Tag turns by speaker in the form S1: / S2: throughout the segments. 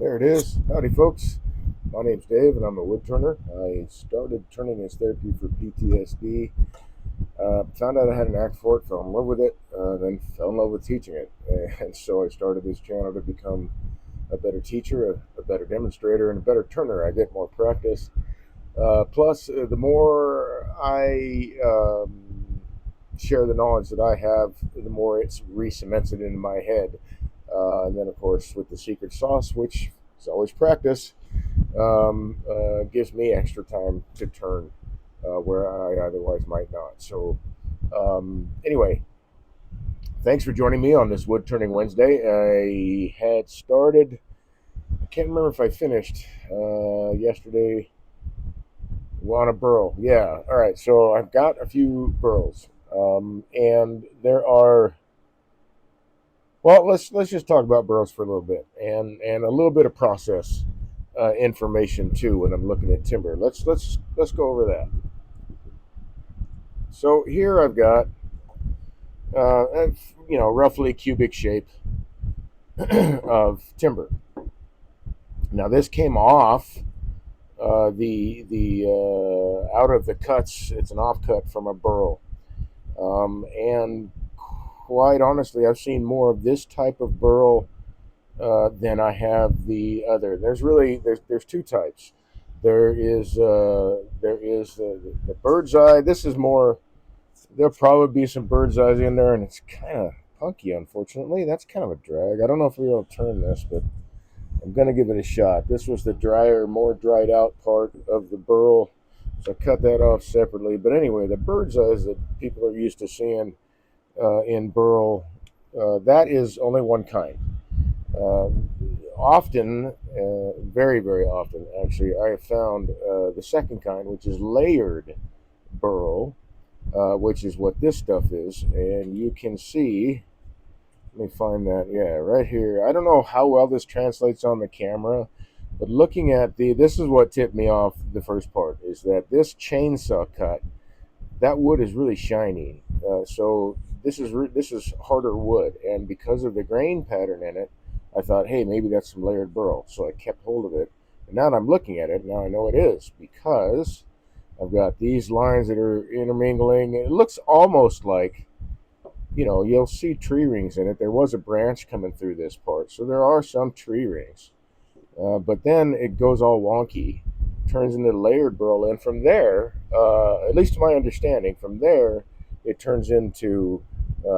S1: There it is. Howdy, folks. My name's Dave, and I'm a wood turner. I started turning as therapy for PTSD. Found out I had an knack for it, fell in love with it, then fell in love with teaching it. And so I started this channel to become a better teacher, a better demonstrator, and a better turner. I get more practice. Plus, the more I share the knowledge that I have, the more it's re-cemented into my head. And then, of course, with the secret sauce, which is always practice, gives me extra time to turn where I otherwise might not. So, anyway, thanks for joining me on this wood turning Wednesday. I had started, I can't remember if I finished yesterday on a burl. Yeah, all right. So I've got a few burls, and there are. Well, let's just talk about burls for a little bit, and a little bit of process information too when I'm looking at timber. Let's go over that. So here I've got roughly cubic shape of timber. Now this came off the out of the cuts. It's an offcut from a burl, and quite honestly, I've seen more of this type of burl than I have the other. There's two types. There is the bird's eye. This is more. There'll probably be some bird's eyes in there, and it's kind of punky. Unfortunately, that's kind of a drag. I don't know if we'll turn this, but I'm gonna give it a shot. This was the drier, more dried out part of the burl, so I cut that off separately. But anyway, the bird's eyes that people are used to seeing in burl, that is only one kind. Often, very, very often, actually, I have found the second kind, which is layered burl, which is what this stuff is. And you can see, let me find that, yeah, right here. I don't know how well this translates on the camera, but looking at this is what tipped me off the first part, is that this chainsaw cut, that wood is really shiny. So this is harder wood, and because of the grain pattern in it, I thought, hey, maybe that's some layered burl. So I kept hold of it, and now that I'm looking at it, now I know it is, because I've got these lines that are intermingling. It looks almost like, you'll see tree rings in it. There was a branch coming through this part, so there are some tree rings. But then it goes all wonky, turns into layered burl, and from there, at least to my understanding, from there it turns into,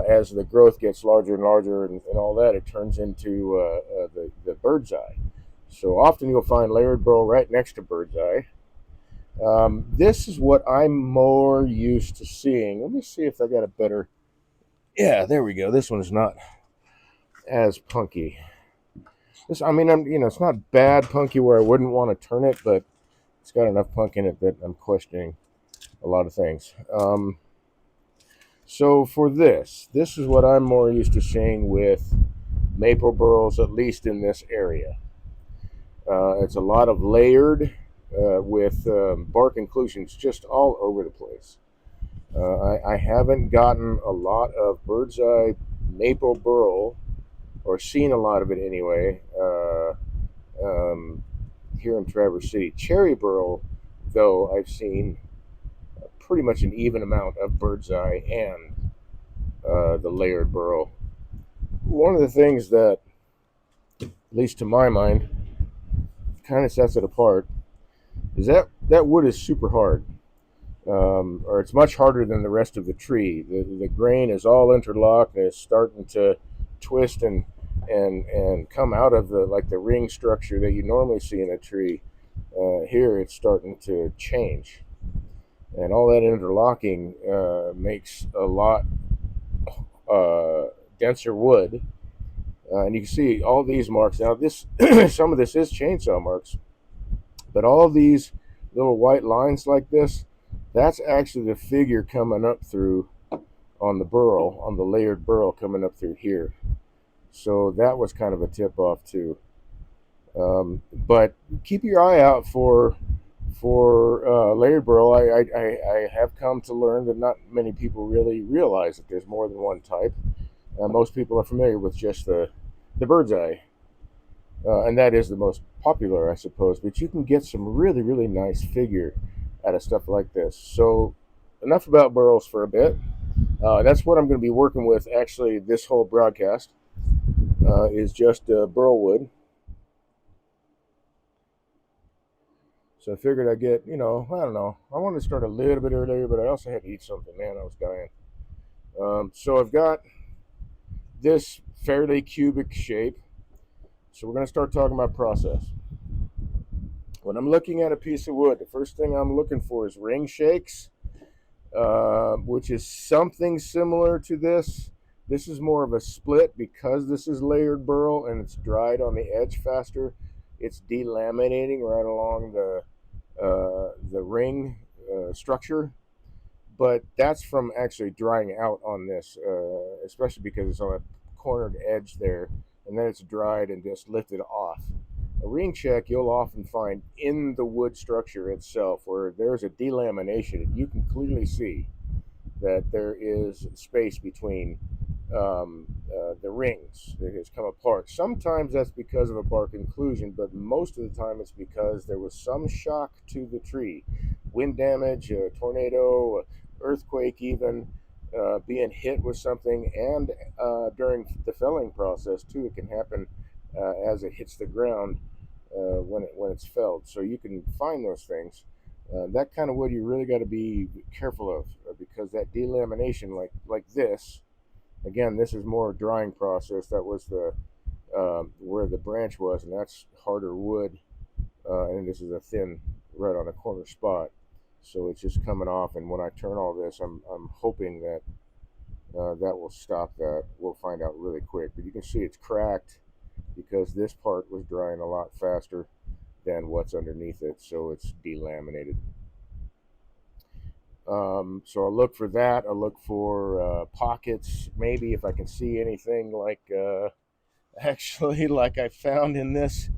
S1: as the growth gets larger and larger and all that, it turns into the bird's eye. So often you'll find layered burl right next to bird's eye. This is what I'm more used to seeing. Let me see if I got a better. Yeah, there we go. This one is not as punky. It's not bad punky where I wouldn't want to turn it, but it's got enough punk in it that I'm questioning a lot of things. So for this is what I'm more used to seeing with maple burls, at least in this area. It's a lot of layered with bark inclusions just all over the place. I haven't gotten a lot of bird's eye maple burl, or seen a lot of it anyway, um, here in Traverse City. Cherry burl, though, I've seen pretty much an even amount of bird's eye and the layered burl. One of the things that, at least to my mind, kind of sets it apart is that wood is super hard. Or it's much harder than the rest of the tree. The grain is all interlocked and it's starting to twist and come out of the ring structure that you normally see in a tree. Here it's starting to change, and all that interlocking makes a lot denser wood. And you can see all these marks. Now this some of this is chainsaw marks, but all these little white lines like this, that's actually the figure coming up through on the burl, on the layered burl coming up through here. So that was kind of a tip off too. But keep your eye out for layered burl. I have come to learn that not many people really realize that there's more than one type. Most people are familiar with just the bird's eye. and that is the most popular, I suppose. But you can get some really, really nice figure out of stuff like this. So, enough about burls for a bit. That's what I'm going to be working with. Actually, this whole broadcast is just burl wood. So I figured I'd get, I don't know. I wanted to start a little bit earlier, but I also had to eat something. Man, I was dying. So I've got this fairly cubic shape. So we're going to start talking about process. When I'm looking at a piece of wood, the first thing I'm looking for is ring shakes, which is something similar to this. This is more of a split because this is layered burl and it's dried on the edge faster. It's delaminating right along the ring structure, but that's from actually drying out on this, especially because it's on a cornered edge there, and then it's dried and just lifted off. A ring check you'll often find in the wood structure itself, where there's a delamination, and you can clearly see that there is space between the rings that has come apart. Sometimes that's because of a bark inclusion, but most of the time it's because there was some shock to the tree, wind damage, a tornado, earthquake, even being hit with something, and during the felling process too. It can happen as it hits the ground when it's felled. So you can find those things. That kind of wood you really got to be careful of because that delamination, like this, again, this is more drying process. That was the where the branch was, and that's harder wood, and this is a thin, right on a corner spot. So it's just coming off, and when I turn all this, I'm hoping that that will stop that. We'll find out really quick, but you can see it's cracked because this part was drying a lot faster than what's underneath it, so it's delaminated. So I'll look for that. I'll look for pockets, maybe if I can see anything like actually like I found in this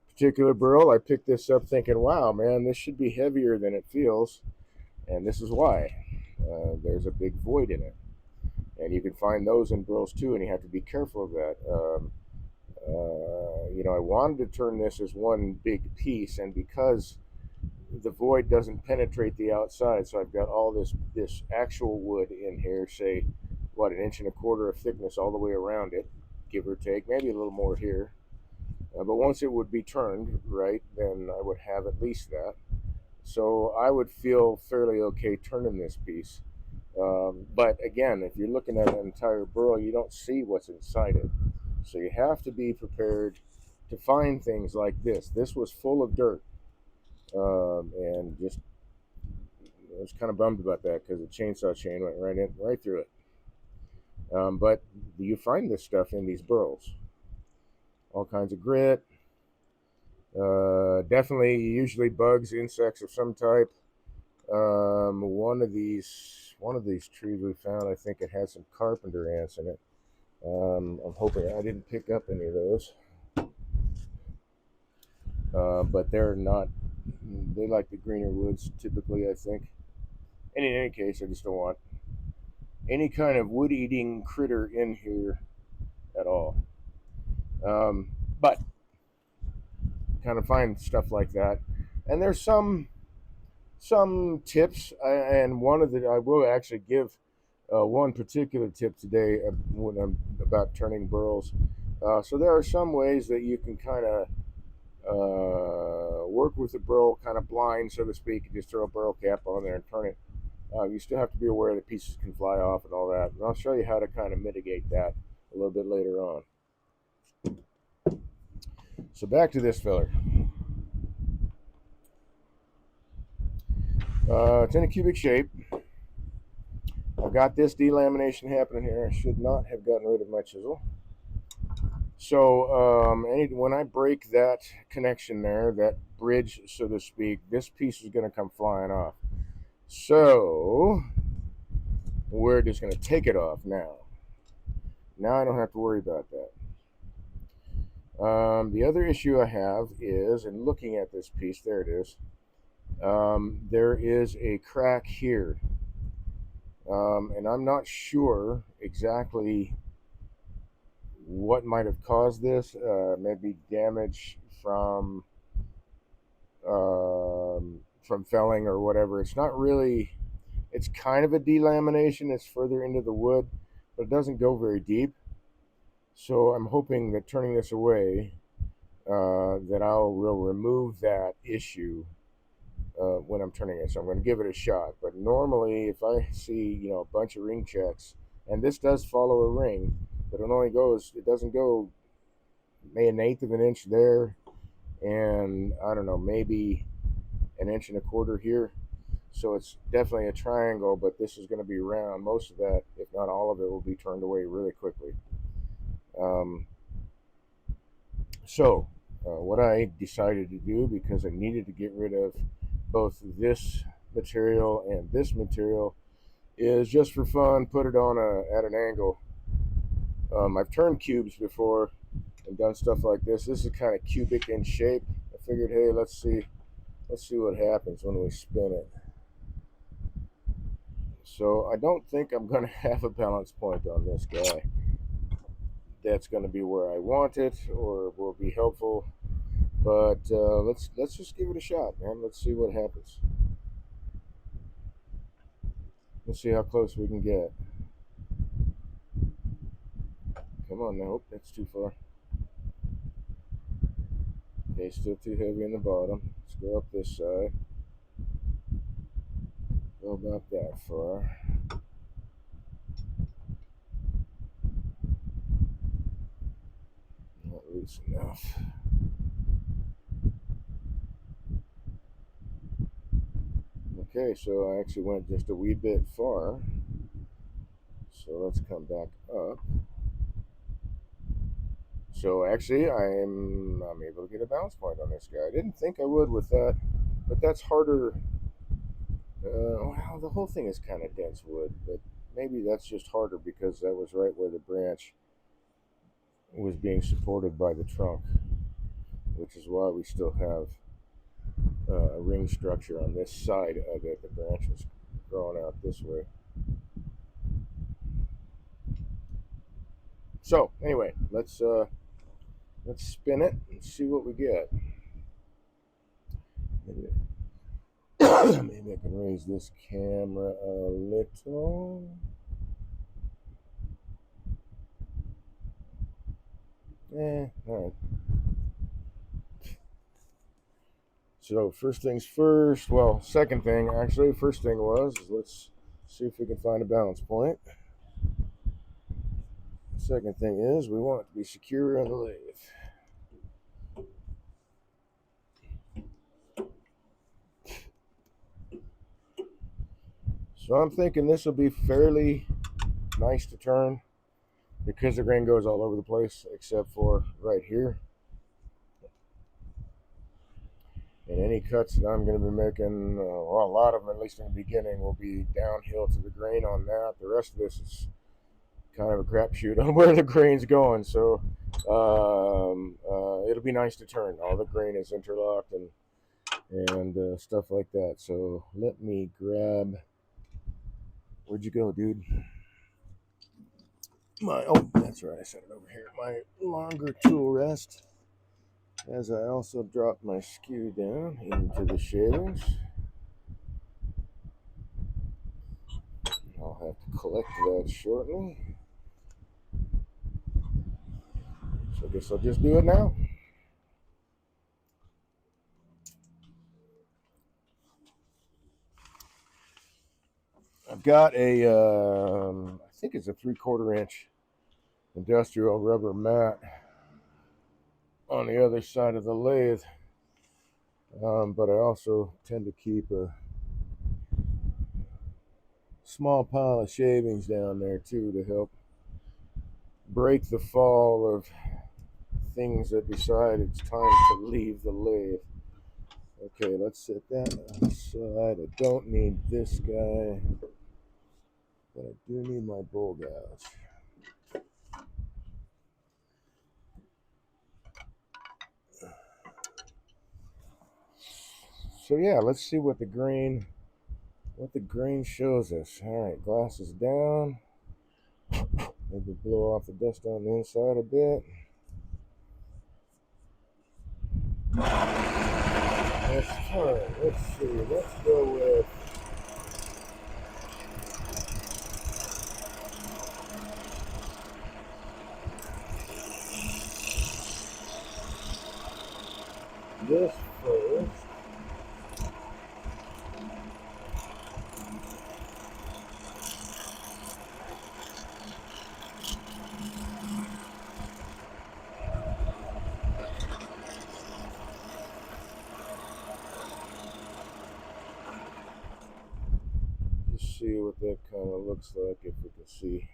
S1: particular burl. I picked this up thinking, wow, man, this should be heavier than it feels, and this is why. There's a big void in it, and you can find those in burls too, and you have to be careful of that. I wanted to turn this as one big piece, and because the void doesn't penetrate the outside, so I've got all this actual wood in here, say what, an inch and a quarter of thickness all the way around it, give or take, maybe a little more here. But once it would be turned right, then I would have at least that. So I would feel fairly okay turning this piece. But again, if you're looking at an entire burl, you don't see what's inside it. So you have to be prepared to find things like this. This was full of dirt, and just I was kind of bummed about that because the chainsaw chain went right through it. But you find this stuff in these burls, all kinds of grit. Definitely, usually bugs, insects of some type. One of these trees we found, I think it had some carpenter ants in it. I'm hoping I didn't pick up any of those, but they're not. They like the greener woods typically, I think. And in any case, I just don't want any kind of wood-eating critter in here at all. But kind of find stuff like that, and there's some tips, and one of the I will actually give one particular tip today when I'm about turning burls. So there are some ways that you can kind of work with the burl kind of blind, so to speak, and just throw a burl cap on there and turn it. You still have to be aware that pieces can fly off and all that. And I'll show you how to kind of mitigate that a little bit later on. So back to this filler. It's in a cubic shape. I've got this delamination happening here. I should not have gotten rid of my chisel. So when I break that connection there, that bridge, so to speak, this piece is going to come flying off. So we're just going to take it off now. Now I don't have to worry about that. The other issue I have is, in looking at this piece, there it is. There is a crack here, and I'm not sure exactly what might have caused this. Maybe damage from felling or whatever. It's not really. It's kind of a delamination. It's further into the wood, but it doesn't go very deep. So I'm hoping that turning this away, that I will remove that issue when I'm turning it. So I'm going to give it a shot. But normally, if I see a bunch of ring checks, and this does follow a ring, but it doesn't go maybe an eighth of an inch there, and I don't know, maybe an inch and a quarter here. So it's definitely a triangle, but this is going to be round. Most of that, if not all of it, will be turned away really quickly. Um, so what I decided to do, because I needed to get rid of both this material and this material, is just for fun put it on at an angle. I've turned cubes before and done stuff like this. This is kind of cubic in shape. I figured, hey, let's see what happens when we spin it. So I don't think I'm going to have a balance point on this guy that's going to be where I want it or will be helpful. But let's just give it a shot, man. Let's see what happens. Let's see how close we can get. Come on now. Oh, that's too far. Okay, still too heavy in the bottom. Let's go up this side. Go about that far. Not loose enough. Okay, so I actually went just a wee bit far. So let's come back up. So actually, I'm able to get a balance point on this guy. I didn't think I would with that, but that's harder. Well, the whole thing is kind of dense wood, but maybe that's just harder because that was right where the branch was being supported by the trunk, which is why we still have a ring structure on this side of it. The branch was growing out this way. So anyway, let's spin it and see what we get. Maybe, maybe I can raise this camera a little. All right. So first things first. Well, second thing actually. First thing was let's see if we can find a balance point. Second thing is we want it to be secure on the lathe. So I'm thinking this will be fairly nice to turn because the grain goes all over the place except for right here. And any cuts that I'm going to be making, well, a lot of them, at least in the beginning, will be downhill to the grain on that. The rest of this is kind of a crapshoot on where the grain's going. So it'll be nice to turn. All the grain is interlocked and stuff like that. So let me grab. Where'd you go, dude? That's right. I set it over here. My longer tool rest. As I also drop my skew down into the shavings. I'll have to collect that shortly. So I guess I'll just do it now. I've got I think it's a 3/4 inch industrial rubber mat on the other side of the lathe. But I also tend to keep a small pile of shavings down there too to help break the fall of things that decide it's time to leave the lathe. Okay, let's set that aside. I don't need this guy, but I do need my bowl gouge. So yeah, let's see what the grain shows us. All right, glasses down. Maybe blow off the dust on the inside a bit. Let's turn. Let's see. Let's go with this first. Just see what that kind of looks like, if we can see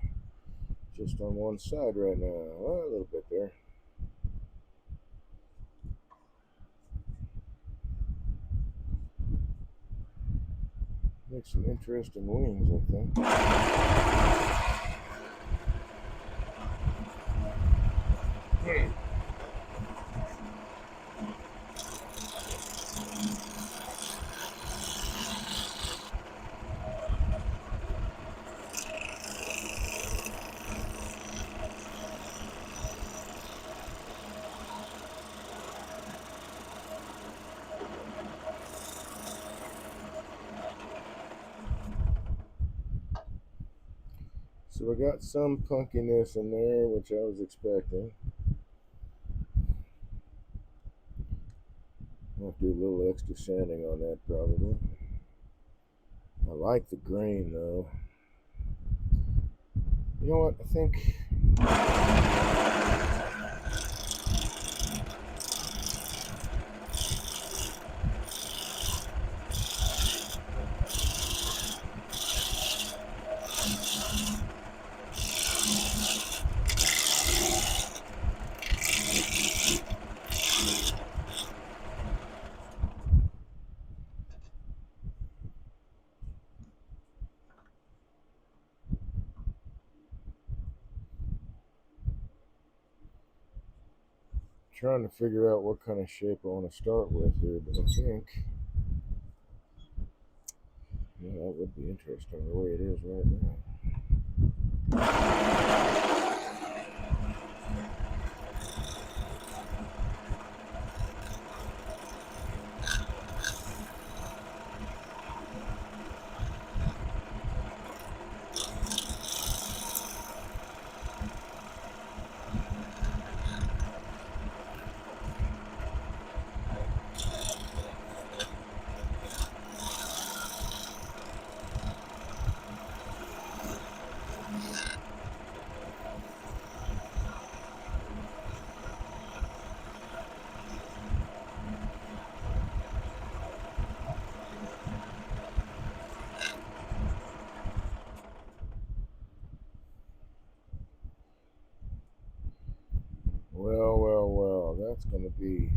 S1: just on one side right now. Well, a little bit there. Makes some interesting wings, I think. So we got some punkiness in there, which I was expecting. I'll have to do a little extra sanding on that probably. I like the grain though. You know what? I think trying to figure out what kind of shape I want to start with here, but I think, yeah, that would be interesting the way it is right now. Well, that's going to be,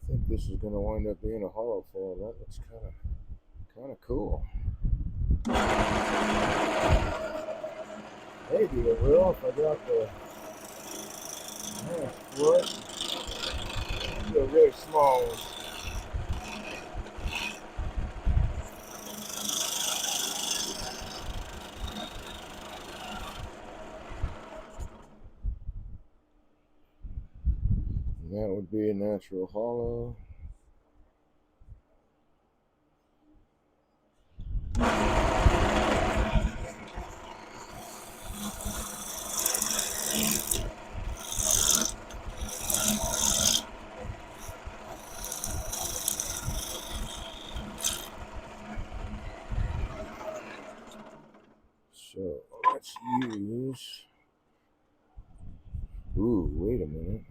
S1: I think this is going to wind up being a hollow form. That looks kind of cool. Maybe it will if I got the foot. The really small one. And that would be a natural hollow. So let's use, ooh, wait a minute.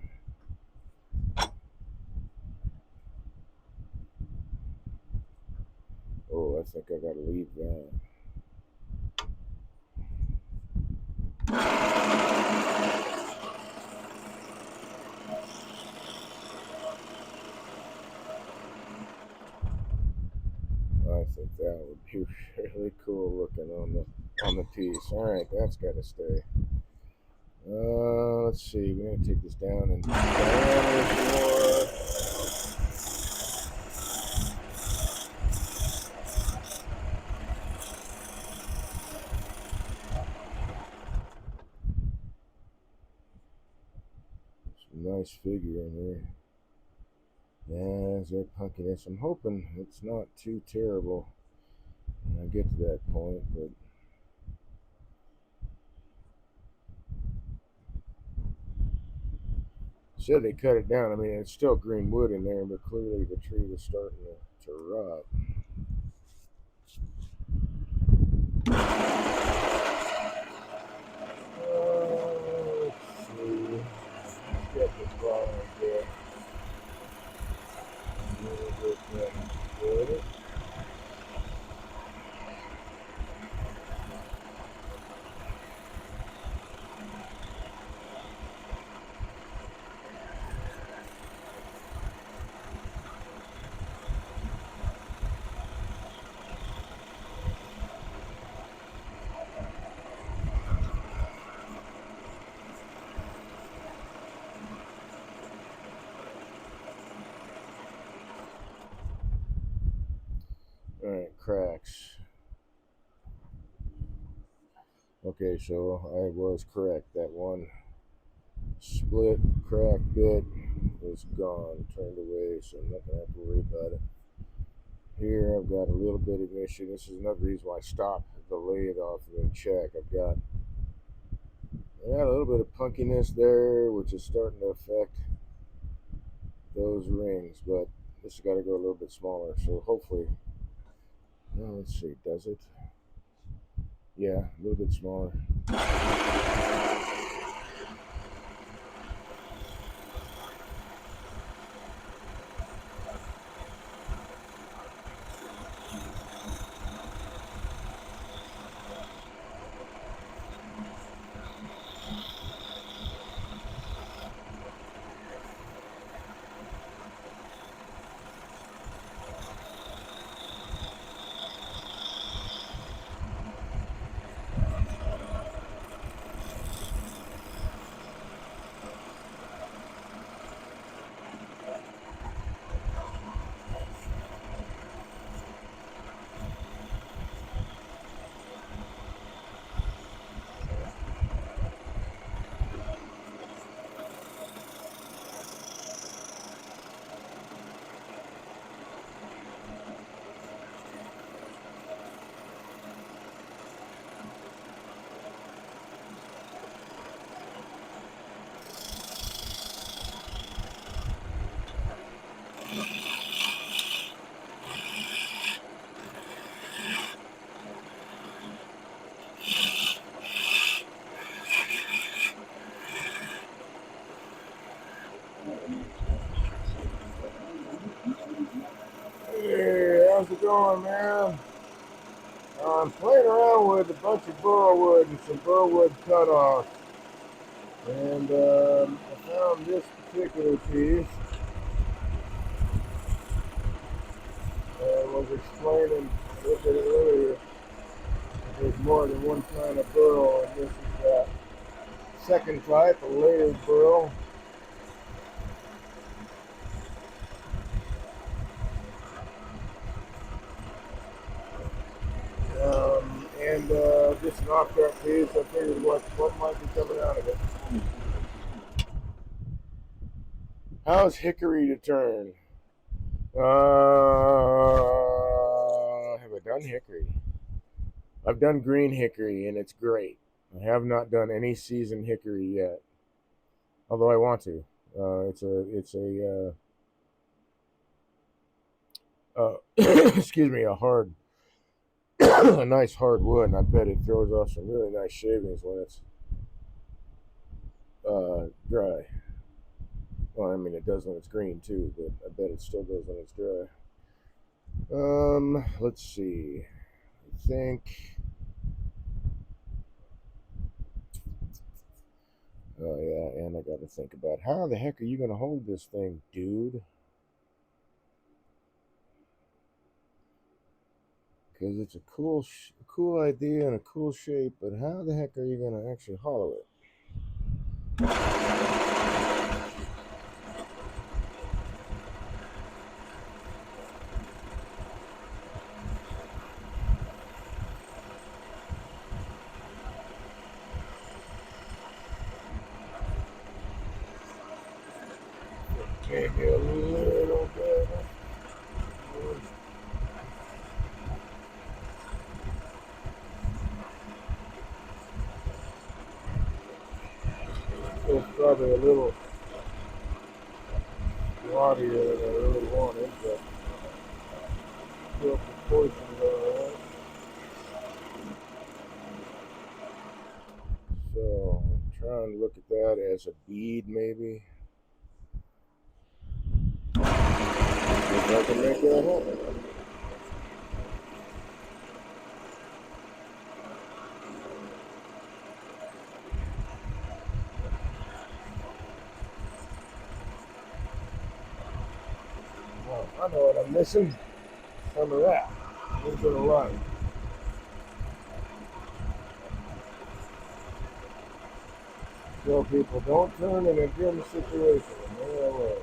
S1: Oh, I think I gotta leave that. I think that would be really cool looking on the piece. All right, that's got to stay. Let's see. We're gonna take this down and more. nice figure in here. Yeah, there's that punkiness. I'm hoping it's not too terrible when I get to that point, but said they cut it down. I mean, it's still green wood in there, but clearly the tree was starting to rot. Let's see. Get the bottom there. A little bit good. Alright, cracks. Okay, so I was correct. That one split crack bit is gone, turned away, so I'm not going to have to worry about it. Here I've got a little bit of issue. This is another reason why I stopped to lay it off and then check. I got a little bit of punkiness there, which is starting to affect those rings, but this has got to go a little bit smaller. So hopefully, well, let's see, does it? Yeah, a little bit smaller. Hey, how's it going, man? I'm playing around with a bunch of burl wood and some burl wood cutoffs, and I found this particular piece. I was explaining a little bit earlier. There's more than one kind of burl, and this is that second type, a layered burl. And just an off-cut piece. I figured what might be coming out of it. How's hickory to turn? Have I done hickory? I've done green hickory, and it's great. I have not done any seasoned hickory yet, although I want to. Excuse me, a hard, a nice hard wood, and I bet it throws off some really nice shavings when it's dry. Well, I mean, it does when it's green too, but I bet it still does when it's dry. Let's see. I think. Oh yeah, and I got to think about how the heck are you going to hold this thing, dude? Because it's a cool idea and a cool shape, but how the heck are you going to actually hollow it? It's probably a little waterier than I really wanted, but still proportioned all right. So I'm trying to look at that as a bead, maybe. If I can make that happen. Well, I know what I'm missing. Some of that. A little bit of light. Tell people don't turn in a dim situation. No way.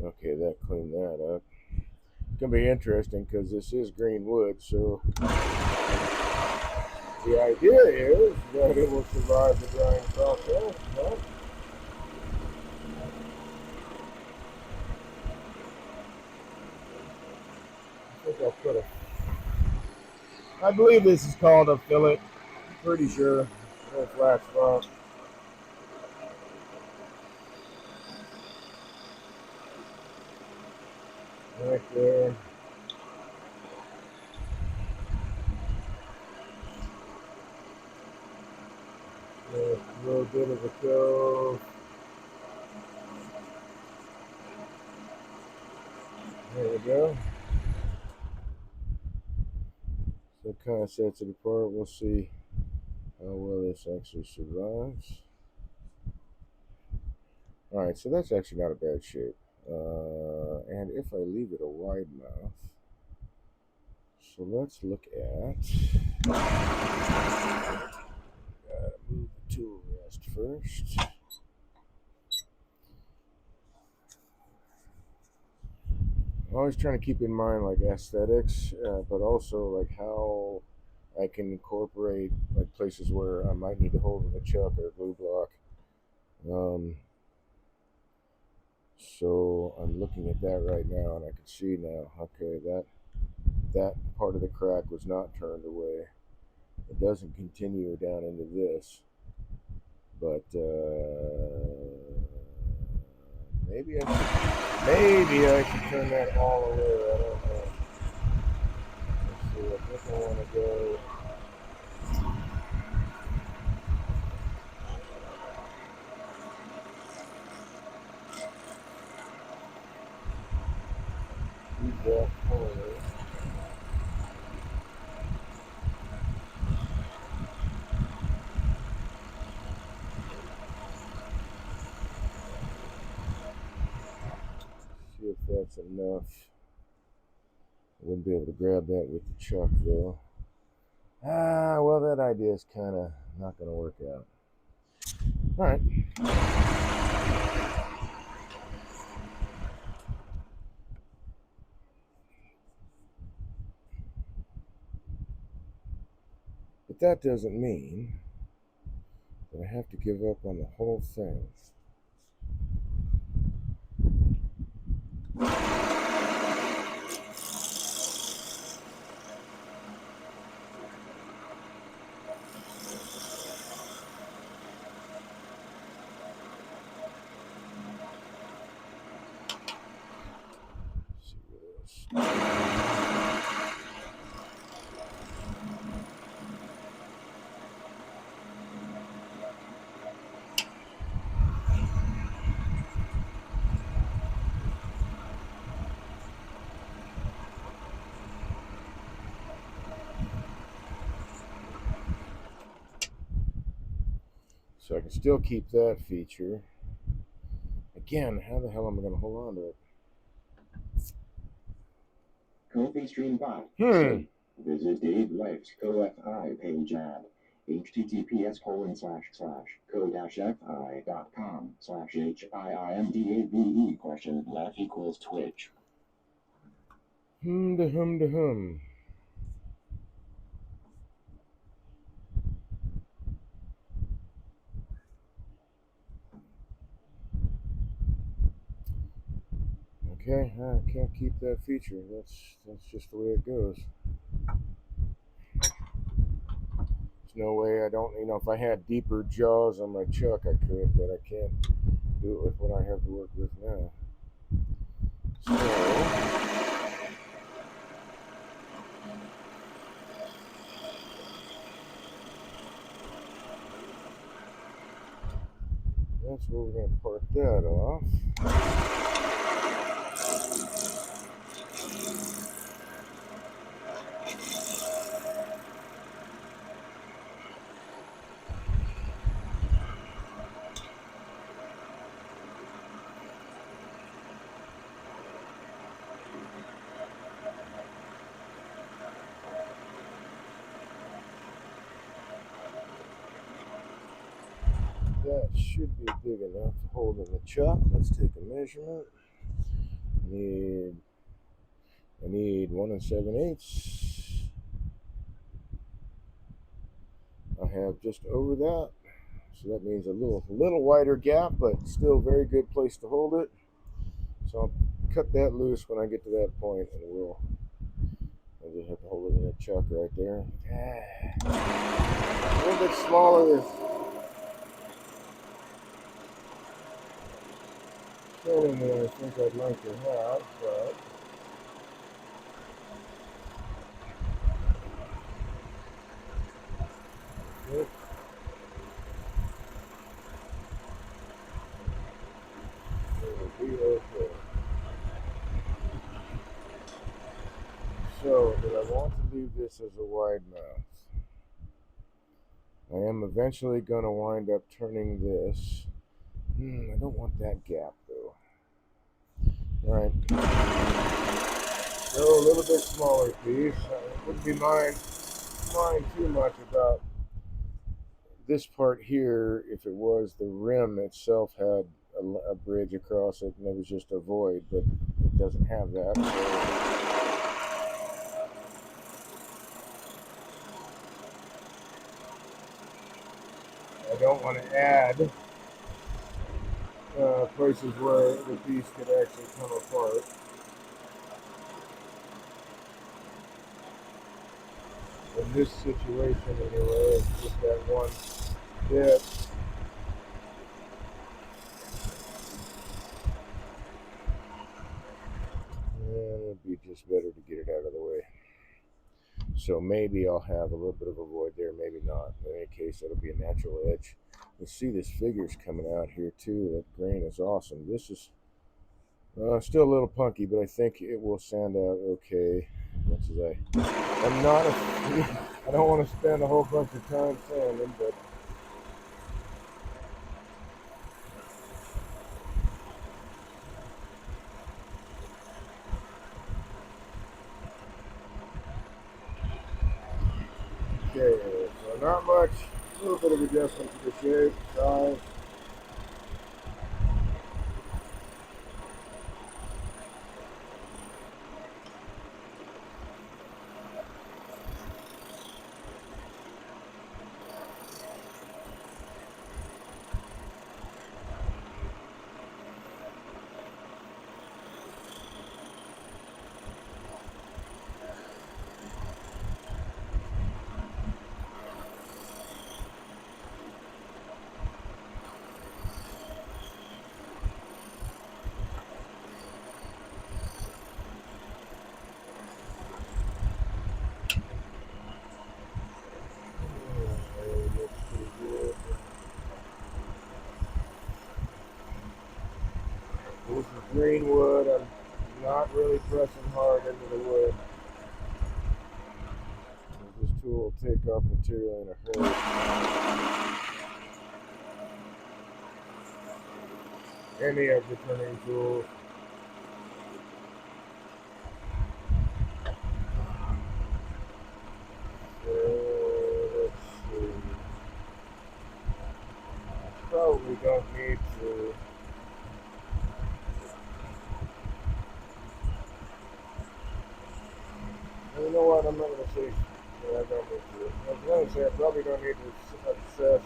S1: Okay, that cleaned that up. It's gonna be interesting because this is green wood, so the idea is that it will survive the drying process. But I think I'll put a. I believe this is called a fillet. Pretty sure. No flat spot. Right there. Just a little bit of a cove. There we go. So it kind of sets it apart. We'll see how well this actually survives. Alright, so that's actually not a bad shape. And if I leave it a wide mouth, so let's look at. Gotta move the tool rest first. I'm always trying to keep in mind like aesthetics, but also like how I can incorporate like places where I might need to hold with a chuck or a glue block. Um, so I'm looking at that right now, and I can see now. Okay, that part of the crack was not turned away. It doesn't continue down into this, but maybe I should turn that all away. I don't know. Let's see. I think I want to go. Keep that corner. See if that's enough. I wouldn't be able to grab that with the chuck though. Well, that idea is kind of not going to work out. All right. But that doesn't mean that I have to give up on the whole thing. Let's see what else. So I can still keep that feature. Again, how the hell am I going to hold on to it?
S2: Ko-fi Stream Bot. So visit Dave Life's Ko-Fi page ad. https://co-fi.com/HIIMDAVE ?
S1: Hum de hum de hum. Okay, I can't keep that feature. That's just the way it goes. There's no way I don't. If I had deeper jaws on my chuck, I could, but I can't do it with what I have to work with now. So that's where we're going to park that off. That should be big enough to hold in the chuck. Let's take a measurement. I need 1 7/8. I have just over that. So that means a little wider gap, but still very good place to hold it. So I'll cut that loose when I get to that point, and I'll just have to hold it in a chuck right there. A little bit smaller filling than I think I'd like to have, but it will be okay. So, but I want to leave this as a wide mouth. I am eventually going to wind up turning this. I don't want that gap though. Alright. So a little bit smaller piece. It wouldn't be mind too much about this part here if it was the rim itself had a bridge across it and it was just a void, but it doesn't have that. So I don't want to add places where the piece could actually come apart. In this situation anyway, it's just that one bit. And it'd be just better to get it out of the way. So maybe I'll have a little bit of a void there, maybe not. In any case, it'll be a natural edge. You see this figure's coming out here too. That grain is awesome. This is still a little punky, but I think it will sand out okay. Much as I'm not I don't want to spend a whole bunch of time sanding, but okay. So not much. A little bit of adjustment to the shape, size. This is green wood. I'm not really pressing hard into the wood. This tool will take off material in a hurry. Any of the turning tools. So let's see. don't need to. You know what? I'm not going to say that I don't need to. I was going to say I probably don't need to obsess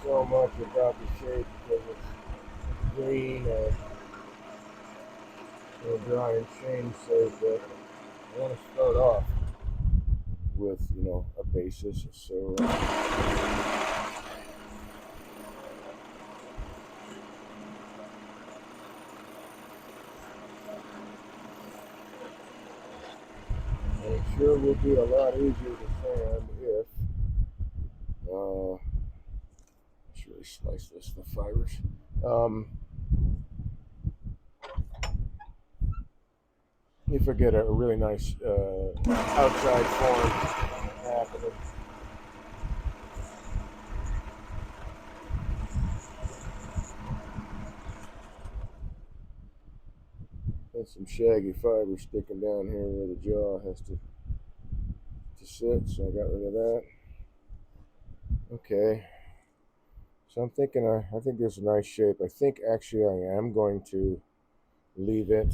S1: so much about the shape because it's green or dry and change so that I want to start off with, a basis. So it sure would be a lot easier to sand if I should really slice the fibers. If I get a really nice outside form happening. And some shaggy fiber sticking down here where the jaw has to sit, so I got rid of that. Okay, so I'm thinking, I think this is a nice shape. I think actually I am going to leave it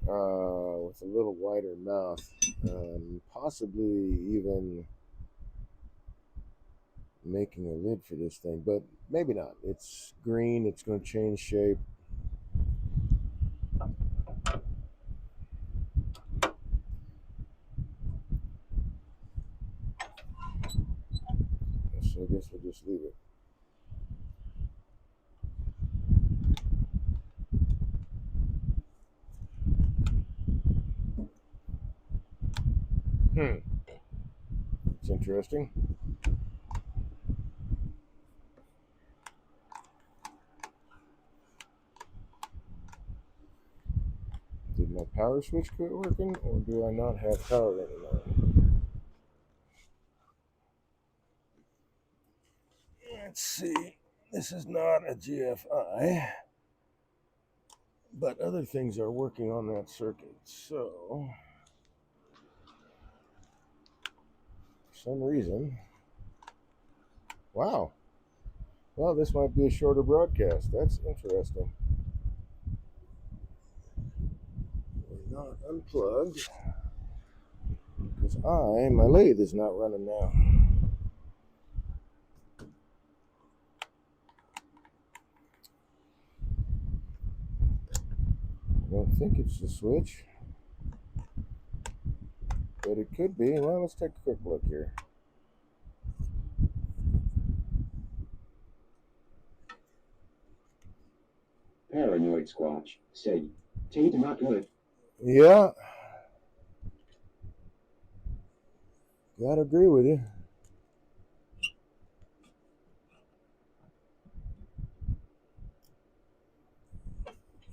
S1: with a little wider mouth, possibly even making a lid for this thing, but maybe not. It's green, it's going to change shape. So I guess we'll just leave it. It's interesting. Did my power switch quit working, or do I not have power anymore? Let's see. This is not a GFI, but other things are working on that circuit. So, for some reason, wow. Well, this might be a shorter broadcast. That's interesting. We're not unplugged because my lathe is not running now. I don't think it's the switch, but it could be. Well, let's take a quick look here.
S2: Paranoid Squatch said, "Tate not good."
S1: Yeah, gotta agree with you.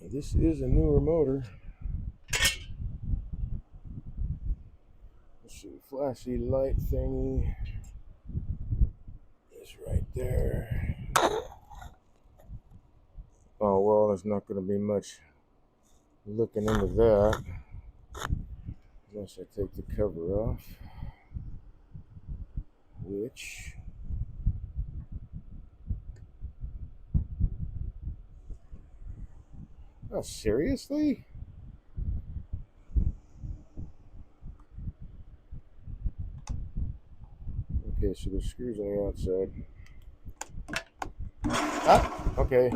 S1: This is a newer motor. Let's see, flashy light thingy is right there. Oh, well, there's not going to be much looking into that unless I take the cover off, which oh, seriously? Okay, so there's screws on the outside. Ah, okay.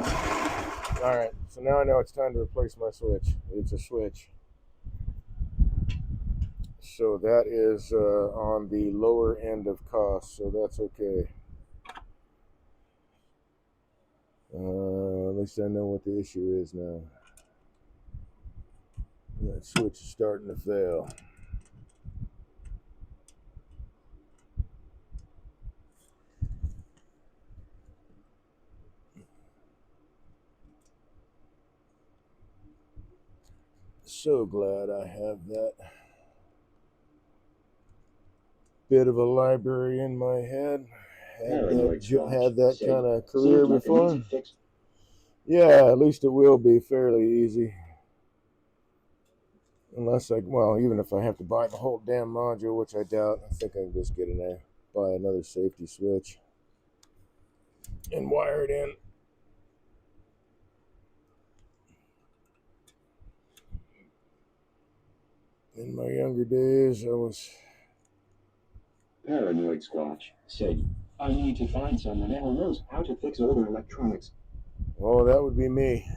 S1: Alright, so now I know it's time to replace my switch. It's a switch. So that is on the lower end of cost, so that's okay. At least I know what the issue is now. That switch is starting to fail. So glad I have that bit of a library in my head. Had that kind of career before. Yeah, at least it will be fairly easy. Unless even if I have to buy the whole damn module, which I doubt, I think I can just buy another safety switch. and wire it in. In my younger days, I was...
S2: Paranoid Squatch said, I need to find someone who knows how to fix older electronics.
S1: Oh, that would be me.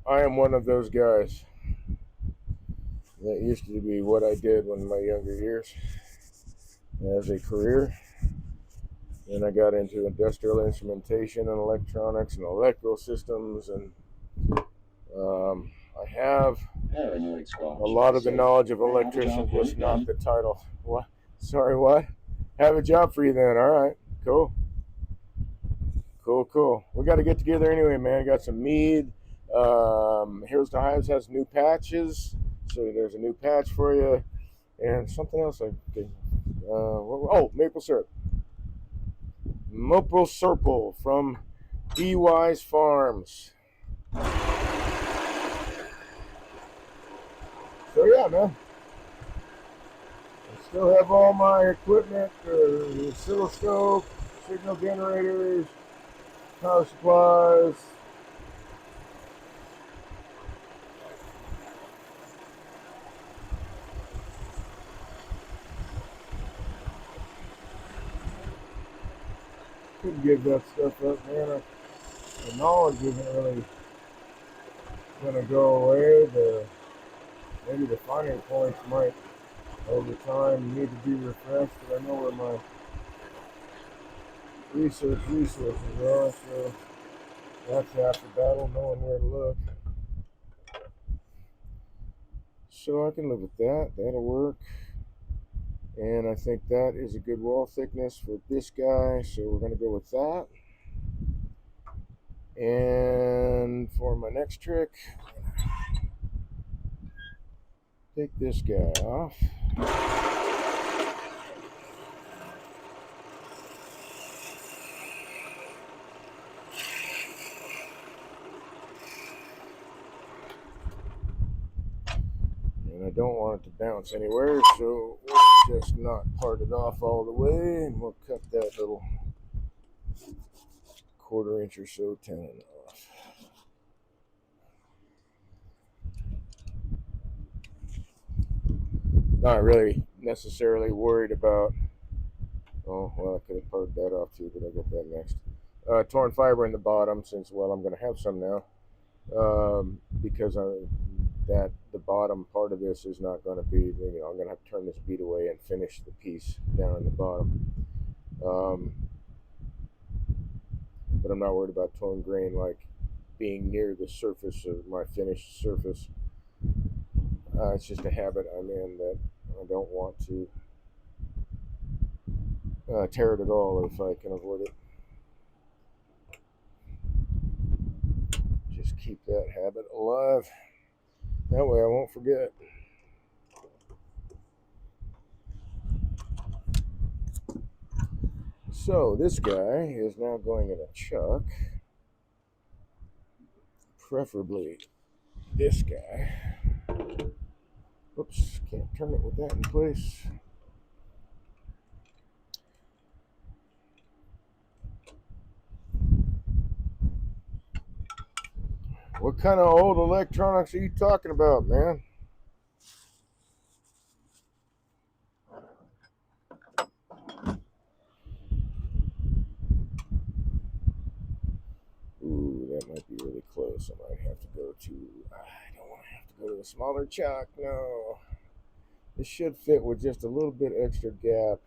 S1: I am one of those guys. That used to be what I did in my younger years as a career. Then I got into industrial instrumentation and electronics and electrical systems, and I have
S2: Paranoid Squatch
S1: a lot of the
S2: said,
S1: knowledge of
S2: I have a job
S1: electrician,
S2: for you
S1: just not
S2: then.
S1: the title. What? Sorry, what? Have a job for you then. All right, cool. Cool. We got to get together anyway, man. Got some mead. Here's the Hives has new patches, so there's a new patch for you, and something else. Maple syrup. Maple syrup from DY's Farms. So yeah, man. I still have all my equipment: the oscilloscope, signal generators, power supplies. Couldn't give that stuff up, man. The knowledge isn't really gonna go away. Maybe the finer points might over time need to be refreshed, but I know where my research resources are, so that's half the battle, knowing where to look. So I can live with that. That'll work. And I think that is a good wall thickness for this guy, so we're going to go with that. And for my next trick, take this guy off. And I don't want it to bounce anywhere, so we'll just not part it off all the way, and we'll cut that little 1/4 inch or so tenon off. Not really necessarily worried about... Oh, well, I could have parted that off too, but I'll get that next. Torn fiber in the bottom, since, well, I'm going to have some now. Because the bottom part of this is not going to be, I'm going to have to turn this bead away and finish the piece down in the bottom. But I'm not worried about tone grain like being near the surface of my finished surface. It's just a habit I'm in that I don't want to tear it at all if I can avoid it. Just keep that habit alive. That way I won't forget. So this guy is now going in a chuck. Preferably this guy. Oops, can't turn it with that in place. What kind of old electronics are you talking about, man? Ooh, that might be really close. I might have to go to... I don't want to have to go to a smaller chuck, no. This should fit with just a little bit extra gap.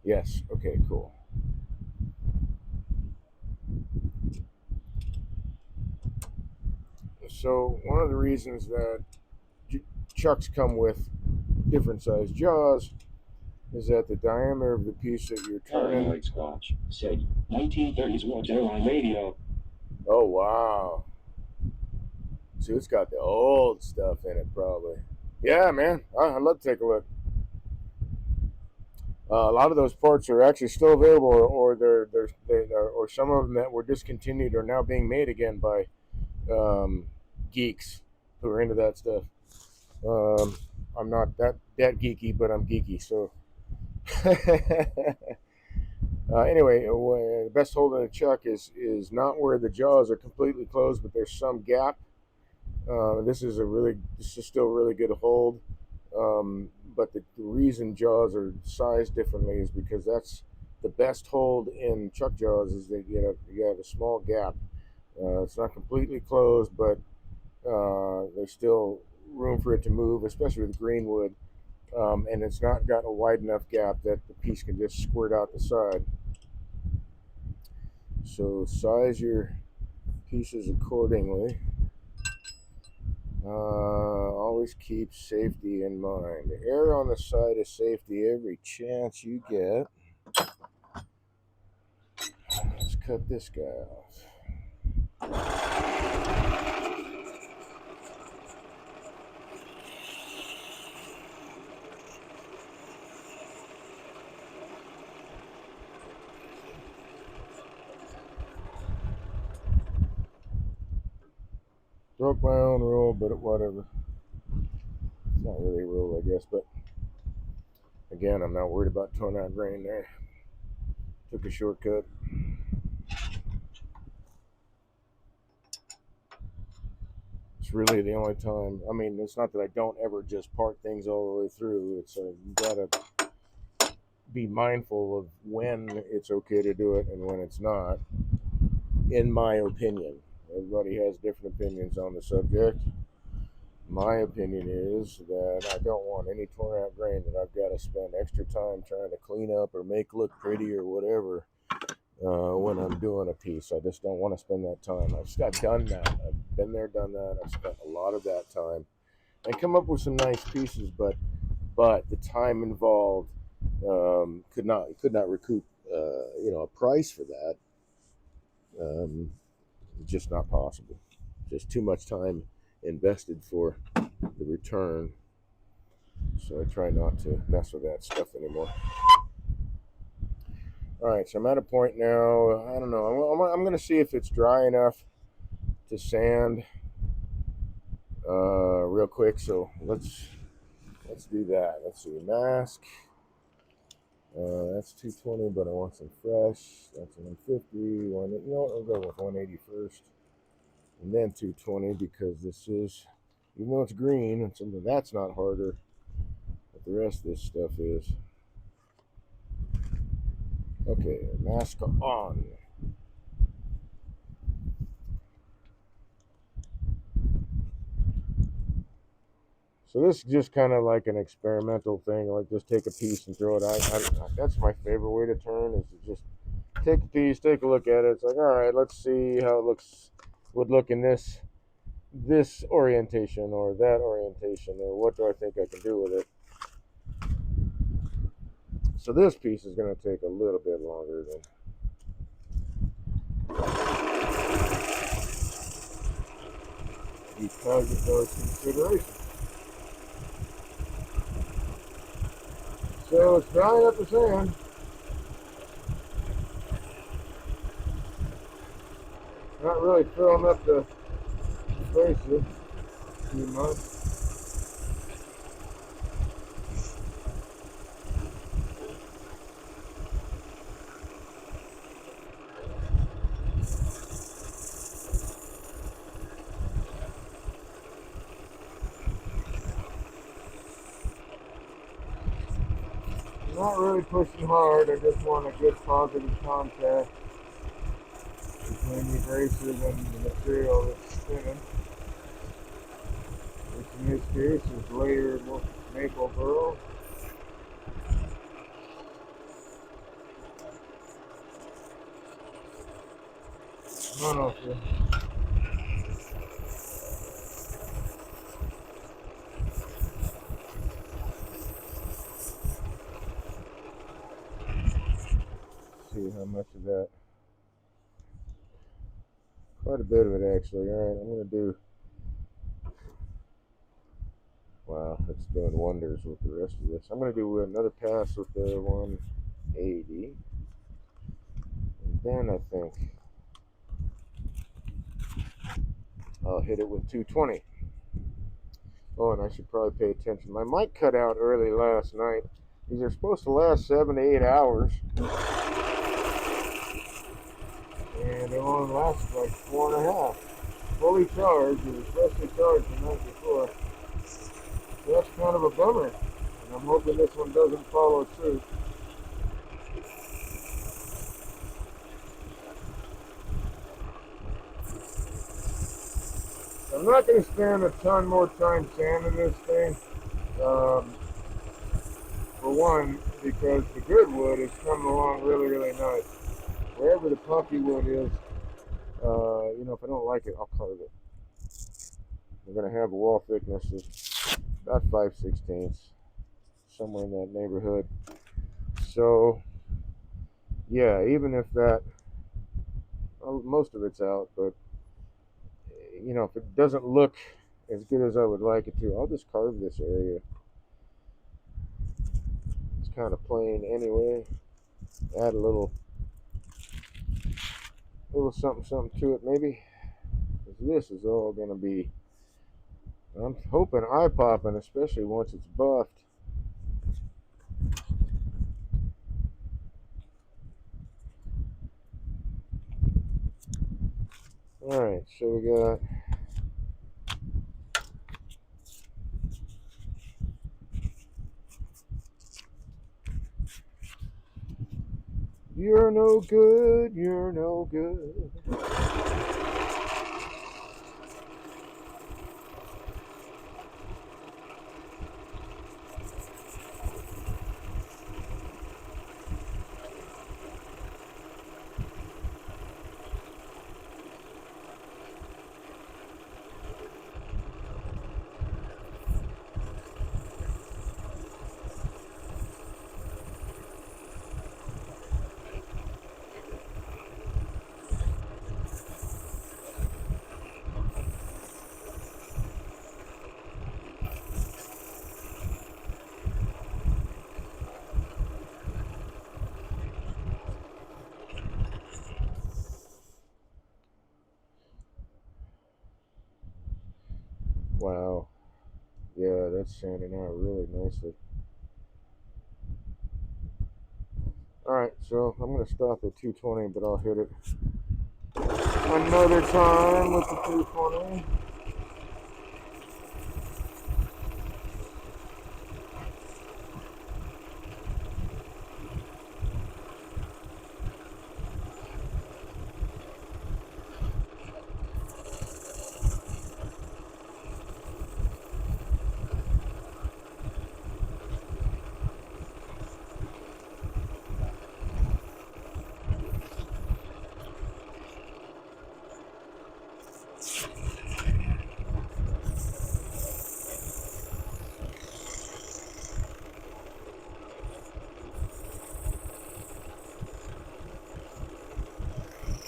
S1: Yes, okay, cool. So one of the reasons that chucks come with different size jaws is that the diameter of the piece that you're turning...
S2: Paranoid Squatch said, 1930s World Airline Radio.
S1: Oh, wow. So it's got the old stuff in it, probably. Yeah, man. I'd love to take a look. A lot of those parts are actually still available, or some of them that were discontinued are now being made again by geeks who are into that stuff. I'm not that geeky, but I'm geeky. So, Anyway, the best hold in a chuck is not where the jaws are completely closed, but there's some gap. This is still a really good hold. But the reason jaws are sized differently is because that's the best hold in chuck jaws is that you have a small gap. It's not completely closed, but there's still room for it to move, especially with greenwood. And it's not got a wide enough gap that the piece can just squirt out the side. So size your pieces accordingly. Always keep safety in mind. Err on the side of safety every chance you get. Let's cut this guy off. Broke my own rule, but whatever. It's not really a rule, I guess, but again, I'm not worried about torn out grain there. Took a shortcut. It's really the only time. I mean, it's not that I don't ever just part things all the way through. It's you gotta be mindful of when it's okay to do it and when it's not. In my opinion, everybody has different opinions on the subject. My opinion is that I don't want any torn out grain that I've got to spend extra time trying to clean up or make look pretty or whatever when I'm doing a piece. I just don't want to spend that time. I've done that. I've been there, done that. I've spent a lot of that time and come up with some nice pieces, but the time involved could not recoup a price for that. Um, just not possible. Just too much time invested for the return. So I try not to mess with that stuff anymore. All right, so I'm at a point now. I don't know. I'm going to see if it's dry enough to sand real quick. So let's do that. Let's see. Mask. That's 220, but I want some fresh. That's 150. I'll go with 180 first, and then 220 because this is, even though it's green and something that's not harder, but the rest of this stuff is. Okay, mask on. So this is just kind of like an experimental thing, like just take a piece and throw it out. That's my favorite way to turn is to just take a piece, take a look at it. It's like, all right, let's see how it would look in this orientation or that orientation, or what do I think I can do with it. So this piece is going to take a little bit longer than because of those considerations. So it's drying up the sand. Not really filling up the spaces too much. Not really pushing hard. I just want a good positive contact between the abrasive and the material that's thinning, which in this case is layered maple burl. I don't know if you see how much of that. Quite a bit of it actually. All right, I'm going to do. Wow, it's doing wonders with the rest of this. I'm going to do another pass with the 180. And then I think I'll hit it with 220. Oh, and I should probably pay attention. My mic cut out early last night. These are supposed to last 7 to 8 hours. and it only lasted like 4.5. Fully charged, it was freshly charged the night before. So that's kind of a bummer. And I'm hoping this one doesn't follow suit. I'm not going to spend a ton more time sanding this thing. For one, because the good wood is coming along really, really nice. Wherever the pumpy wood is, if I don't like it, I'll carve it. We're going to have a wall thickness of about 5/16, somewhere in that neighborhood. So, yeah, even if that, well, most of it's out, but, if it doesn't look as good as I would like it to, I'll just carve this area. It's kind of plain anyway. Add a little something, something to it maybe. Because this is all going to be, I'm hoping, eye-popping, especially once it's buffed. Alright, so we got you're no good, you're no good. Wow. Yeah, that's sanding out really nicely. Alright, so I'm going to stop at 220, but I'll hit it another time with the 220.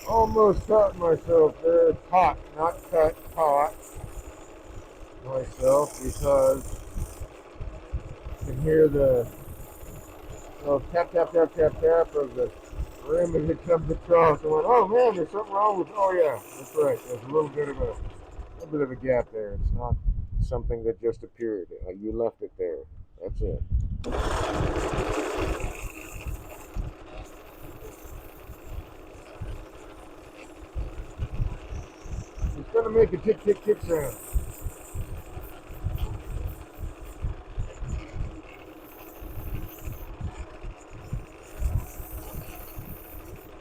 S1: Almost caught myself there. Caught, not cut, caught myself because I can hear the tap, tap, tap, tap, tap of the rim as it comes across. I went, oh man, there's something wrong with, oh yeah, that's right. There's a little bit of a gap there. It's not something that just appeared. You left it there. That's it. It's gonna make a tick, tick, tick sound.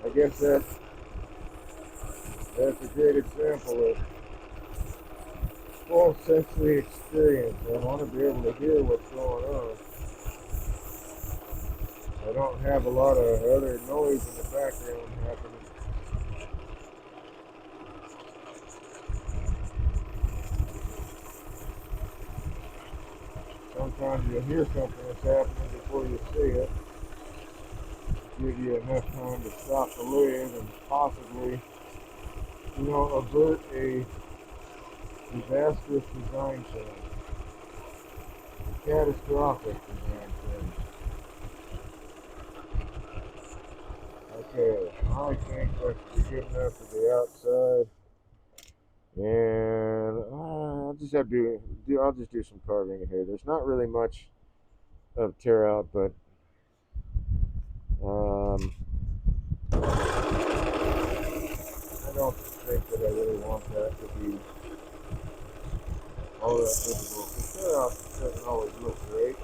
S1: I guess that's a great example of full sensory experience. I want to be able to hear what's going on. I don't have a lot of other noise in the background happening. Sometimes you'll hear something that's happening before you see it. Give you enough time to stop the lid and possibly, avert a disastrous design change. Catastrophic design change. Okay, I think that's good enough for the outside. And I'll just do some carving in here. There's not really much of tear out, but um, don't think that I really want that to be all that visible. The turnout doesn't always look great.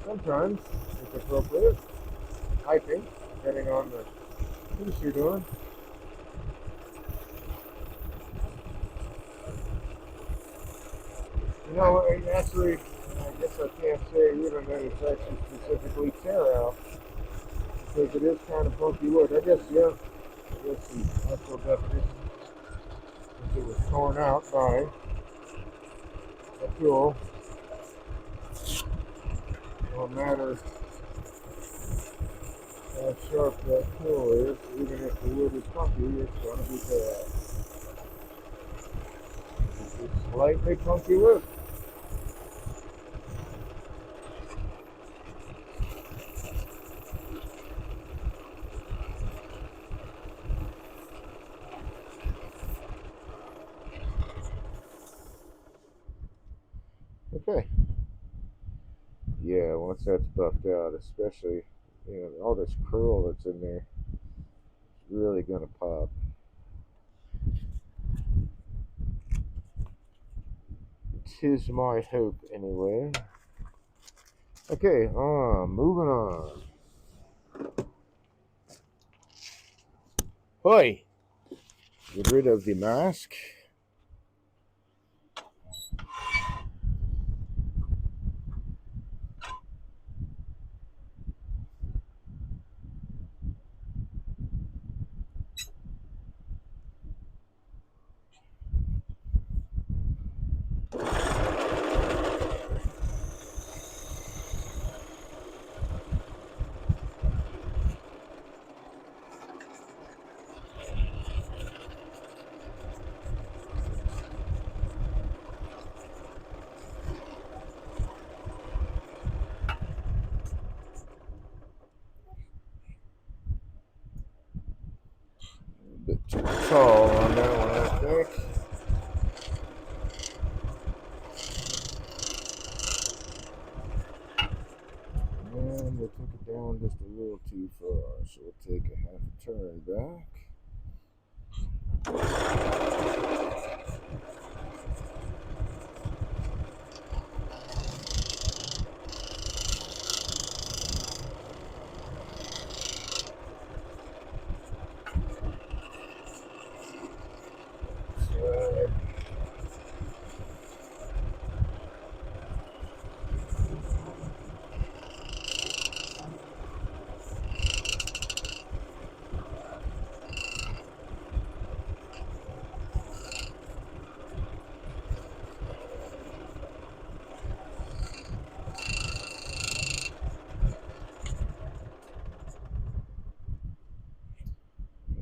S1: Sometimes it's appropriate. Hiking, depending on the piece you're doing. You know, actually, I guess I can't say even that it's actually specifically tear out because it is kind of funky wood. I guess, yeah, I guess the actual definition is it was torn out by a tool. No matter how sharp that tool is, even if the wood is funky, it's going to be tear out. It's slightly funky wood. Okay. Yeah, once that's buffed out, especially, all this curl that's in there, it's really going to pop. Tis my hope, anyway. Okay, moving on. Hoi! Get rid of the mask. A bit too tall on that one, I think. And we took it down just a little too far, so we'll take a half a turn back. Slide.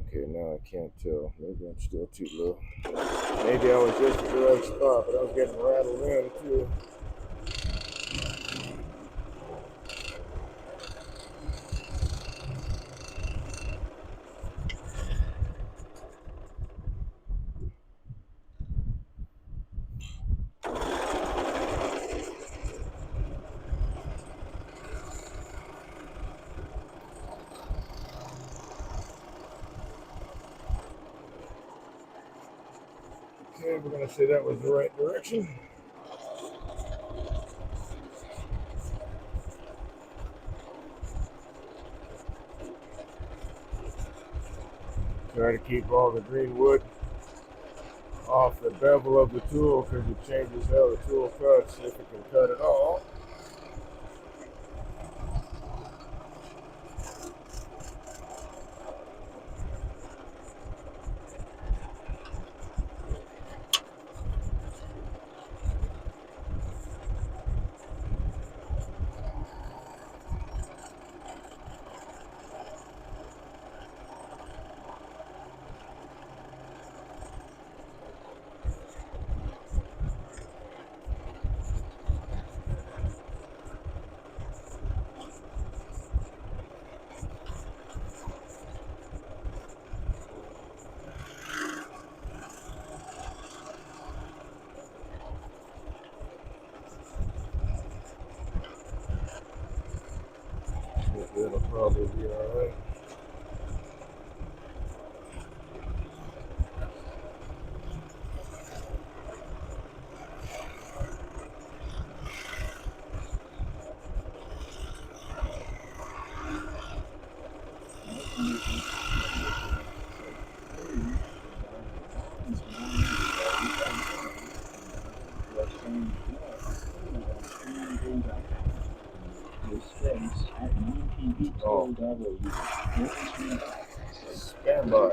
S1: Okay, now I can't tell. Maybe I'm still too low. Maybe I was just at the right spot, but I was getting rattled in too. Okay, we're gonna say that was the right direction. Try to keep all the green wood off the bevel of the tool because it changes how the tool cuts if it can cut at all. It'll probably be alright. Oh, stand by.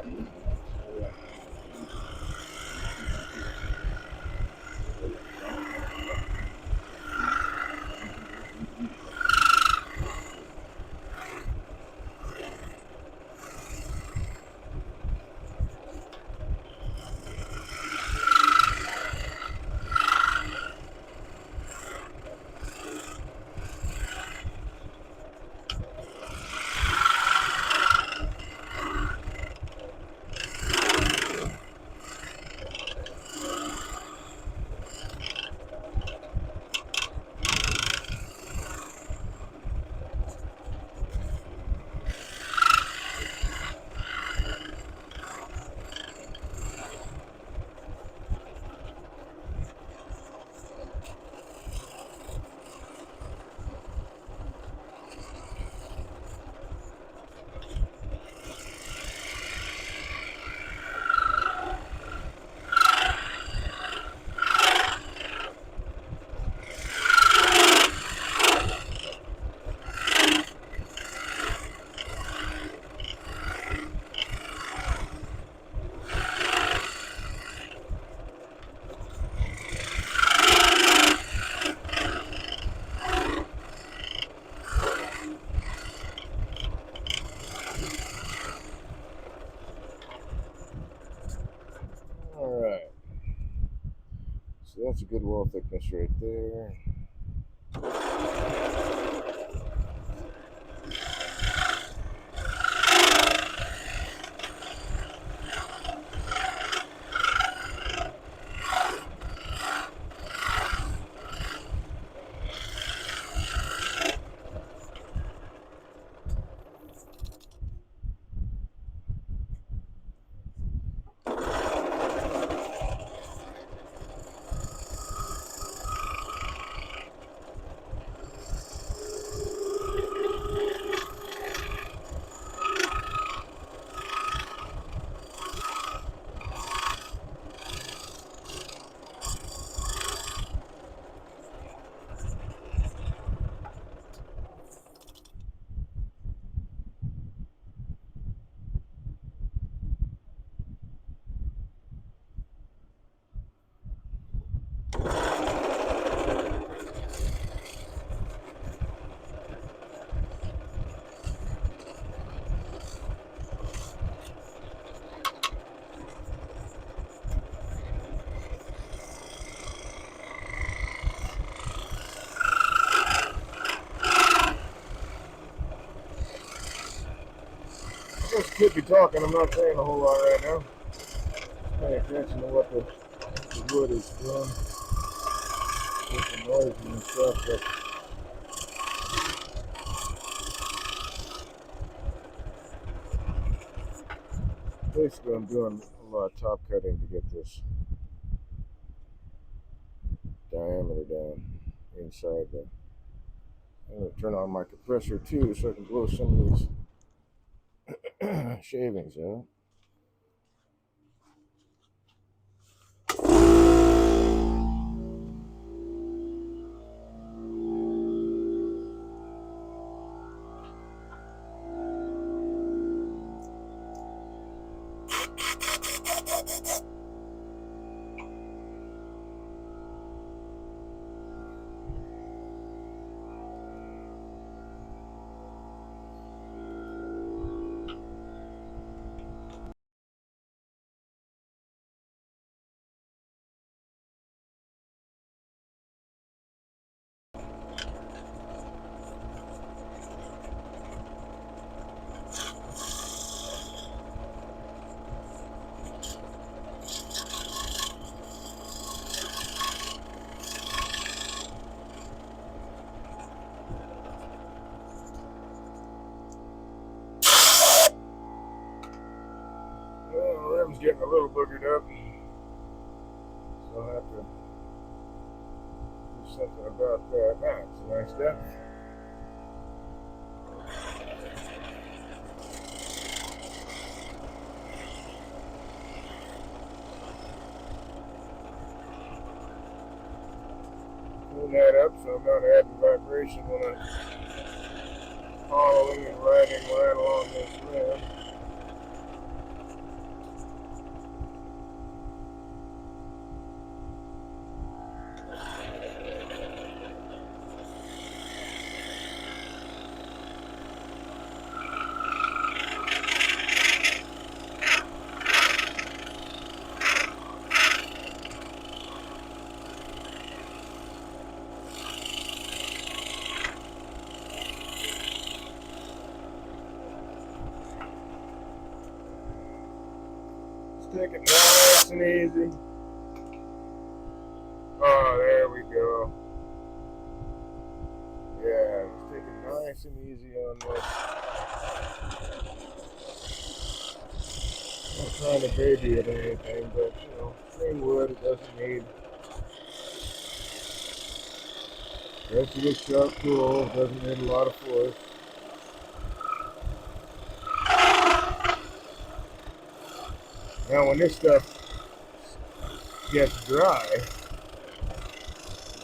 S1: All right. So that's a good wall thickness right there. Just keep you talking. I'm not saying a whole lot right now. Pay attention to what the wood is doing with the noise and stuff. But basically, I'm doing a lot of top cutting to get this diameter down inside the. I'm going to turn on my compressor too so I can blow some of these shavings out. Well, the rim's getting a little boogered up, so I'll have to do something about that. That's a nice depth. Tune that up so I'm not adding vibration when I'm following and riding right along this rim. Take it nice and easy. Oh, there we go. Yeah, just take it nice and easy on this. Not trying to baby it or anything, but you know, plain wood, it doesn't need. Rest of this sharp tool doesn't need a lot of force. Now, when this stuff gets dry,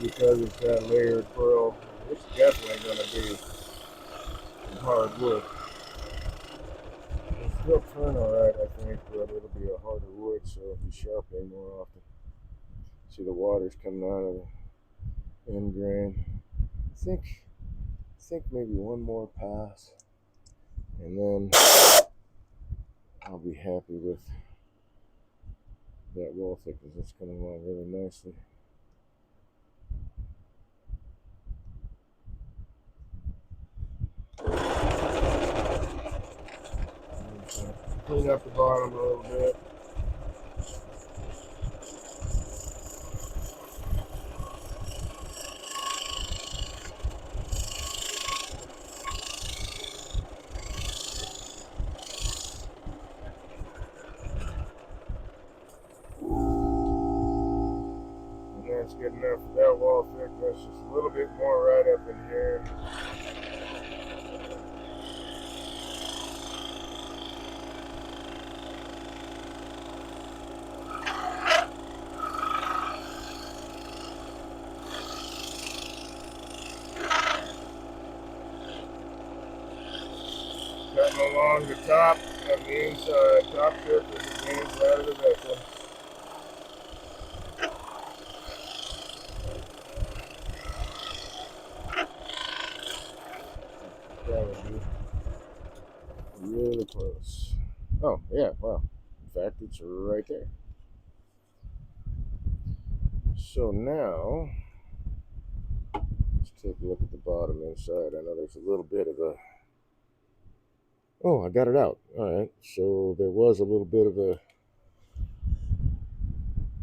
S1: because it's that layered pearl, it's definitely going to be some hard wood. It'll still turn alright, I think, but it'll be a harder wood, so it'll be sharpening more often. See the water's coming out of the end grain. I think maybe one more pass, and then I'll be happy with that wall thickness. It's coming along really nicely. Clean up the bottom a little bit. And that's good enough for that wall thickness. Just a little bit more right up in here. Cutting along the top of the inside, top surface of the inside of the vessel. Probably really close. Oh, yeah, well, in fact, it's right there. So now, let's take a look at the bottom inside. I know there's a little bit of a... Oh, I got it out. All right, so there was a little bit of a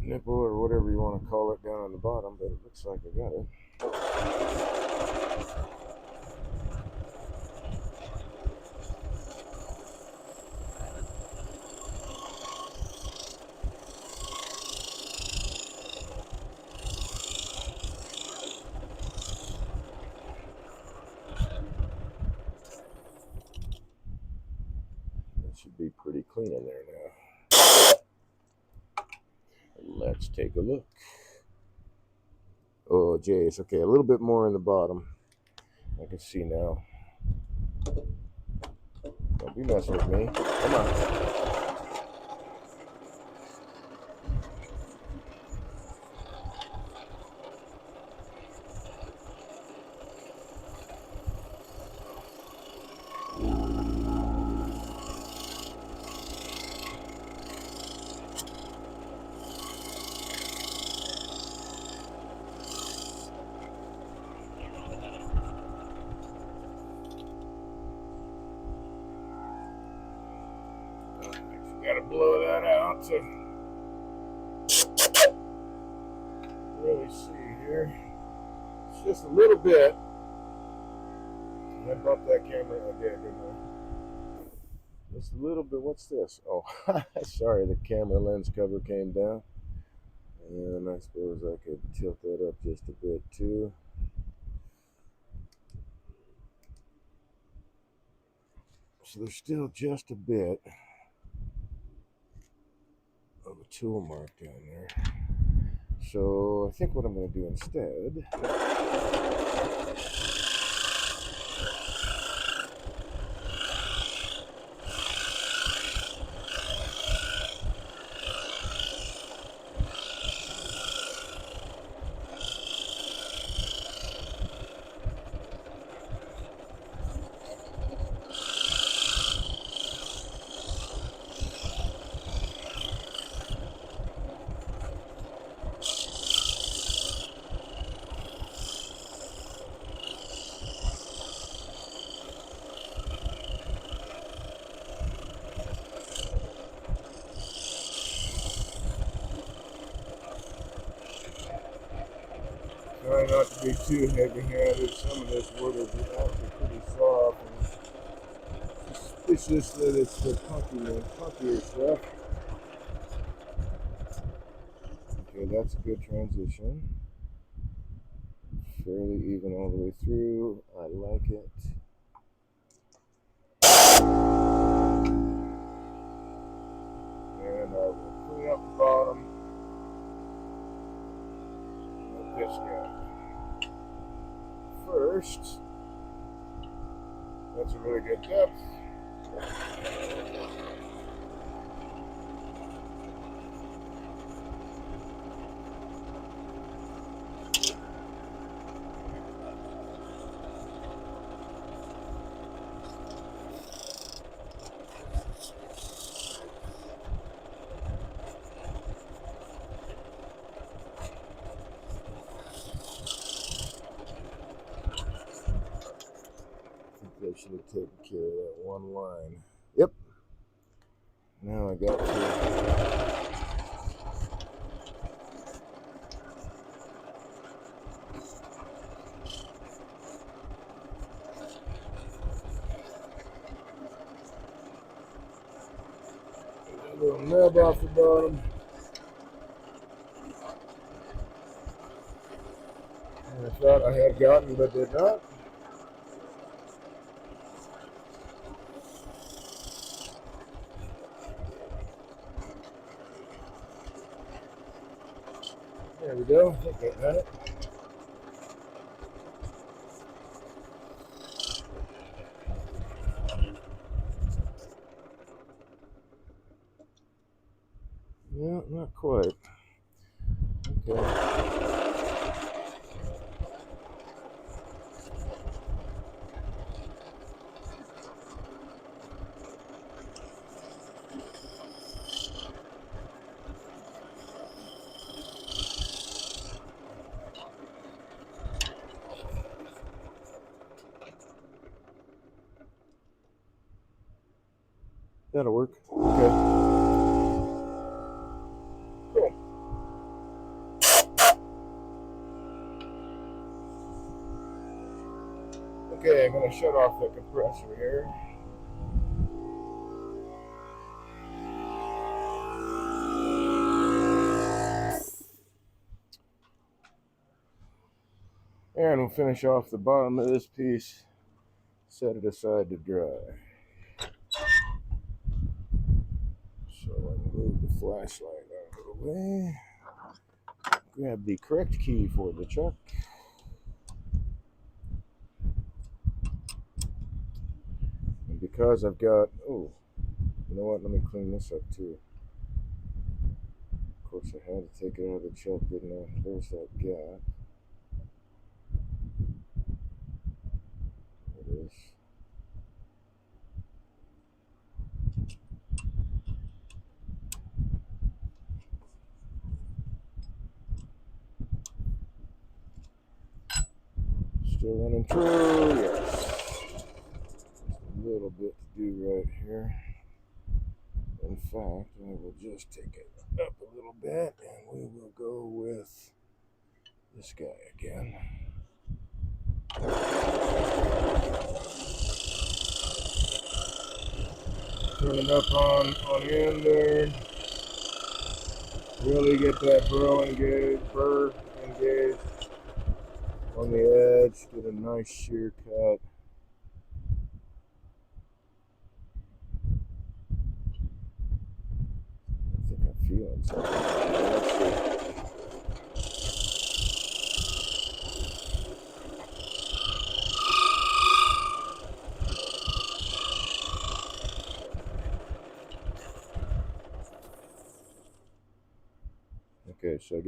S1: nipple or whatever you want to call it down on the bottom, but it looks like I got it. It should be pretty clean in there now. Let's take a look. Oh, geez. Okay, a little bit more in the bottom. I can see now. Don't be messing with me. Come on. Gotta blow that out to really see here. It's just a little bit. I bumped that camera again, didn't I? Just a little bit. What's this? Oh, sorry, the camera lens cover came down. And I suppose I could tilt that up just a bit too. So there's still just a bit of a tool mark down there. So I think what I'm going to do instead, try not to be too heavy-handed. Some of this wood is actually pretty soft, and suspicious that it's the punkier stuff. Okay, that's a good transition. Fairly even all the way through. I like it. And I will clean up the bottom of this guy. First, that's a really good depth. I should have taken care of that one line. Yep. Now I got to. A little nub off the bottom. And I thought I had gotten, but did not. There we go. I think I got it. Yeah, not quite. Okay. That'll work. Okay. Cool. Okay, I'm going to shut off the compressor here. And we'll finish off the bottom of this piece, set it aside to dry. So I move the flashlight out of the way, grab the correct key for the chuck, and because I've got, oh, you know what, let me clean this up too. Of course I had to take it out of the chuck, didn't I? There's that gap. There it is. Still running true, yes. Just a little bit to do right here. In fact, I will just take it up a little bit and we will go with this guy again. Turn it up on in there. Really get that burr engaged on the edge. Get a nice shear cut. I think I'm feeling something.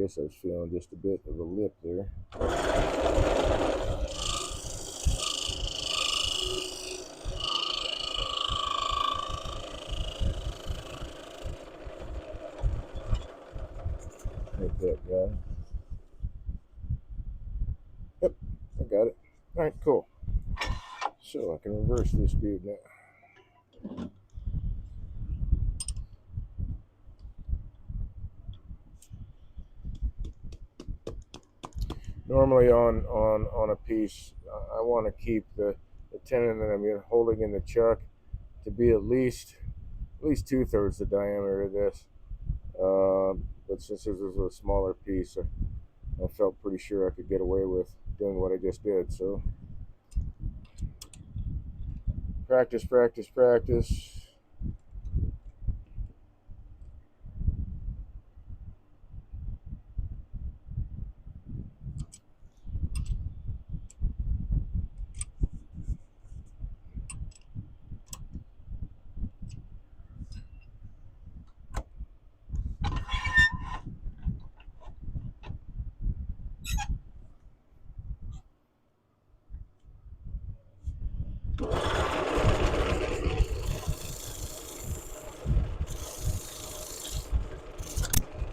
S1: guess I was feeling just a bit of a lip there. Like that guy. Yep, I got it. All right, cool. So I can reverse this dude now. Normally on a piece, I want to keep the tenon that I'm holding in the chuck to be at least 2/3 the diameter of this. But since this was a smaller piece, I felt pretty sure I could get away with doing what I just did. So practice, practice, practice.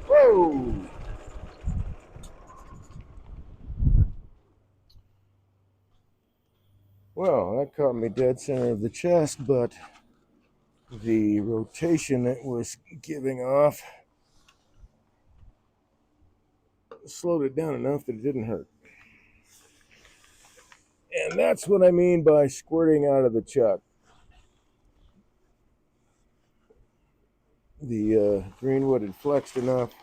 S1: Whoa! Well, that caught me dead center of the chest, but the rotation it was giving off slowed it down enough that it didn't hurt. And that's what I mean by squirting out of the chuck. The greenwood had flexed enough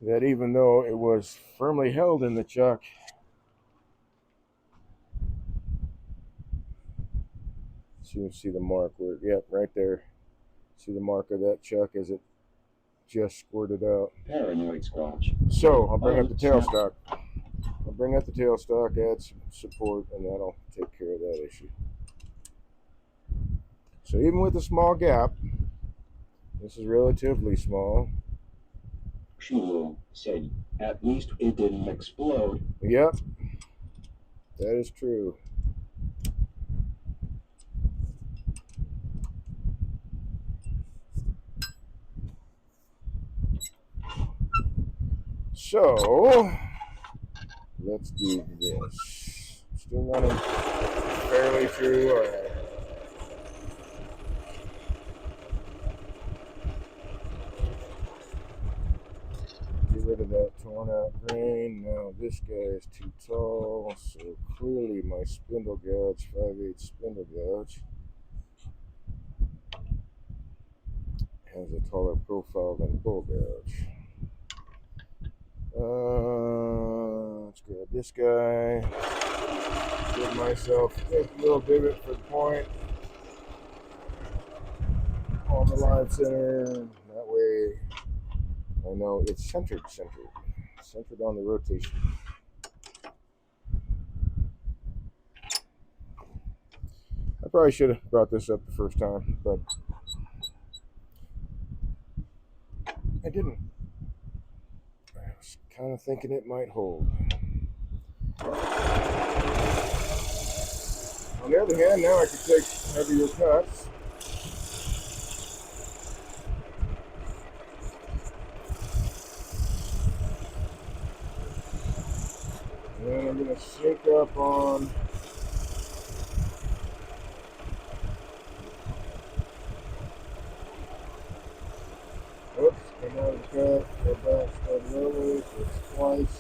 S1: that even though it was firmly held in the chuck, so you can see the mark where, yep, right there. See the mark of that chuck as it just squirted out.
S2: Paranoid squatch.
S1: So I'll bring up the tailstock. I'll bring up the tailstock, add some support, and that'll take care of that issue. So even with a small gap, this is relatively small.
S2: Shulu said, at least it didn't explode.
S1: Yep, that is true. So let's do this. Still running fairly true. All right. Get rid of that torn out grain. Now this guy is too tall, so clearly my spindle gouge, 5/8 spindle gouge, has a taller profile than bull gouge. Let's grab this guy. Give myself a little divot for the point on the line center. That way I know it's centered on the rotation. I probably should have brought this up the first time, but I didn't. I was kind of thinking it might hold. On the other hand, now I can take heavier cuts. And I'm going to sync up on oops, come out of the cut, go back, start early, so it's twice.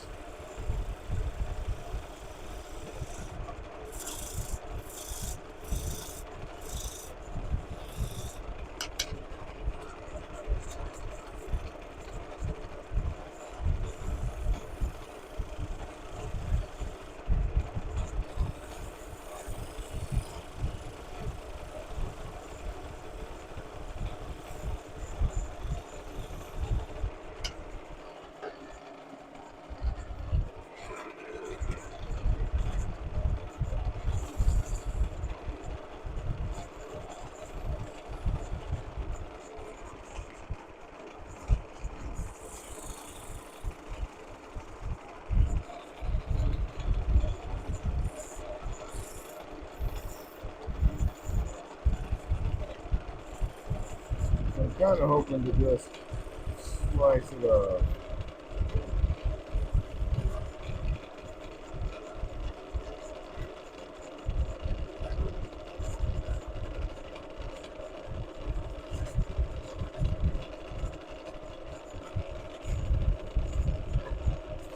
S1: kind of hoping to just slice it up.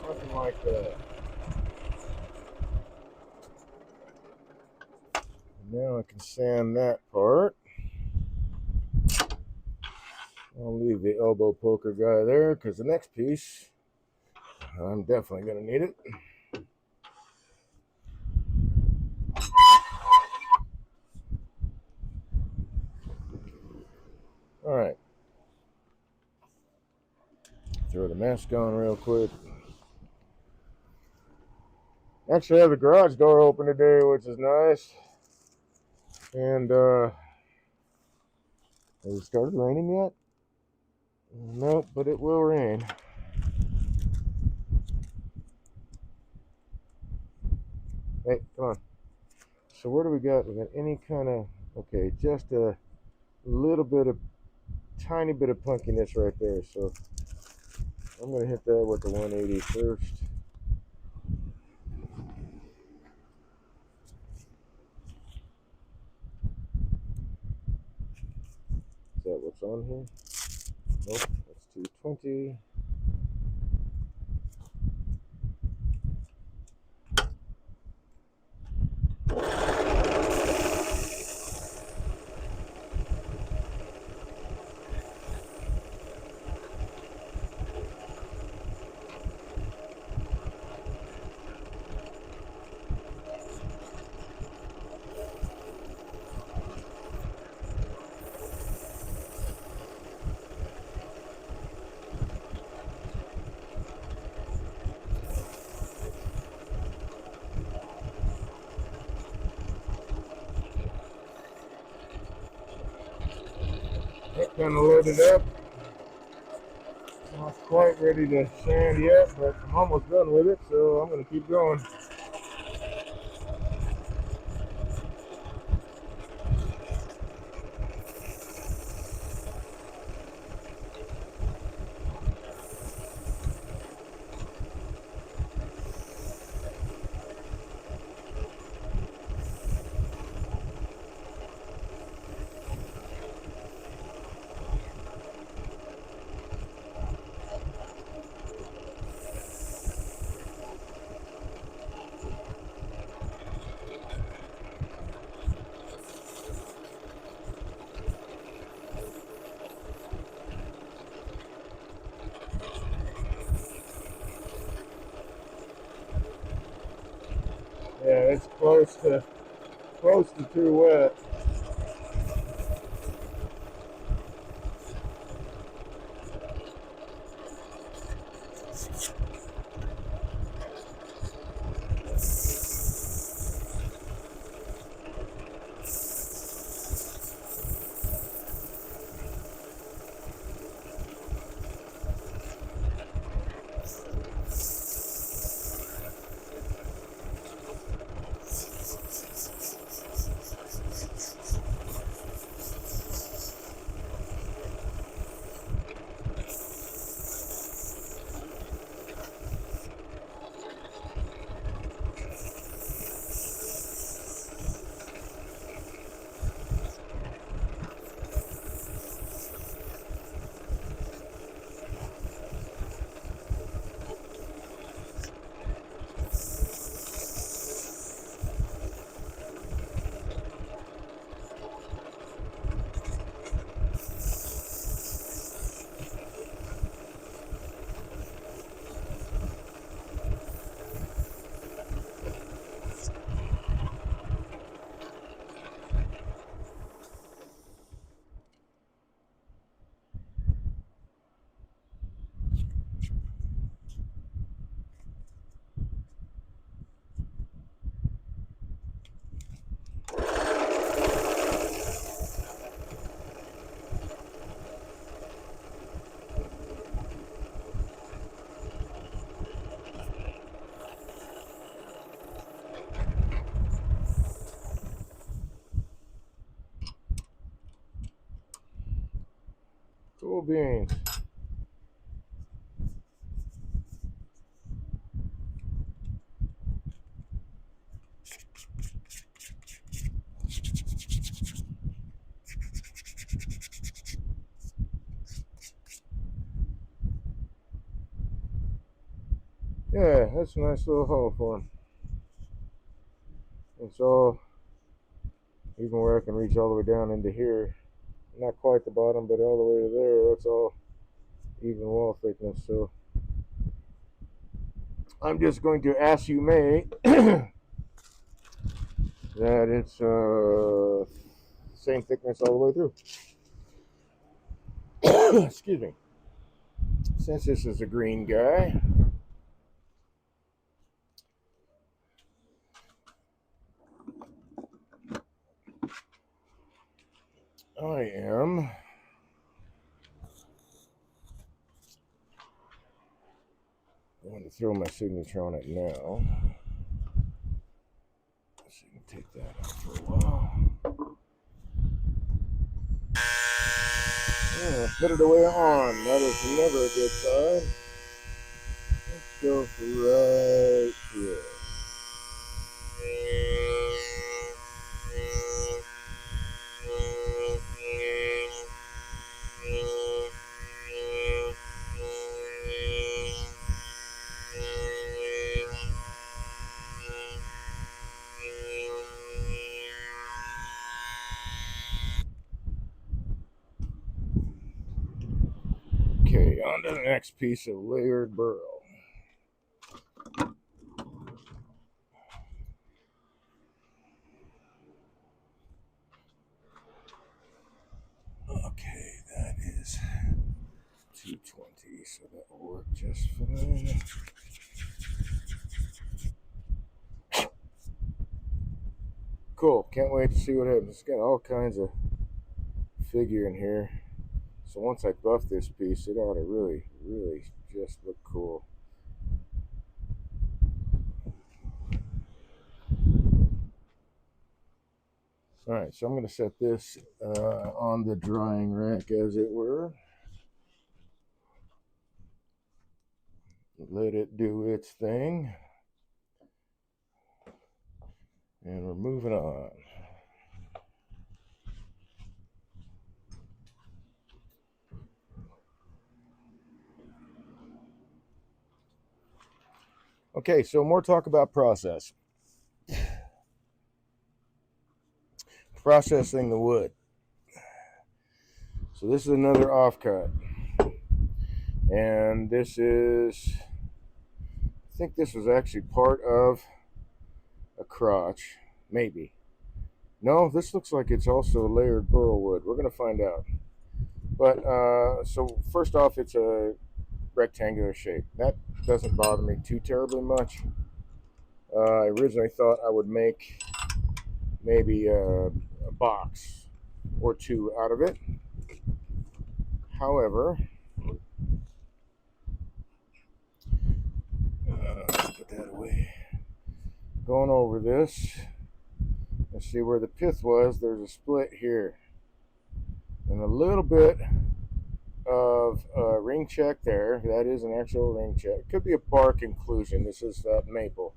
S1: Something like that. And now I can sand that part. I'll leave the elbow poker guy there because the next piece, I'm definitely going to need it. All right. Throw the mask on real quick. Actually, I have the garage door open today, which is nice. And has it started raining yet? Nope, but it will rain. Hey, come on. So what do we got? We got any kind of, okay, just a little bit of, tiny bit of punkiness right there. So I'm going to hit that with the 180 first. Is that what's on here? Nope, that's 220. That kind of loaded up. Not quite ready to sand yet, but I'm almost done with it, so I'm going to keep going. Yeah, it's close to too wet. Cool beans. Yeah, that's a nice little hole for him. It's all, even where I can reach all the way down into here. Not quite the bottom, but all the way to there. That's all even wall thickness. So I'm just going to ask you may that it's same thickness all the way through. Excuse me. Since this is a green guy, I am going to throw my signature on it now. So you can take that out for a while. Yeah, put it away on. That is never a good sign. Let's go right here. Okay, on to the next piece of layered burl. Okay, that is 220, so that will work just fine. Cool, can't wait to see what happens. It's got all kinds of figure in here. So once I buff this piece, it ought to really, really just look cool. Alright, so I'm going to set this on the drying rack, as it were. Let it do its thing. And we're moving on. Okay, so more talk about process. Processing the wood. So this is another offcut. And this is, I think this was actually part of a crotch. Maybe. No, this looks like it's also layered burl wood. We're going to find out. But, so first off, it's a rectangular shape. That doesn't bother me too terribly much. I originally thought I would make maybe a box or two out of it. However, put that away. Going over this, let's see where the pith was. There's a split here. And a little bit of ring check there. That is an actual ring check. It could be a bark inclusion. This is maple.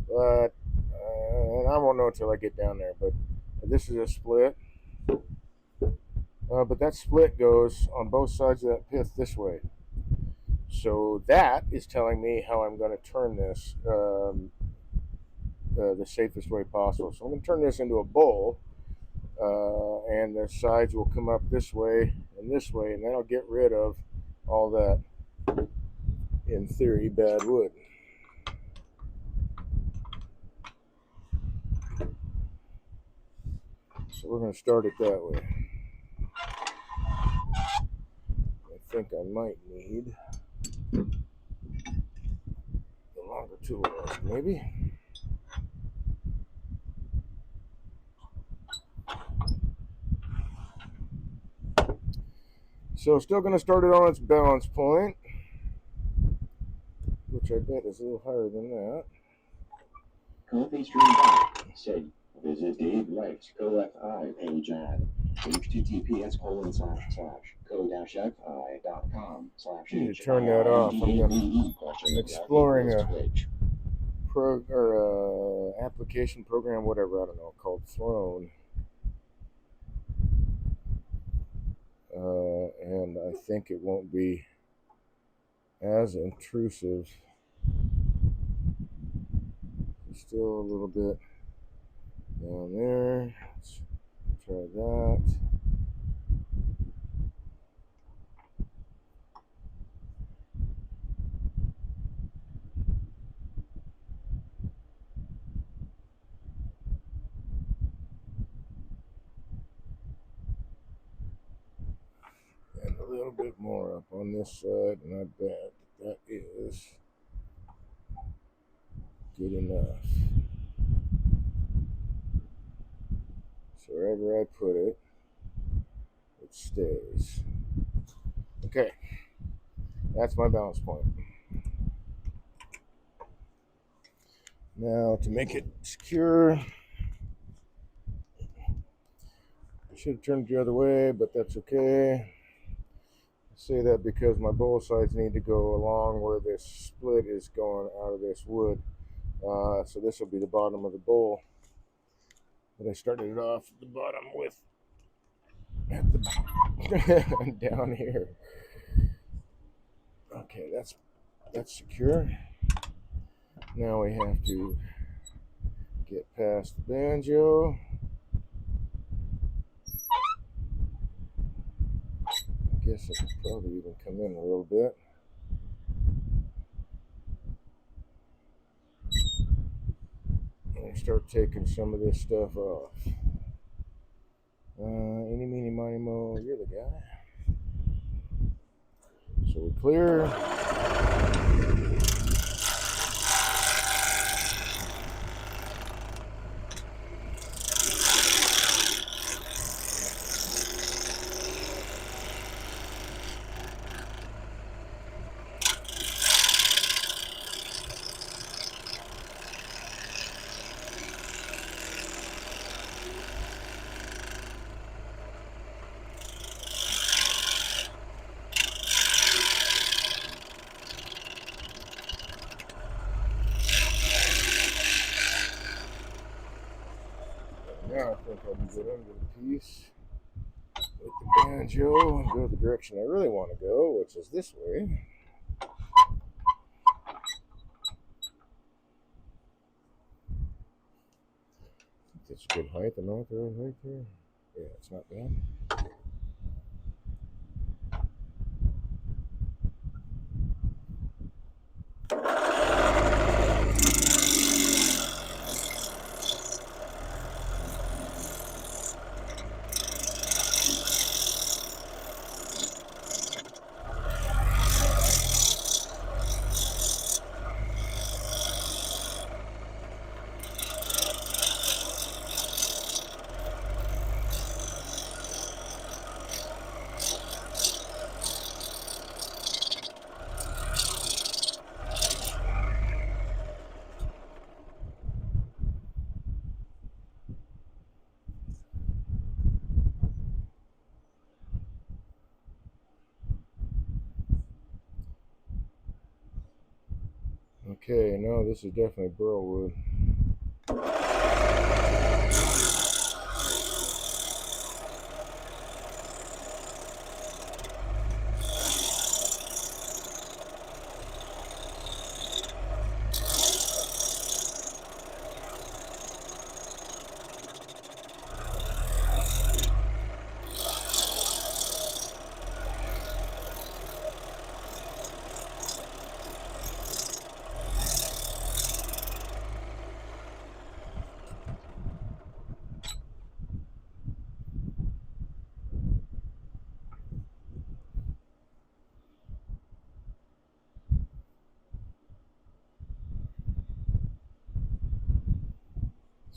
S1: But and I won't know until I get down there. But this is a split. But that split goes on both sides of that pith this way. So that is telling me how I'm going to turn this the safest way possible. So I'm going to turn this into a bowl, and the sides will come up this way, and that'll get rid of all that, in theory, bad wood. So we're going to start it that way. I think I might need the longer tool, maybe. So still going to start it on its balance point, which I bet is a little higher than that.
S2: Coffee stream back, said. Visit Dave Wright's co-fi page at https://co-fi.com/h.
S1: I need to turn that off. I'm exploring a application program, whatever, I don't know, called Throne. And I think it won't be as intrusive. Still a little bit down there. Let's try that. And a little bit more up on this side, and I bet that is good enough. So wherever I put it, it stays. Okay, that's my balance point. Now to make it secure, I should have turned it the other way, but that's okay. I say that because my bowl sides need to go along where this split is going out of this wood. So this will be the bottom of the bowl. But I started it off at the bottom with at the down here. Okay, that's secure. Now we have to get past the banjo. I guess I could probably even come in a little bit. And start taking some of this stuff off. Eeny, meeny, miny, mo, you're the guy. So we clear. Now I think I can get under the piece with the banjo and go the direction I really want to go, which is this way. That's a good height. Am I at the right height there? Yeah, it's not bad. Okay, no, this is definitely burl wood.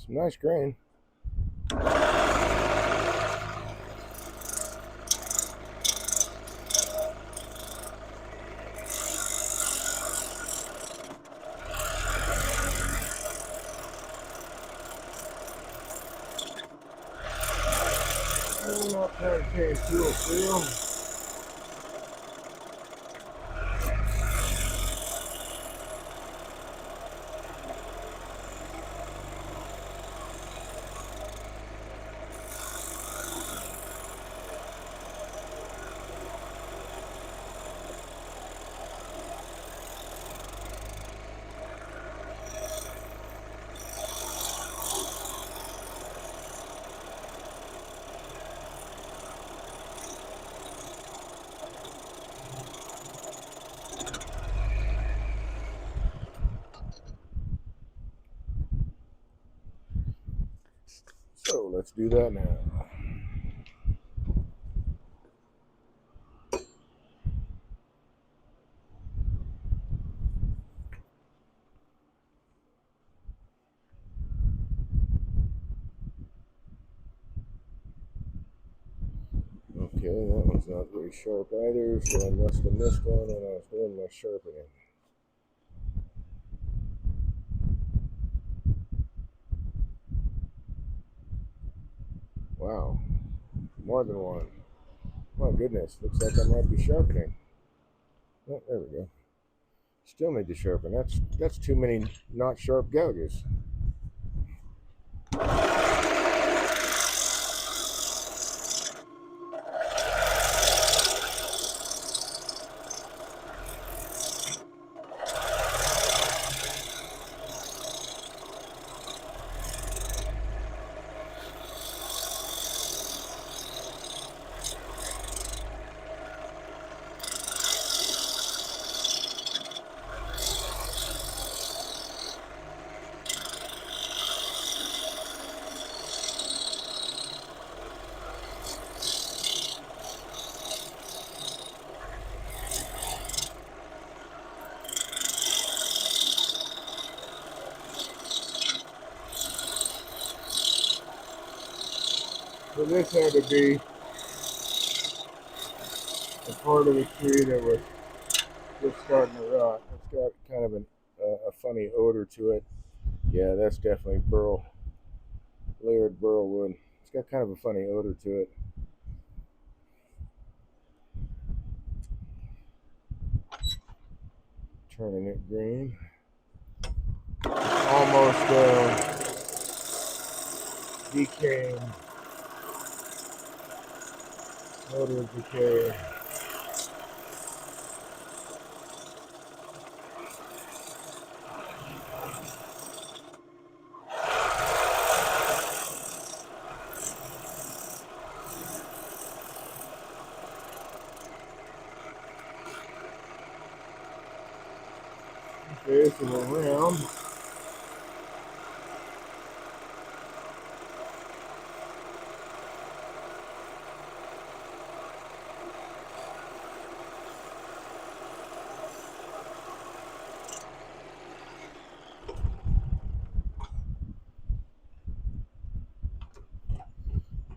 S1: Some nice grain. I'll try to change tool feel. So let's do that now. Okay, that one's not very sharp either, so I must have missed one when I was doing my sharpening. Wow, more than one. My goodness, looks like I might be sharpening. Oh, there we go. Still need to sharpen. That's too many not sharp gouges. So this had to be a part of the tree that was just starting to rot. It's got kind of a funny odor to it. Yeah, that's definitely layered burl wood. It's got kind of a funny odor to it. Turning it green. Almost decaying. Odor of decay. Okay, so we're around.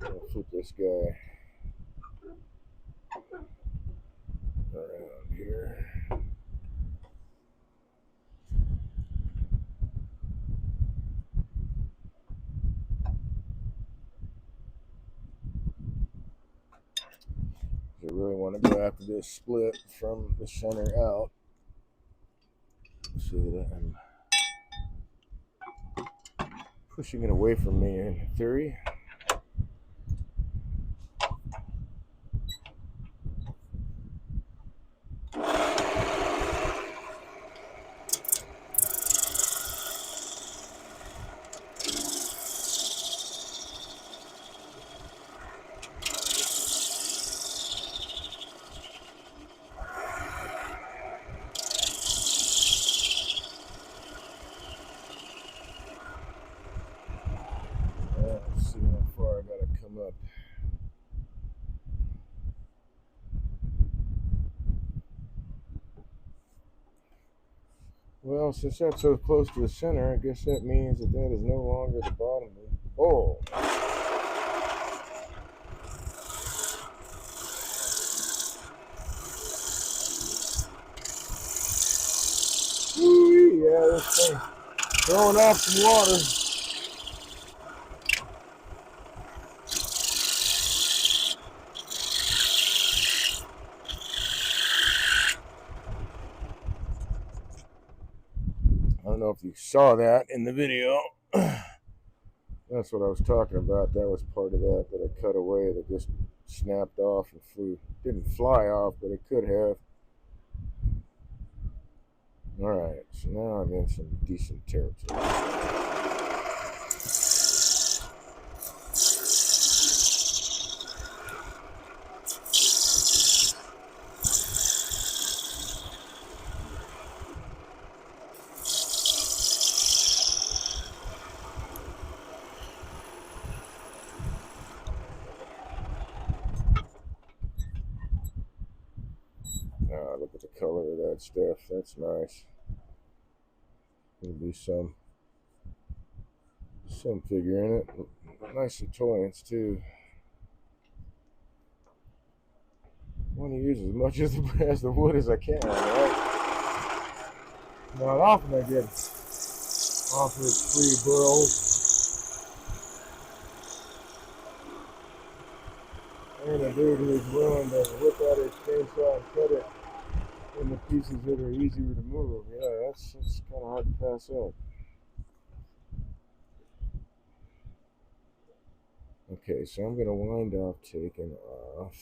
S1: I'll flip this guy around here. I really want to go after this split from the center out so that I'm pushing it away from me in theory. Let's see how far I gotta come up. Well, since that's so close to the center, I guess that means that that is no longer the bottom of the bowl. Woo, yeah, this thing throwing off some water. know if you saw that in the video. That's what I was talking about. That was part of that I cut away that just snapped off and flew. Didn't fly off, but it could have. Alright, so now I'm in some decent territory. Ah, look at the color of that stuff. That's nice. There'll be some figure in it. Nice annoyance too. I want to use as much as the wood as I can. Right? Not often I get offered free burls. And a dude who's willing to whip out his chainsaw and cut it in the pieces that are easier to move. Yeah, that's kind of hard to pass up. Okay, so I'm going to wind up taking off.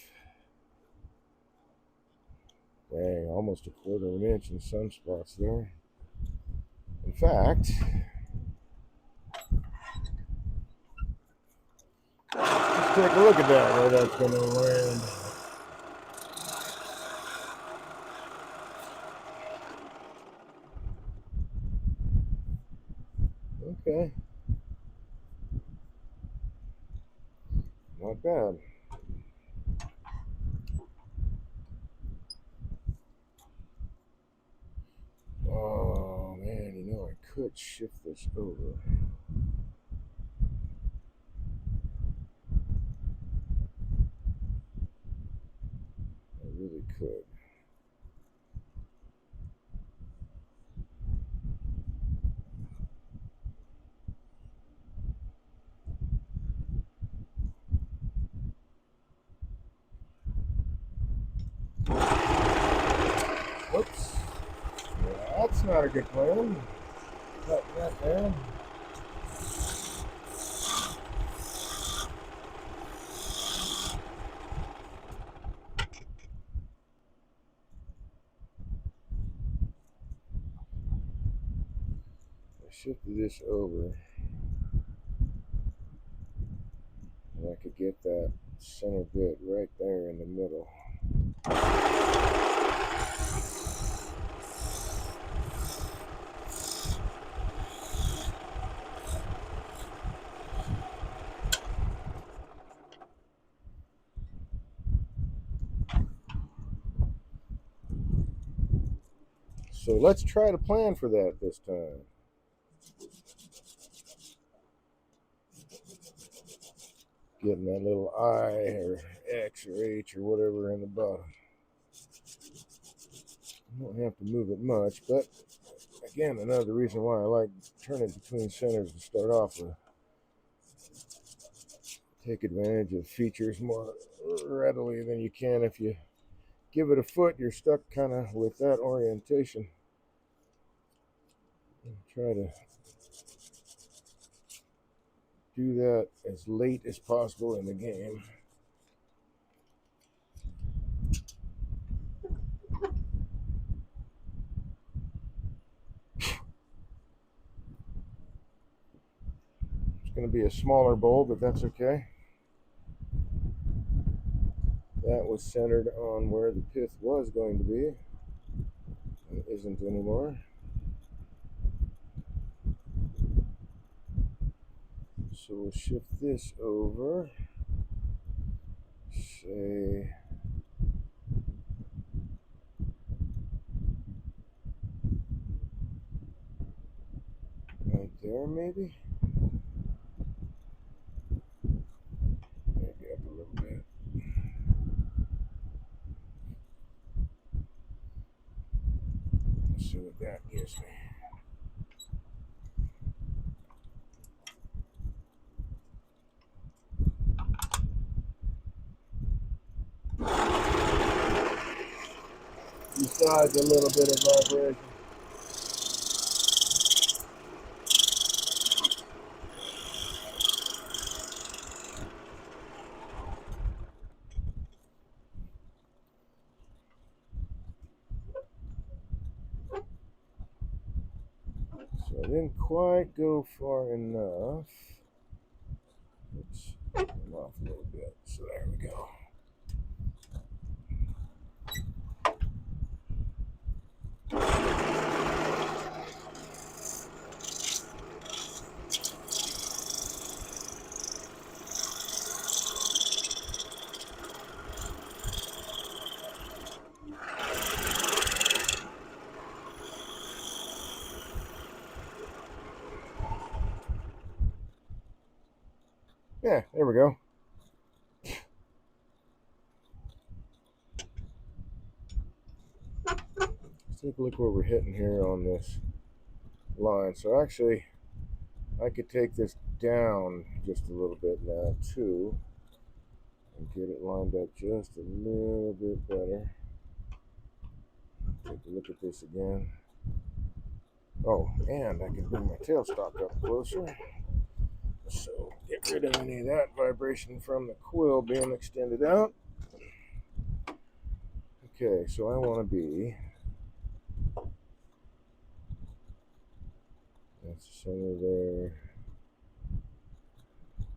S1: Dang, almost a quarter of an inch in some spots there. In fact, let's take a look at that, where that's going to land. Okay. Not bad. Oh man, you know, I could shift this over. I really could. Whoops. Yeah, that's not a good plan. Cut that down. I shifted this over, and I could get that center bit right there in the middle. So let's try to plan for that this time. Getting that little I or X or H or whatever in the bottom. You don't have to move it much, but again, another reason why I like turning between centers to start off with. Take advantage of features more readily than you can if you give it a foot. You're stuck kind of with that orientation. Try to do that as late as possible in the game. It's going to be a smaller bowl, but that's okay. That was centered on where the pith was going to be. It isn't anymore. So we'll shift this over. Say right there, maybe. Maybe up a little bit. Let's see what that gives me. Besides a little bit of vibration. didn't quite go far enough. Let's come off a little bit. So there we go. Yeah, there we go. Let's take a look where we're hitting here on this line. So actually, I could take this down just a little bit now too, and get it lined up just a little bit better. Take a look at this again. Oh, and I can bring my tailstock up closer. So get rid of any of that vibration from the quill being extended out. Okay, so I want to be, that's center there,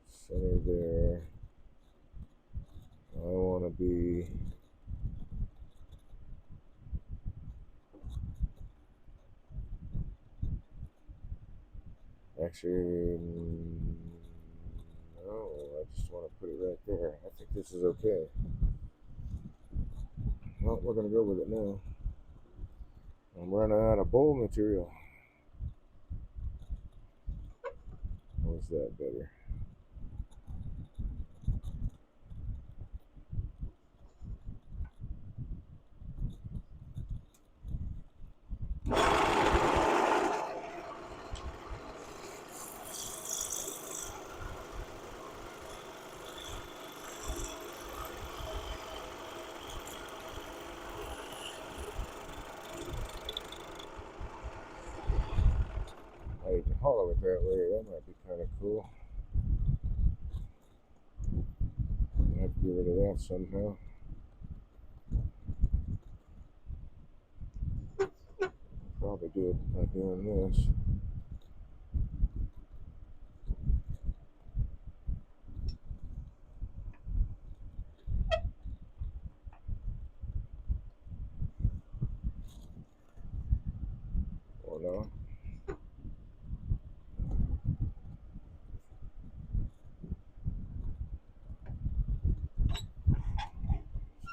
S1: center there. I want to be actually, no, I just want to put it right there. I think this is okay. Well, we're going to go with it now. I'm running out of bowl material. Was that better? I can hollow it that way. That might be kind of cool. I have to get rid of that somehow. Probably do it by doing this. Or not.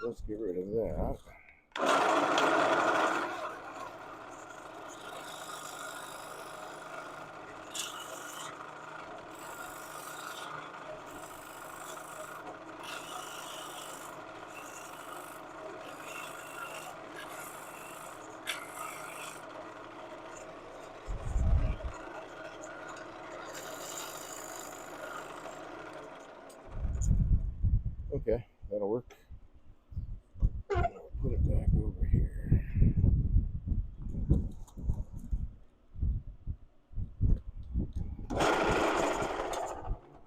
S1: So let's get rid of that. Okay, that'll work. Put it back over here.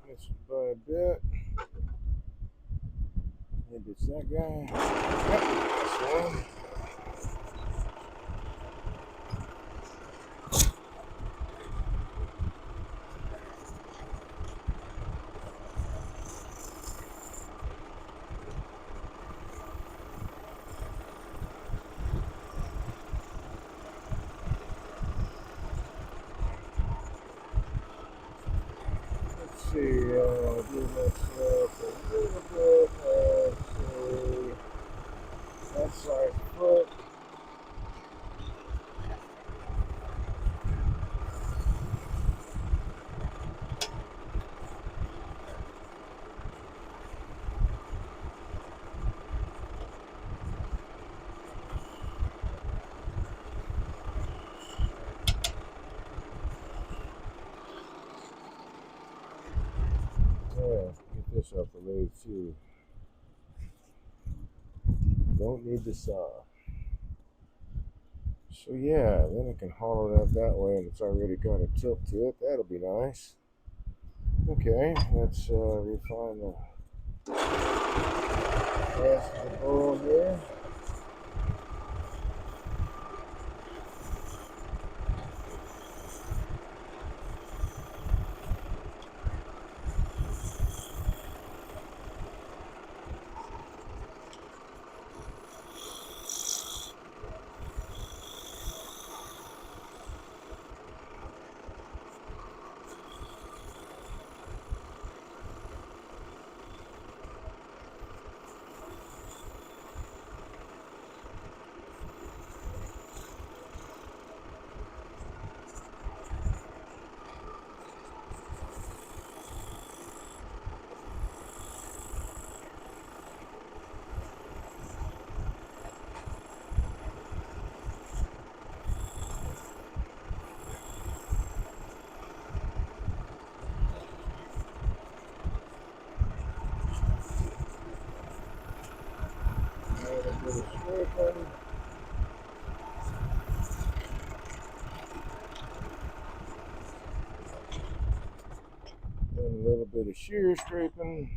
S1: This by a bit. Maybe it's that guy. Yep, this one. Let's see, do myself a little bit of, say, that size foot. Yeah, get this off the lathe too. Don't need the saw. So yeah, then I can hollow that way, and it's already got a tilt to it. That'll be nice. Okay, let's refine the rest of the bowl here. bit of scraping. Then a little bit of shear scraping.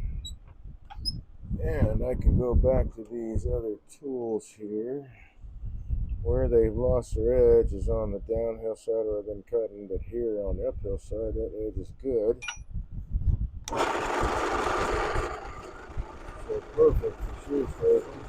S1: And I can go back to these other tools here. Where they've lost their edge is on the downhill side where I've been cutting, but here on the uphill side, that edge is good. So perfect for shear scraping.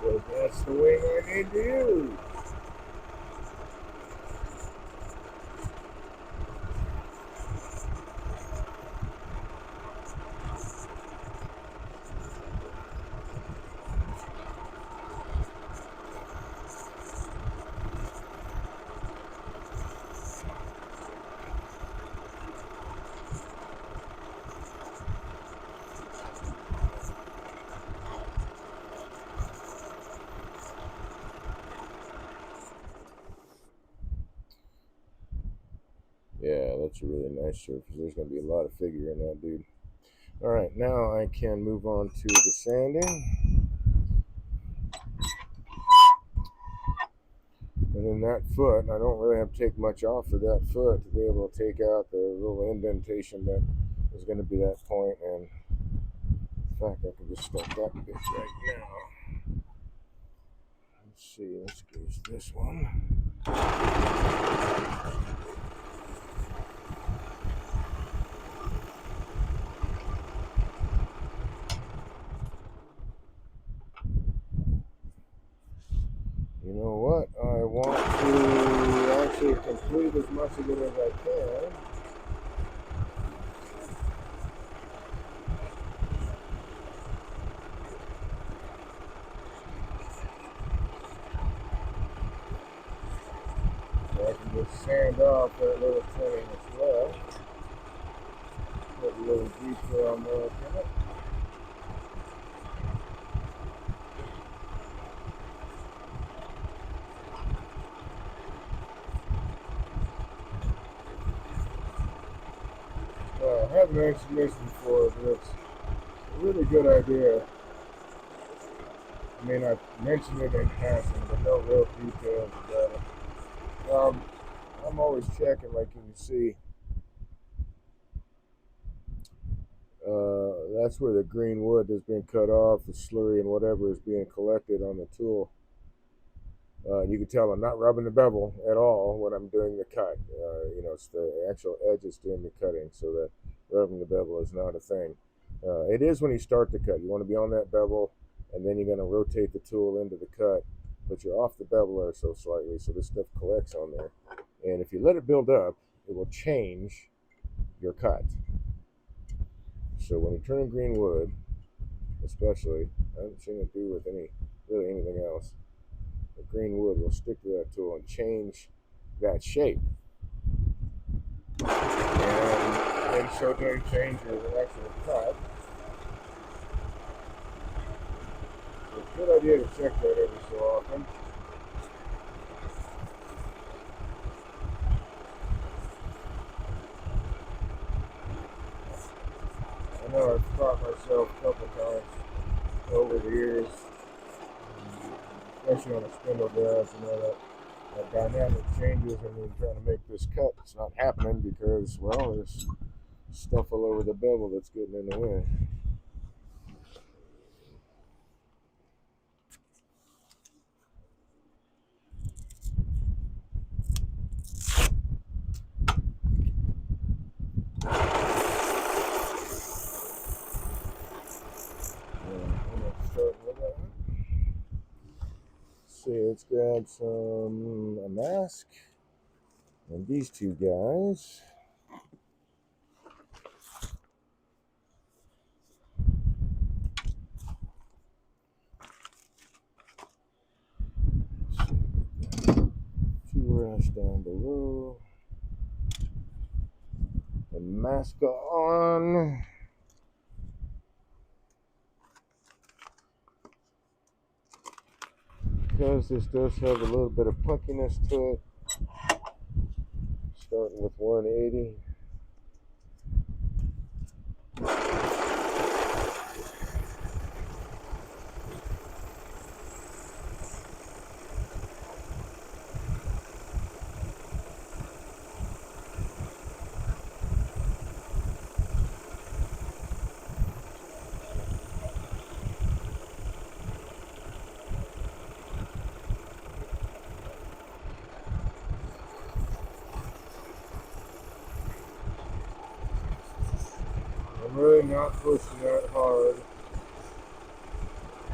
S1: Because that's the way I need to use. Yeah, that's a really nice surface. There's going to be a lot of figure in that, dude. All right, now I can move on to the sanding. And then that foot, I don't really have to take much off of that foot to be able to take out the little indentation that is going to be that point. And in fact, I can just start that bit right now. Let's see, let's use this one. You know what? I want to actually complete as much of it as I can. So I can just sand off that little thing as well. Put a little detail mark in it. I haven't mentioned this before, but it's a really good idea. I mean, I mentioned it in passing, but no real details about it. I'm always checking, like you can see, that's where the green wood has been cut off, the slurry and whatever is being collected on the tool. You can tell I'm not rubbing the bevel at all when I'm doing the cut. It's the actual edges doing the cutting, so that rubbing the bevel is not a thing. It is when you start the cut. You want to be on that bevel, and then you're going to rotate the tool into the cut, but you're off the bevel ever so slightly, so this stuff collects on there. And if you let it build up, it will change your cut. So when you're turning green wood, especially, I haven't seen it do with really anything else. The green wood will stick to that tool and change that shape. And so doing changes an actual cut. So it's a good idea to check that every so often. I know I've caught myself a couple times over the years, especially on a spindle drive, that dynamic changes and you're trying to make this cut. It's not happening because, well, there's stuff all over the bevel that's getting in the way. I'm going to start with that. See, let's grab a mask and these two guys. Two brush down below. And mask on. Because this does have a little bit of punkiness to it. Starting with 180. I'm really not pushing that hard.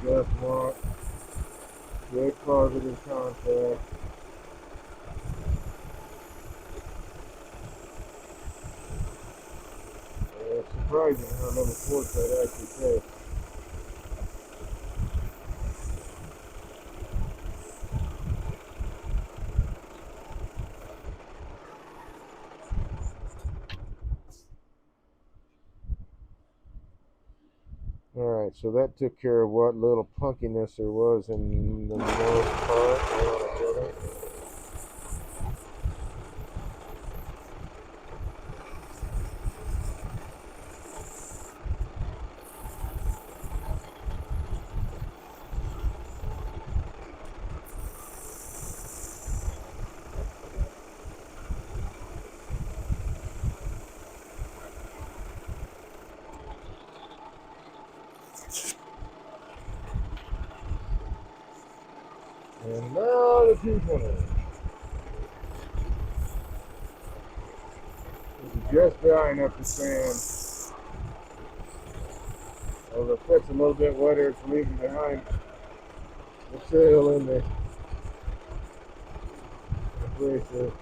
S1: Just want good positive contact. And it's surprising how little force that actually takes. Alright, so that took care of what little punkiness there was in the most part. And now the 220. This is just behind up the sand. Although the foot's a little bit wetter, it's leaving behind the trail in the abrasive.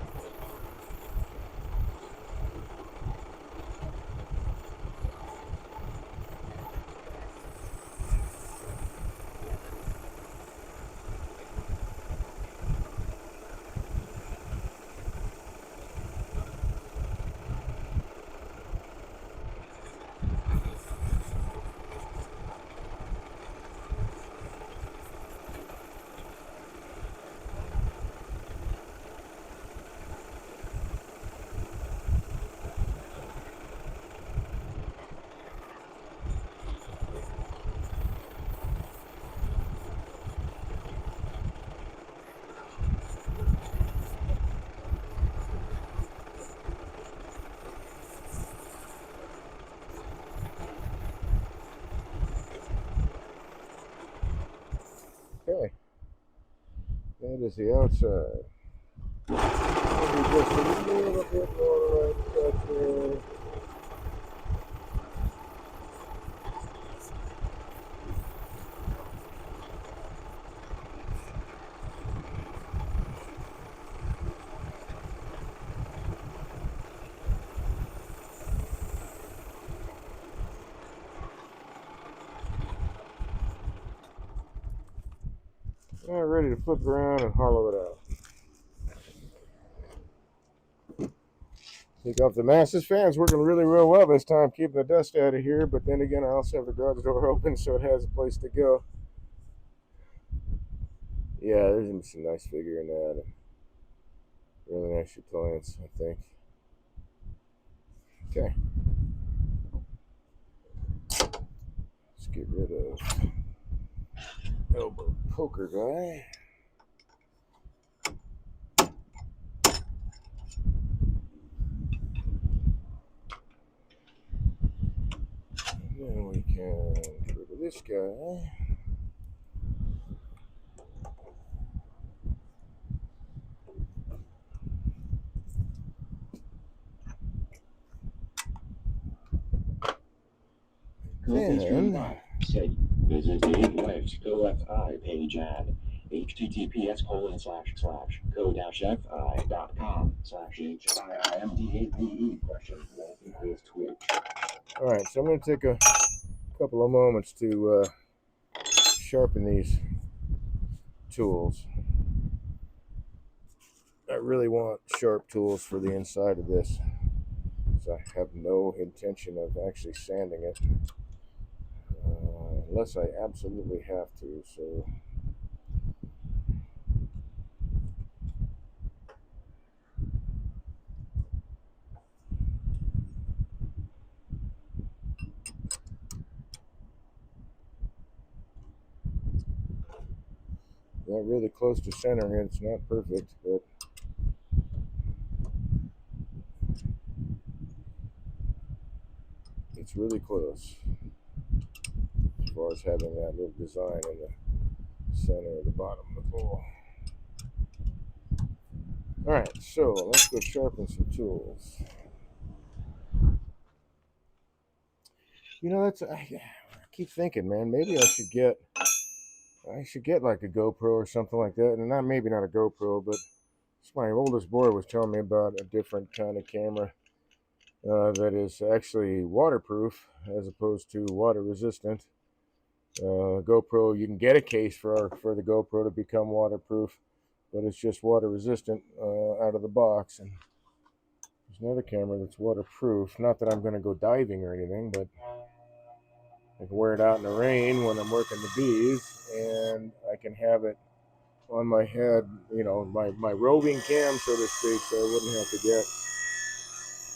S1: Okay, that is the outside. Maybe just a little bit more right touch there. All right, ready to flip it around and hollow it out. Take off the masses. Fan's working really real well this time, keeping the dust out of here. But then again, I also have the garage door open, so it has a place to go. Yeah, there's some nice figure in that. Really nice appliance, I think. Okay. Let's get rid of elbow poker guy. Then we can get rid of this guy. Then,
S2: Say, visit the Web's Co-Fi page at https://co-fi.com/HIIMDAVE Twitch.
S1: All right, so I'm going to take a couple of moments to sharpen these tools. I really want sharp tools for the inside of this, so I have no intention of actually sanding it, unless I absolutely have to. So not really close to centering it. It's not perfect, but it's really close as far as having that little design in the center of the bottom of the bowl. Alright, so let's go sharpen some tools. You know, I keep thinking, man, maybe I should get like a GoPro or something like that. And not maybe not a GoPro, but my oldest boy was telling me about a different kind of camera that is actually waterproof as opposed to water resistant. GoPro, you can get a case for the GoPro to become waterproof, but it's just water resistant out of the box. And there's another camera that's waterproof. Not that I'm going to go diving or anything, but I can wear it out in the rain when I'm working the bees, and I can have it on my head, my roving cam, so to speak, so I wouldn't have to get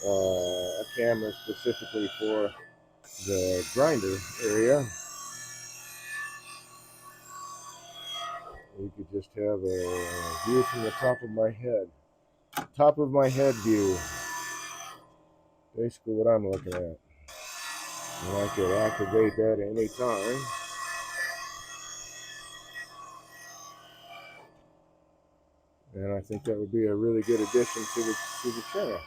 S1: a camera specifically for the grinder area. You could just have a view from the top of my head view, basically what I'm looking at. And I could activate that at any time. And I think that would be a really good addition to the channel.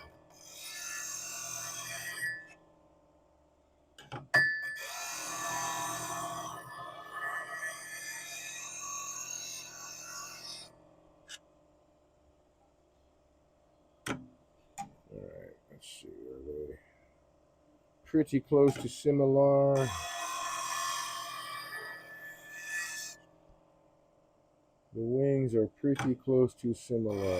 S1: Alright, let's see, are they pretty close to similar? The wings are pretty close to similar.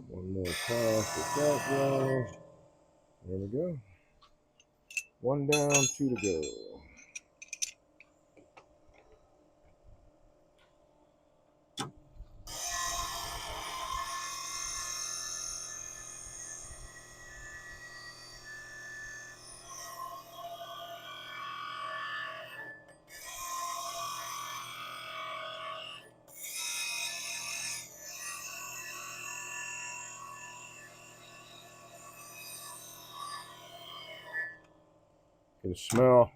S1: One more pass with that row. There we go. One down, two to go. You can smell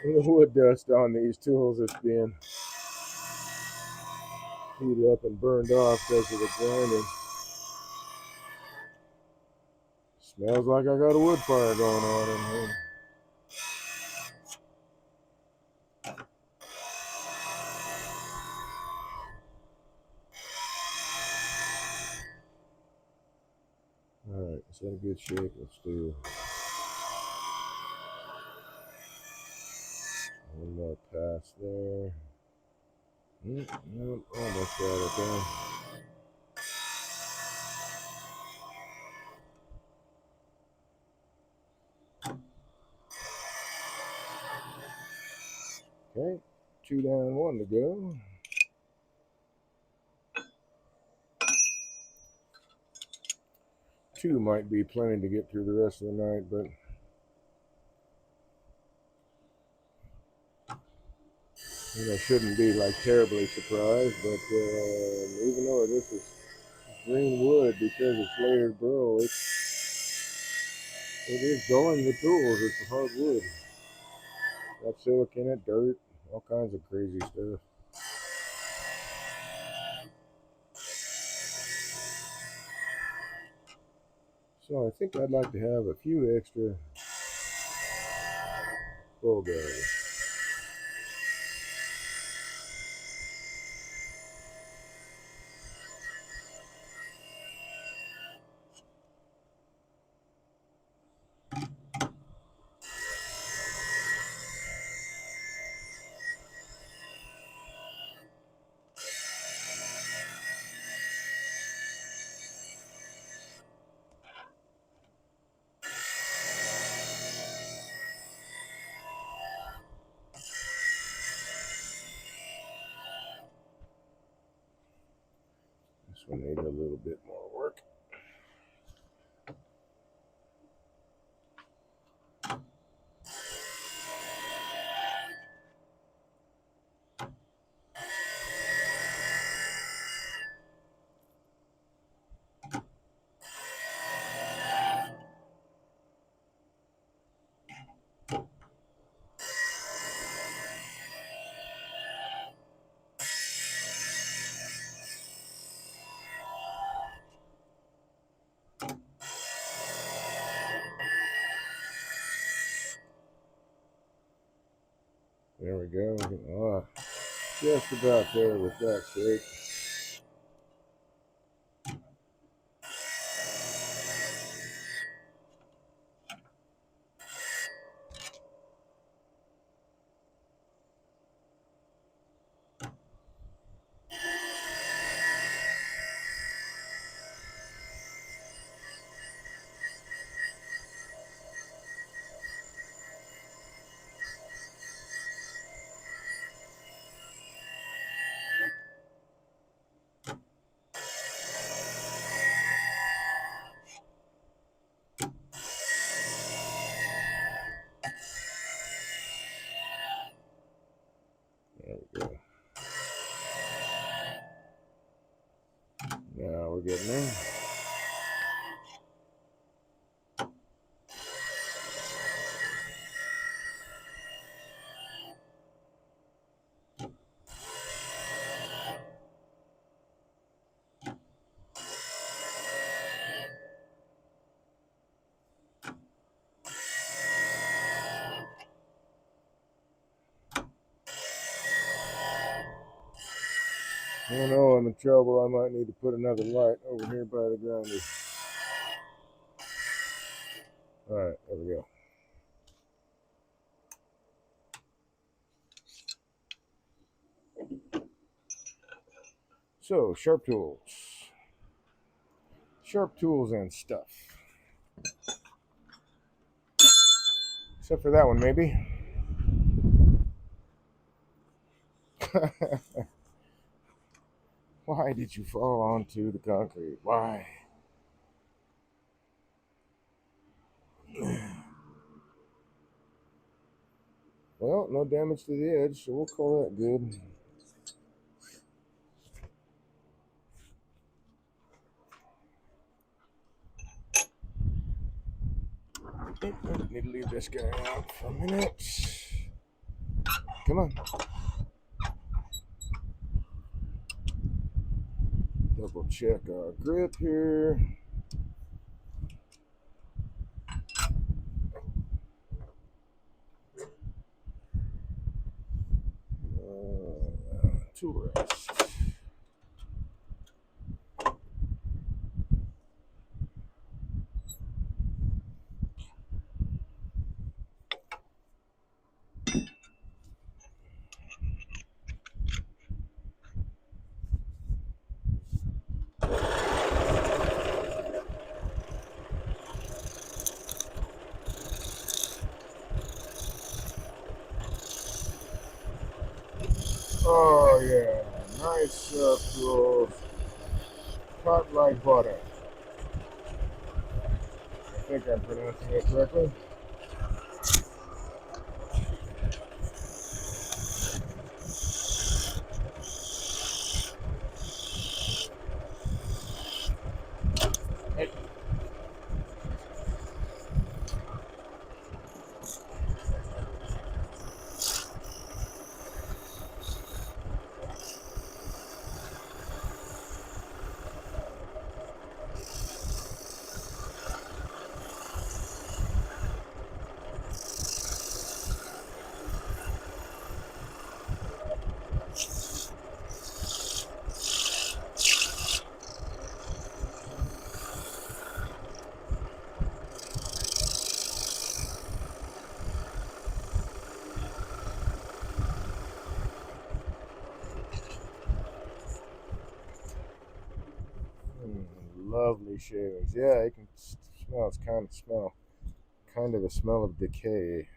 S1: the wood dust on these tools that's being heated up and burned off because of the grinding. Smells like I got a wood fire going on in here. Alright, is that a good shape? Let's do one more pass there. Nope, almost got it done. Okay, two down, one to go. Two might be plenty to get through the rest of the night, but shouldn't be like terribly surprised. But even though this is green wood because it's layered burl, it is going the tools. It's a hard wood. Got silica in it, dirt, all kinds of crazy stuff. So I think I'd like to have a few extra bull guards. This one needs a little bit more work. There we go. Oh, just about there with that shape. There we go. Now we're getting there. Oh no, I'm in trouble. I might need to put another light over here by the grinder. Alright, there we go. So, sharp tools. Sharp tools and stuff. Except for that one, maybe. Why did you fall onto the concrete? Why? Well, no damage to the edge, so we'll call that good. Need to leave this guy out for a minute. Come on. Double check our grip here. Tool rest. Oh yeah, nice tool. Cut like butter. I think I'm pronouncing it correctly. Hey. Lovely shavings. Yeah, you can smell. It's kind of a smell of decay.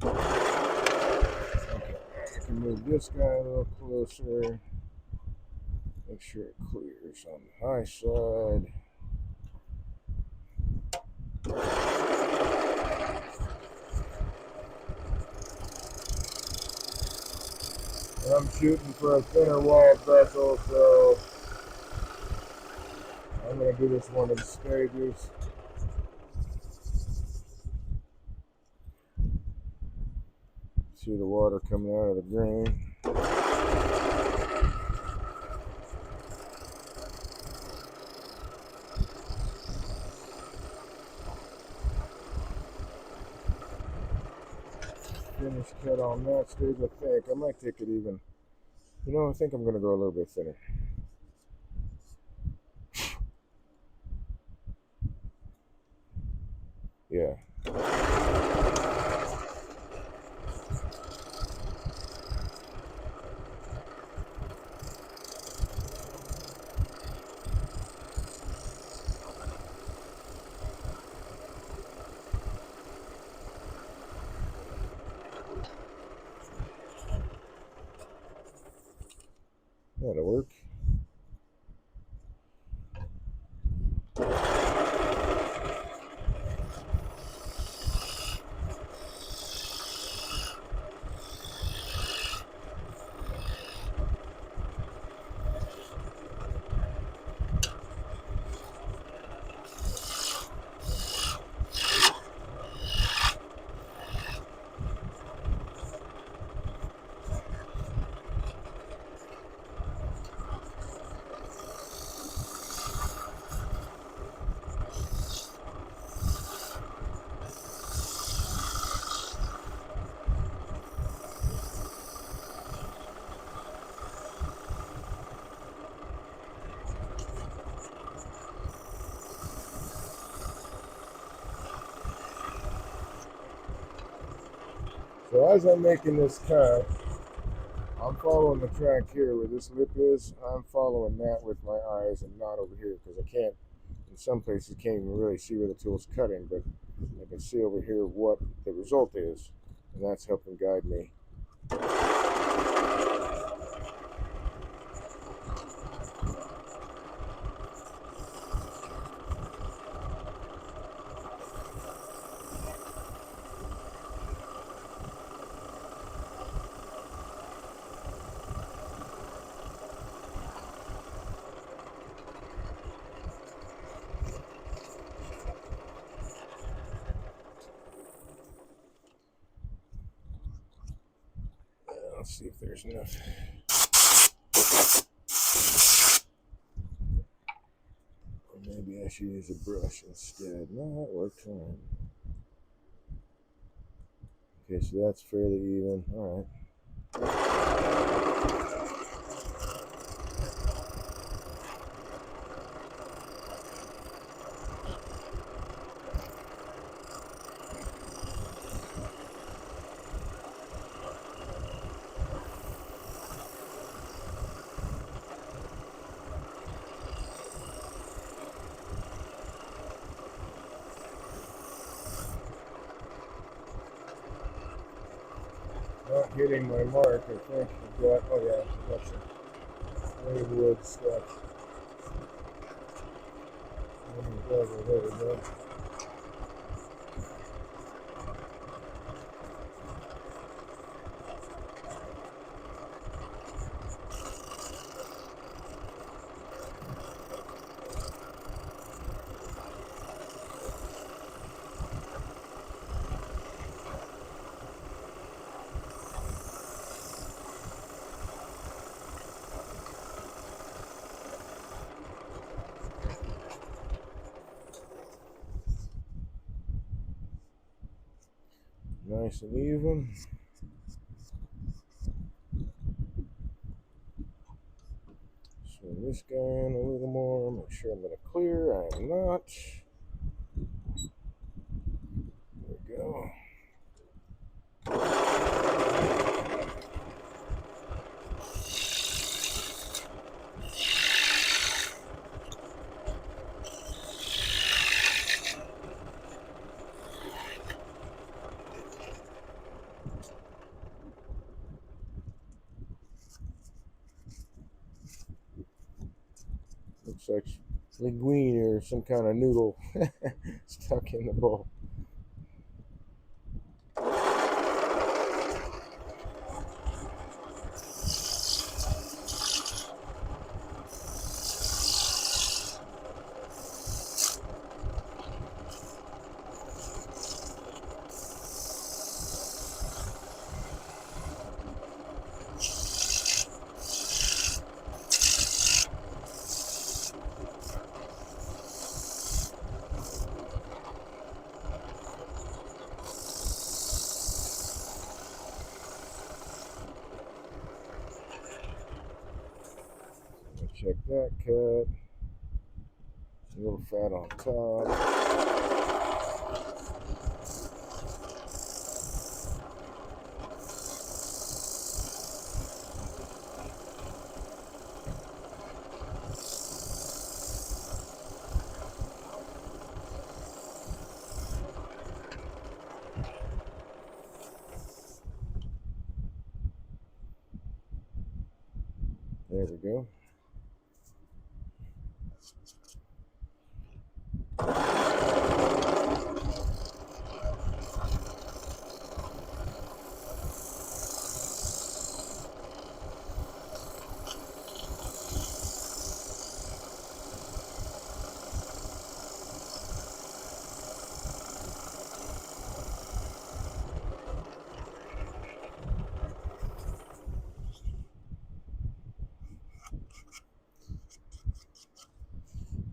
S1: Okay, I can move this guy a little closer. Make sure it clears on the high side. I'm shooting for a thinner walled vessel, so I'm going to do this one in stages. See the water coming out of the grain. Finish cut on that stage, I think. I might take it even. You know, I think I'm going to go a little bit thinner. Yeah. That'll work. So as I'm making this cut, I'm following the track here where this lip is. I'm following that with my eyes and not over here because I can't, in some places, can't even really see where the tool's cutting, but I can see over here what the result is, and that's helping guide me. Let's see if there's enough. Or maybe I should use a brush instead. No, that worked. All right. Okay, so that's fairly even. All right. Not hitting my mark, I think. I've got, oh yeah, I've got some wood stuff. There we go. Nice and even. Swing this guy in a little more. Make sure I'm going to clear. I am not. There we go. Looks like linguine or some kind of noodle stuck in the bowl. Check that cut. A little fat on top. There we go.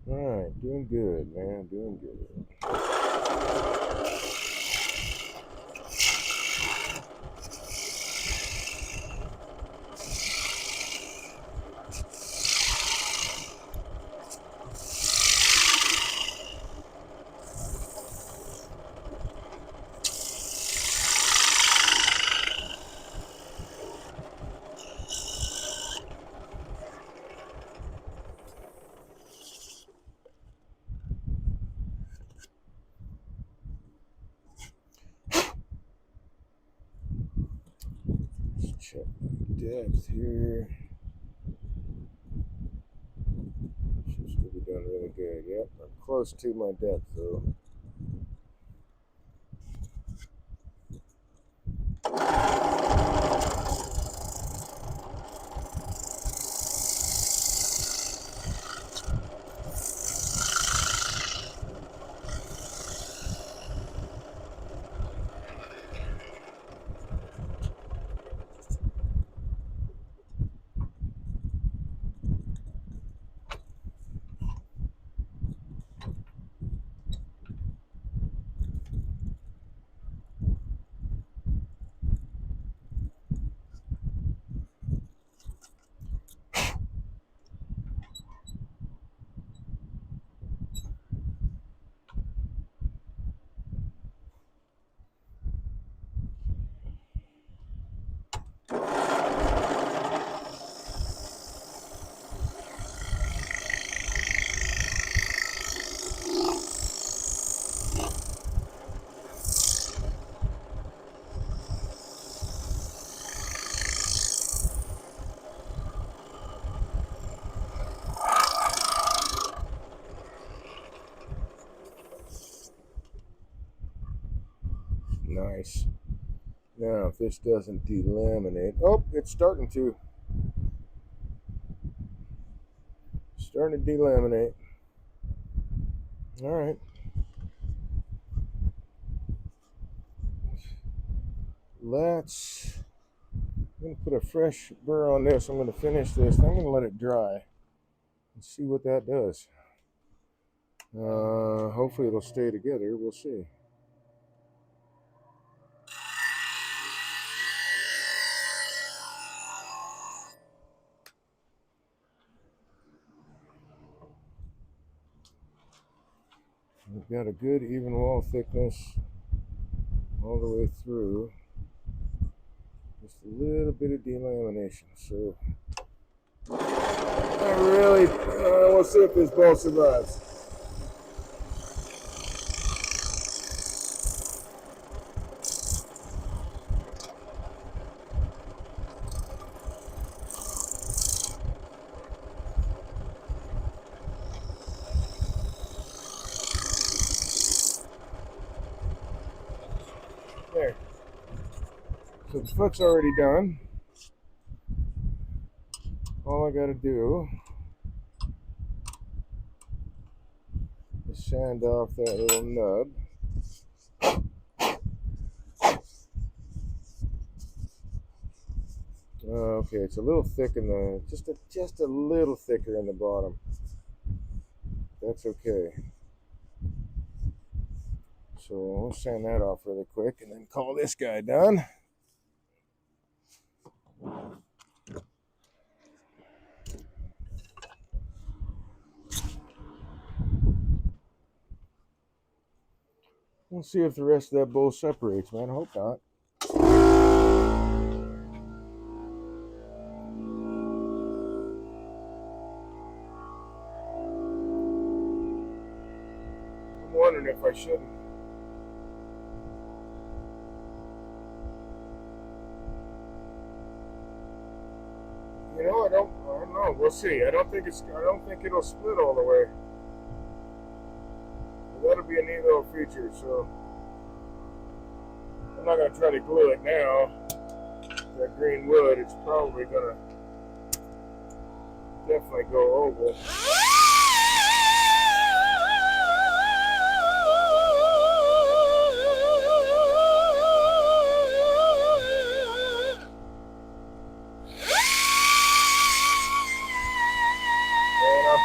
S1: Alright, doing good, man, doing good. Let's check my depth here. Seems to be done really good. Yep, I'm close to my depth though. Nice. Now, if this doesn't delaminate, oh, it's starting to. Starting to delaminate. All right. I'm going to put a fresh burr on this. I'm going to finish this. I'm going to let it dry and see what that does. Hopefully it'll stay together. We'll see. We've got a good even wall thickness all the way through. Just a little bit of delamination. So we'll see if this bolt survives. So the foot's already done. All I gotta do is sand off that little nub. Okay, it's a little thick in the just a little thicker in the bottom. That's okay. So we'll sand that off really quick and then call this guy done. We'll see if the rest of that bowl separates, man. I hope not. I'm wondering if I shouldn't. You know, I don't know. We'll see. I don't think it'll split all the way. But that'll be a neat little feature. So I'm not gonna try to glue it now. That green wood, it's probably gonna definitely go oval.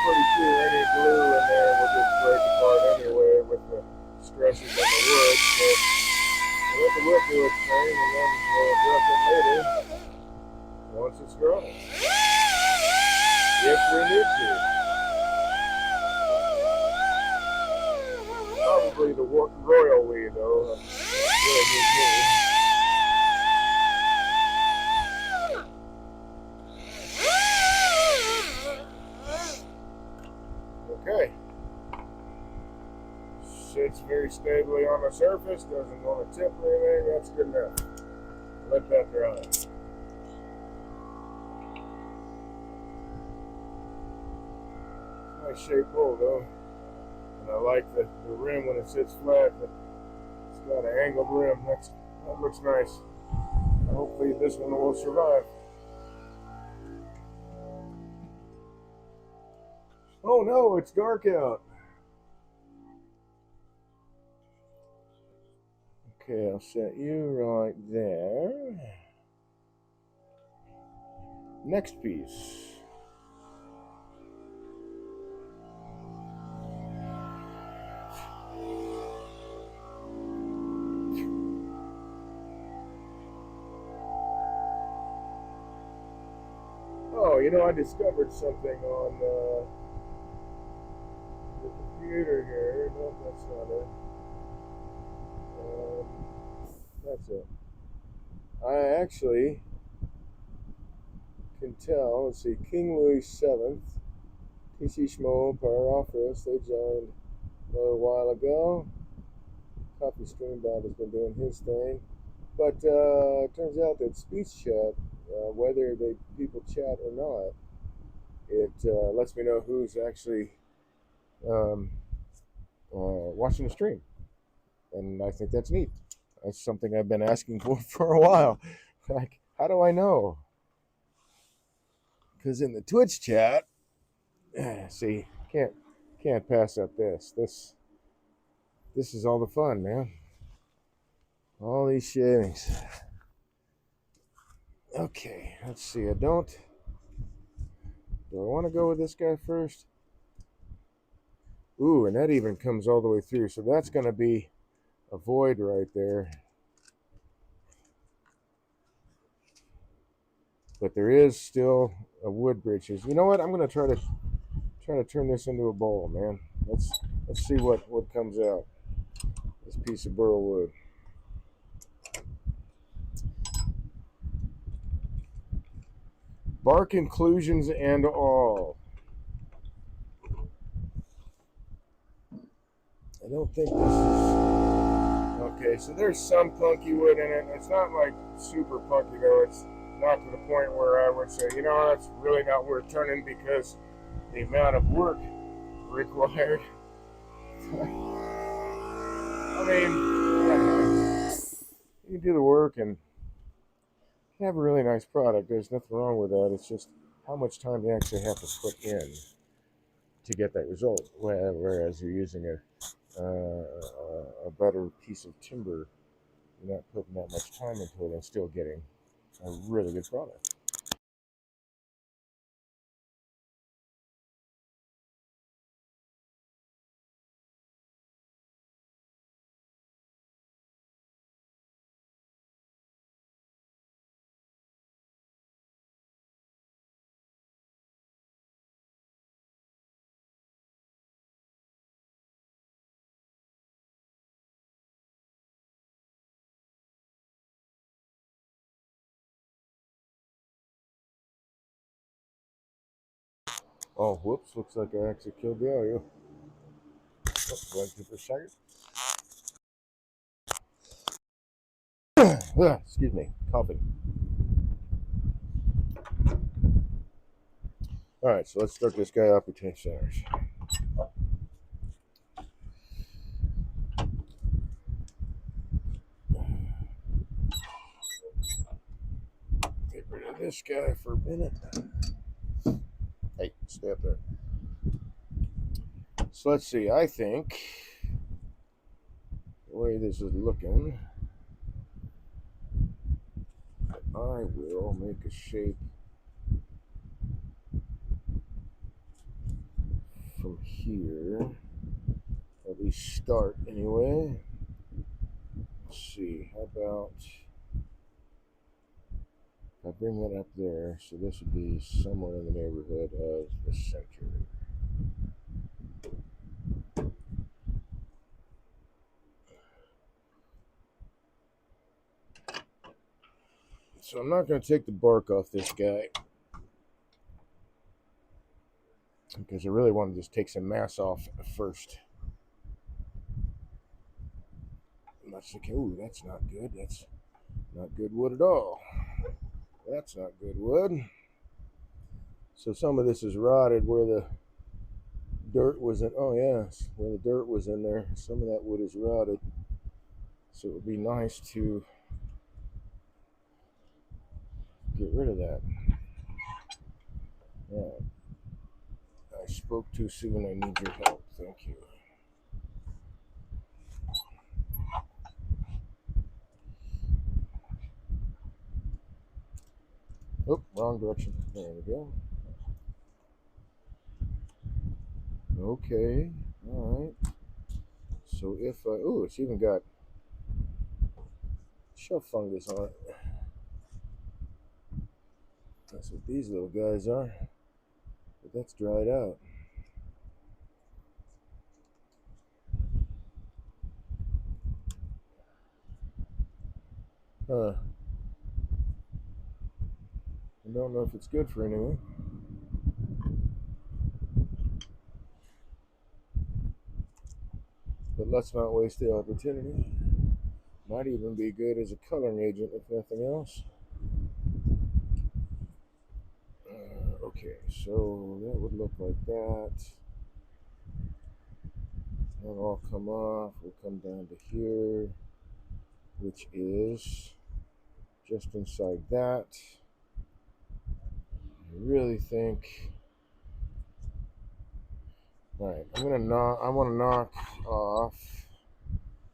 S1: Pretty sure any glue in there will just break apart anyway with the stresses on the wood. So we'll let the wood do its thing and then we'll address it later once it's grown. If we need to. Probably the royal we though. Really need me. Okay. Sits very stably on the surface, doesn't want to tip or anything, that's good enough. Let that dry. Nice shaped bowl though. And I like the rim when it sits flat, but it's got an angled rim. That looks nice. Hopefully this one will survive. Oh no, it's dark out. Okay, I'll set you right there. Next piece. Oh, you know, I discovered something on the computer here. No, that's not it. That's it. I actually can tell. Let's see, King Louis VII, TC Schmo, Power Office. They joined a little while ago. Coffee Streambot has been doing his thing, but it turns out that speech chat, whether people chat or not, it lets me know who's actually watching the stream, and I think that's neat. That's something I've been asking for a while. Like, how do I know? Because in the Twitch chat, see, can't pass up this. This is all the fun, man. All these shavings. Okay, let's see. Do I want to go with this guy first? Ooh, and that even comes all the way through. So that's going to be a void right there. But there is still a wood bridges. You know what? I'm going to try to turn this into a bowl, man. Let's see what comes out. This piece of burl wood. Bark inclusions and all. I don't think this is... Okay, so there's some punky wood in it. It's not like super punky though. It's not to the point where I would say, you know, that's really not worth turning because the amount of work required. I mean, you can do the work and have a really nice product. There's nothing wrong with that. It's just how much time you actually have to put in to get that result. Whereas you're using a better piece of timber, you're not putting that much time into it and still getting a really good product. Oh, whoops! Looks like I actually killed the audio. Oh, went for a second. Excuse me, coughing. All right, so let's start this guy up at 10 centers. Get rid of this guy for a minute. Hey, stay up there. So let's see. I think the way this is looking, I will make a shape from here. At least start anyway. Let's see. How about if I bring that up there? So this would be somewhere in the neighborhood of the center. So I'm not going to take the bark off this guy because I really want to just take some mass off first. I'm not thinking, ooh, that's not good. That's not good wood at all. That's not good wood. So some of this is rotted where the dirt was in. Oh, yes, where the dirt was in there. Some of that wood is rotted. So it would be nice to get rid of that. All right. I spoke too soon. I need your help. Thank you. Oh, wrong direction. There we go. Okay. All right. So if I, oh, it's even got shelf fungus on it. That's what these little guys are. But that's dried out. Huh. I don't know if it's good for anything. But let's not waste the opportunity. Might even be good as a coloring agent, if nothing else. Okay, so that would look like that. That'll all come off. We'll come down to here, which is just inside that. I really think. All right, I want to knock off.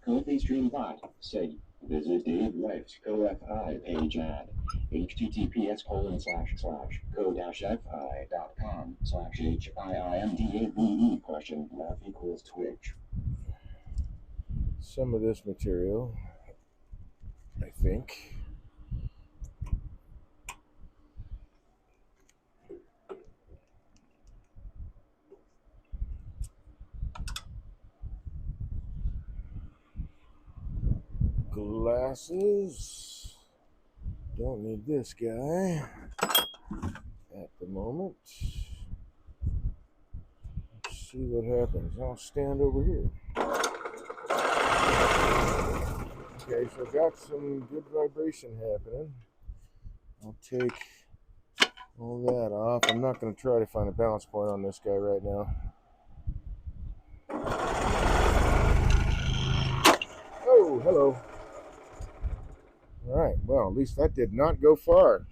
S2: Currently stream bot. Say, visit Dave Life's co-fi page at https://co-fi.com/HIIMDAVE ?
S1: Some of this material, I think. Glasses. Don't need this guy at the moment. Let's see what happens. I'll stand over here. Okay, so I've got some good vibration happening. I'll take all that off. I'm not going to try to find a balance point on this guy right now. Oh, hello. All right, well, at least that did not go far.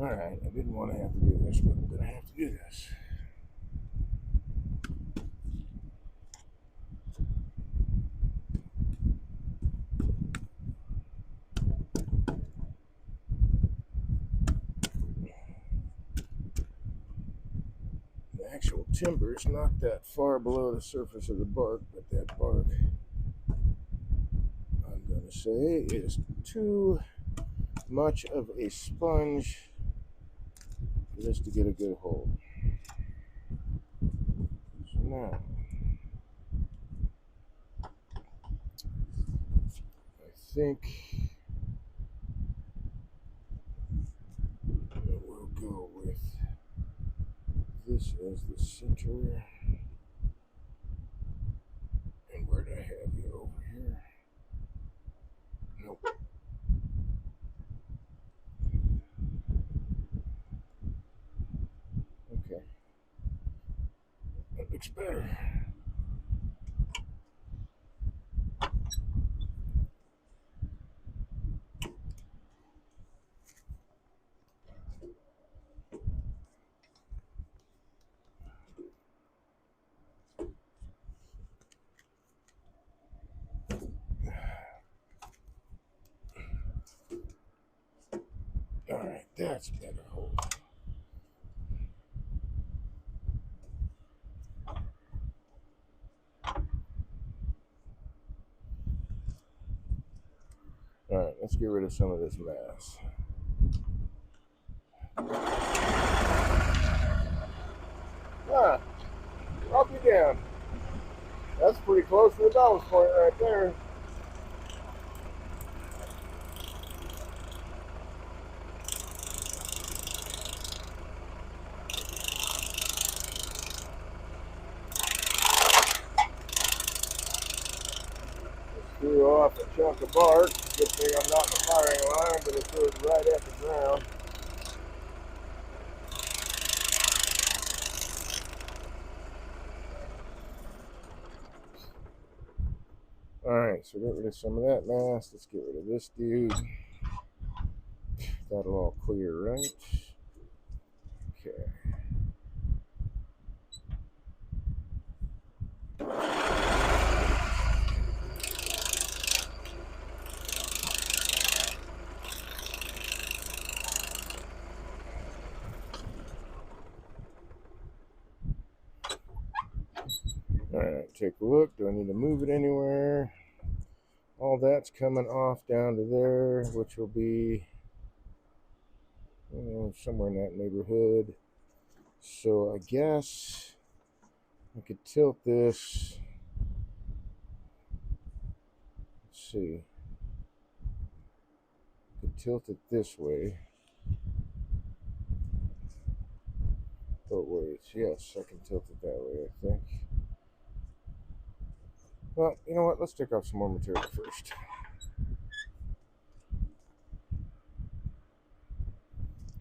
S1: All right, I didn't want to have to do this, but I'm going to have to do this. The actual timber is not that far below the surface of the bark, but that bark, I'm going to say, is too much of a sponge for this to get a good hold. So now, I think we'll go with this as the center. And where did I have you over here? Nope. Okay. That looks better. Alright, that's better hold. Alright, let's get rid of some of this mass. Ah, drop you down. That's pretty close to the ballast point right there. Threw off a chunk of bark. Good thing I'm not in the firing line, but it threw it right at the ground. Alright, so get rid of some of that mass. Let's get rid of this dude. That'll all clear, right? Okay. Alright, take a look. Do I need to move it anywhere? All that's coming off down to there, which will be somewhere in that neighborhood. So I guess I could tilt this. Let's see. I could tilt it this way. Oh, wait. Yes, I can tilt it that way, I think. Well, you know what? Let's take off some more material first.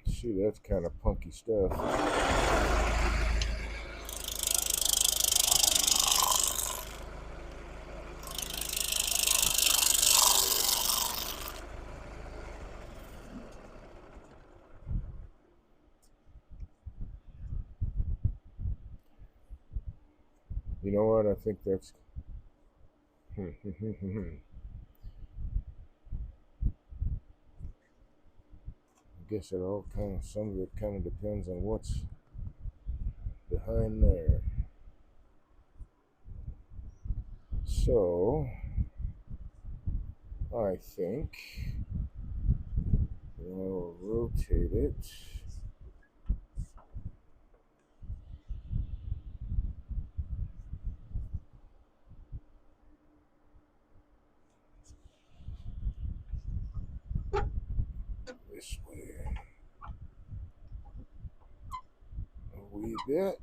S1: See, that's kind of punky stuff. You know what? I think that's. I guess it all kind of, some of it kind of depends on what's behind there. So, I think I'll rotate it. This way a wee bit.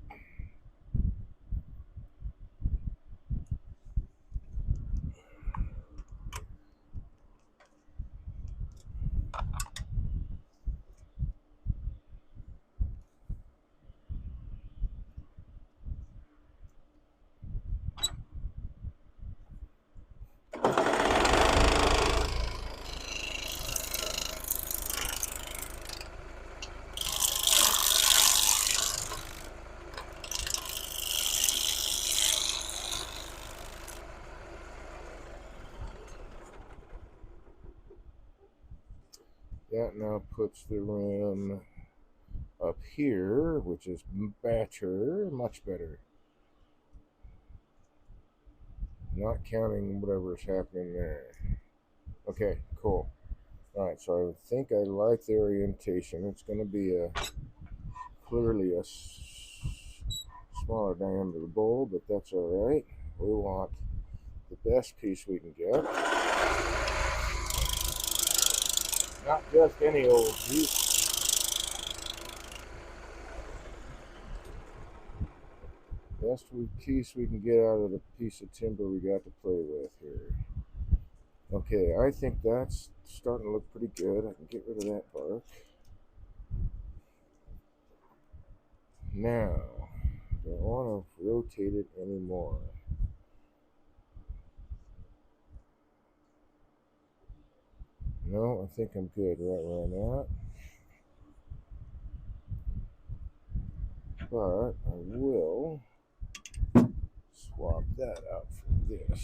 S1: That now puts the rim up here, which is better, much better. Not counting whatever's happening there. Okay, cool. All right, so I think I like the orientation. It's going to be clearly a smaller diameter bowl, but that's all right. We want the best piece we can get. Not just any old piece. Best piece we can get out of the piece of timber we got to play with here. Okay, I think that's starting to look pretty good. I can get rid of that bark. Now, don't want to rotate it anymore. No, I think I'm good right where I'm at. But I will swap that out for this.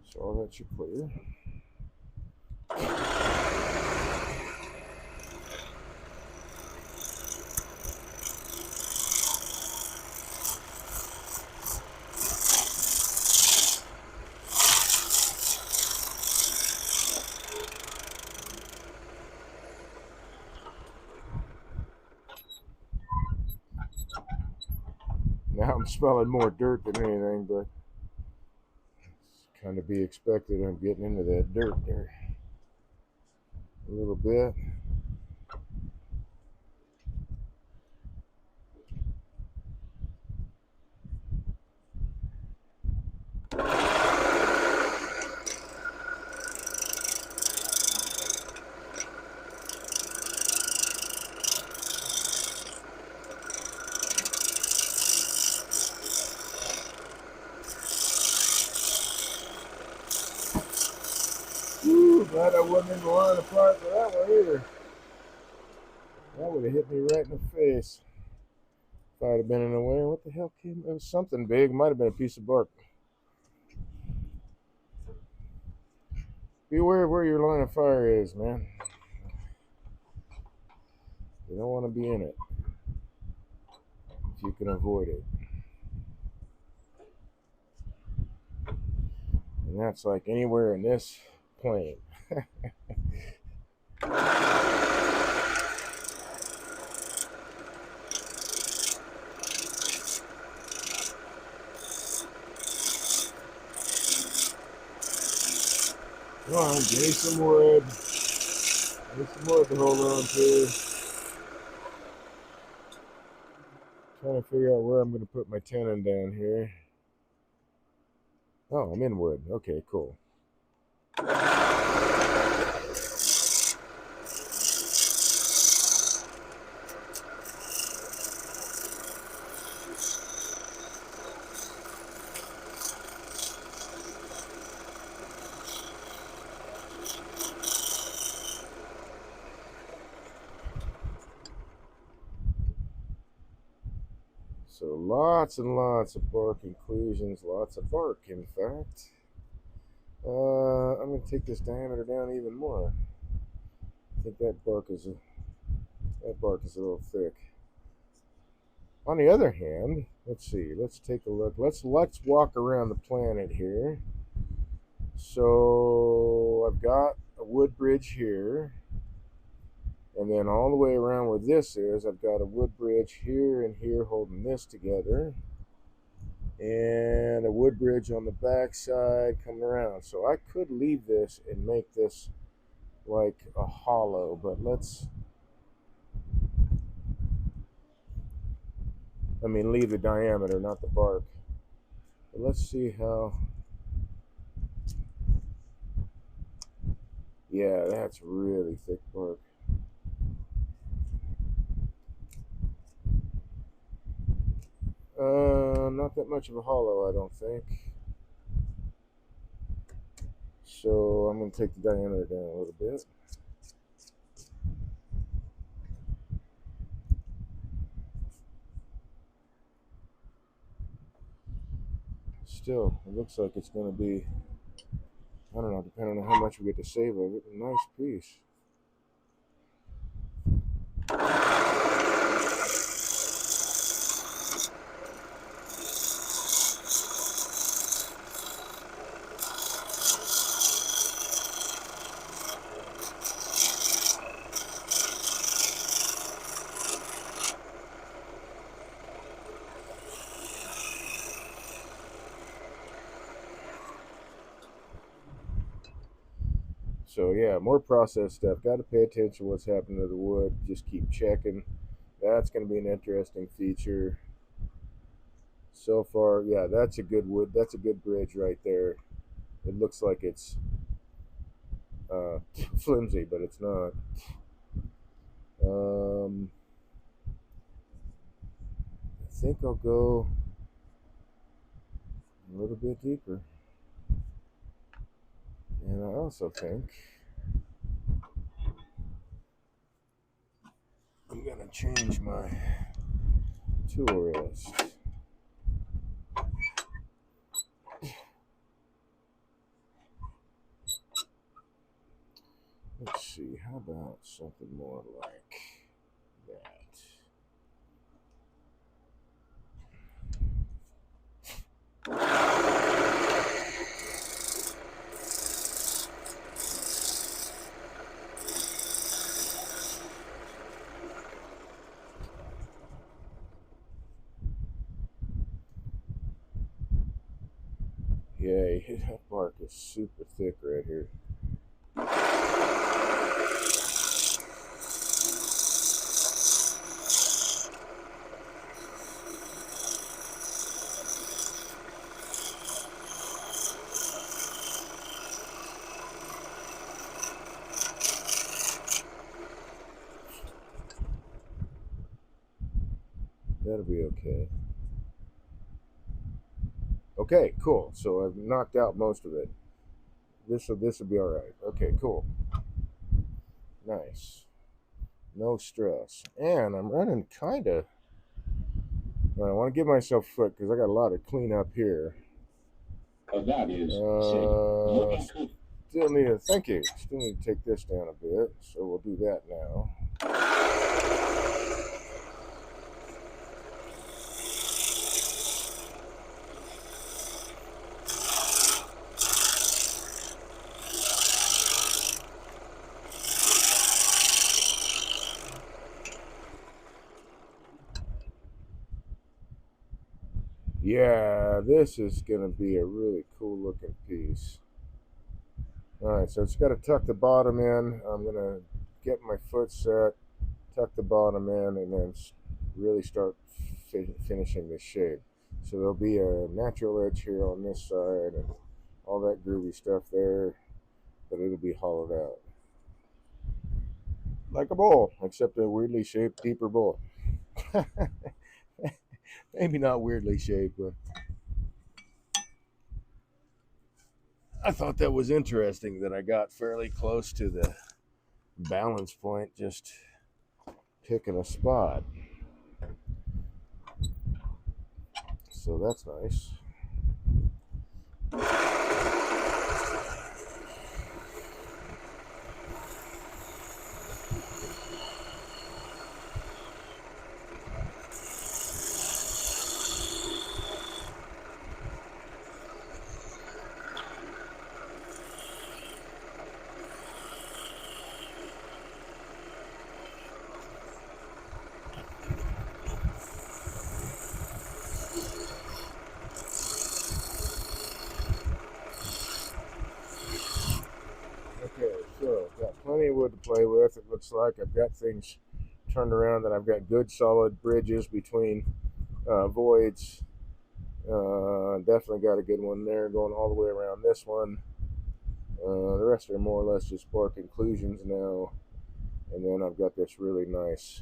S1: So all that should clear. Now I'm smelling more dirt than anything, but it's kind of be expected. I'm getting into that dirt there a little bit. Whew, glad I wasn't in the line of fire for that one either. That would have hit me right in the face if I'd have been in the way. What the hell came? It was something big. It might have been a piece of bark. Be aware of where your line of fire is, man. You don't want to be in it if you can avoid it. And that's like anywhere in this plane. Come on, give me some wood. Give me some wood to hold on to. Trying to figure out where I'm going to put my tenon down here. Oh, I'm in wood. Okay, cool. So lots and lots of bark inclusions, lots of bark, in fact. I'm going to take this diameter down even more. I think that bark is a little thick. On the other hand, let's see. Let's take a look. Let's walk around the planet here. So I've got a wood bridge here, and then all the way around where this is, I've got a wood bridge here and here holding this together, and a wood bridge on the back side coming around. So I could leave this and make this like a hollow, but leave the diameter, not the bark. But let's see how. Yeah, that's really thick bark. Not that much of a hollow, I don't think. So I'm going to take the diameter down a little bit. Still, it looks like it's going to be, I don't know, depending on how much we get to save of it, a nice piece. So yeah, more process stuff. Got to pay attention to what's happening to the wood. Just keep checking. That's going to be an interesting feature. So far, yeah, that's a good wood. That's a good bridge right there. It looks like it's flimsy, but it's not. I think I'll go a little bit deeper. And I also think I'm going to change my tool rest. Let's see, how about something more like that? Yeah, that bark is super thick right here. That'll be okay. Okay, cool. So I've knocked out most of it. This will be all right. Okay, cool. Nice. No stress. And I'm running kind of. I want to give myself a foot because I got a lot of cleanup here.
S2: Values.
S1: Still need to. Thank you. Still need to take this down a bit. So we'll do that now. Yeah, this is going to be a really cool looking piece. Alright, so it's got to tuck the bottom in. I'm going to get my foot set, tuck the bottom in, and then really start finishing this shape. So there'll be a natural edge here on this side and all that groovy stuff there, but it'll be hollowed out. Like a bowl, except a weirdly shaped, deeper bowl. Maybe not weirdly shaped, but I thought that was interesting that I got fairly close to the balance point just picking a spot. So that's nice. Okay, so got plenty of wood to play with. It looks like I've got things turned around, that I've got good solid bridges between voids. Definitely got a good one there going all the way around this one. The rest are more or less just bark inclusions now. And then I've got this really nice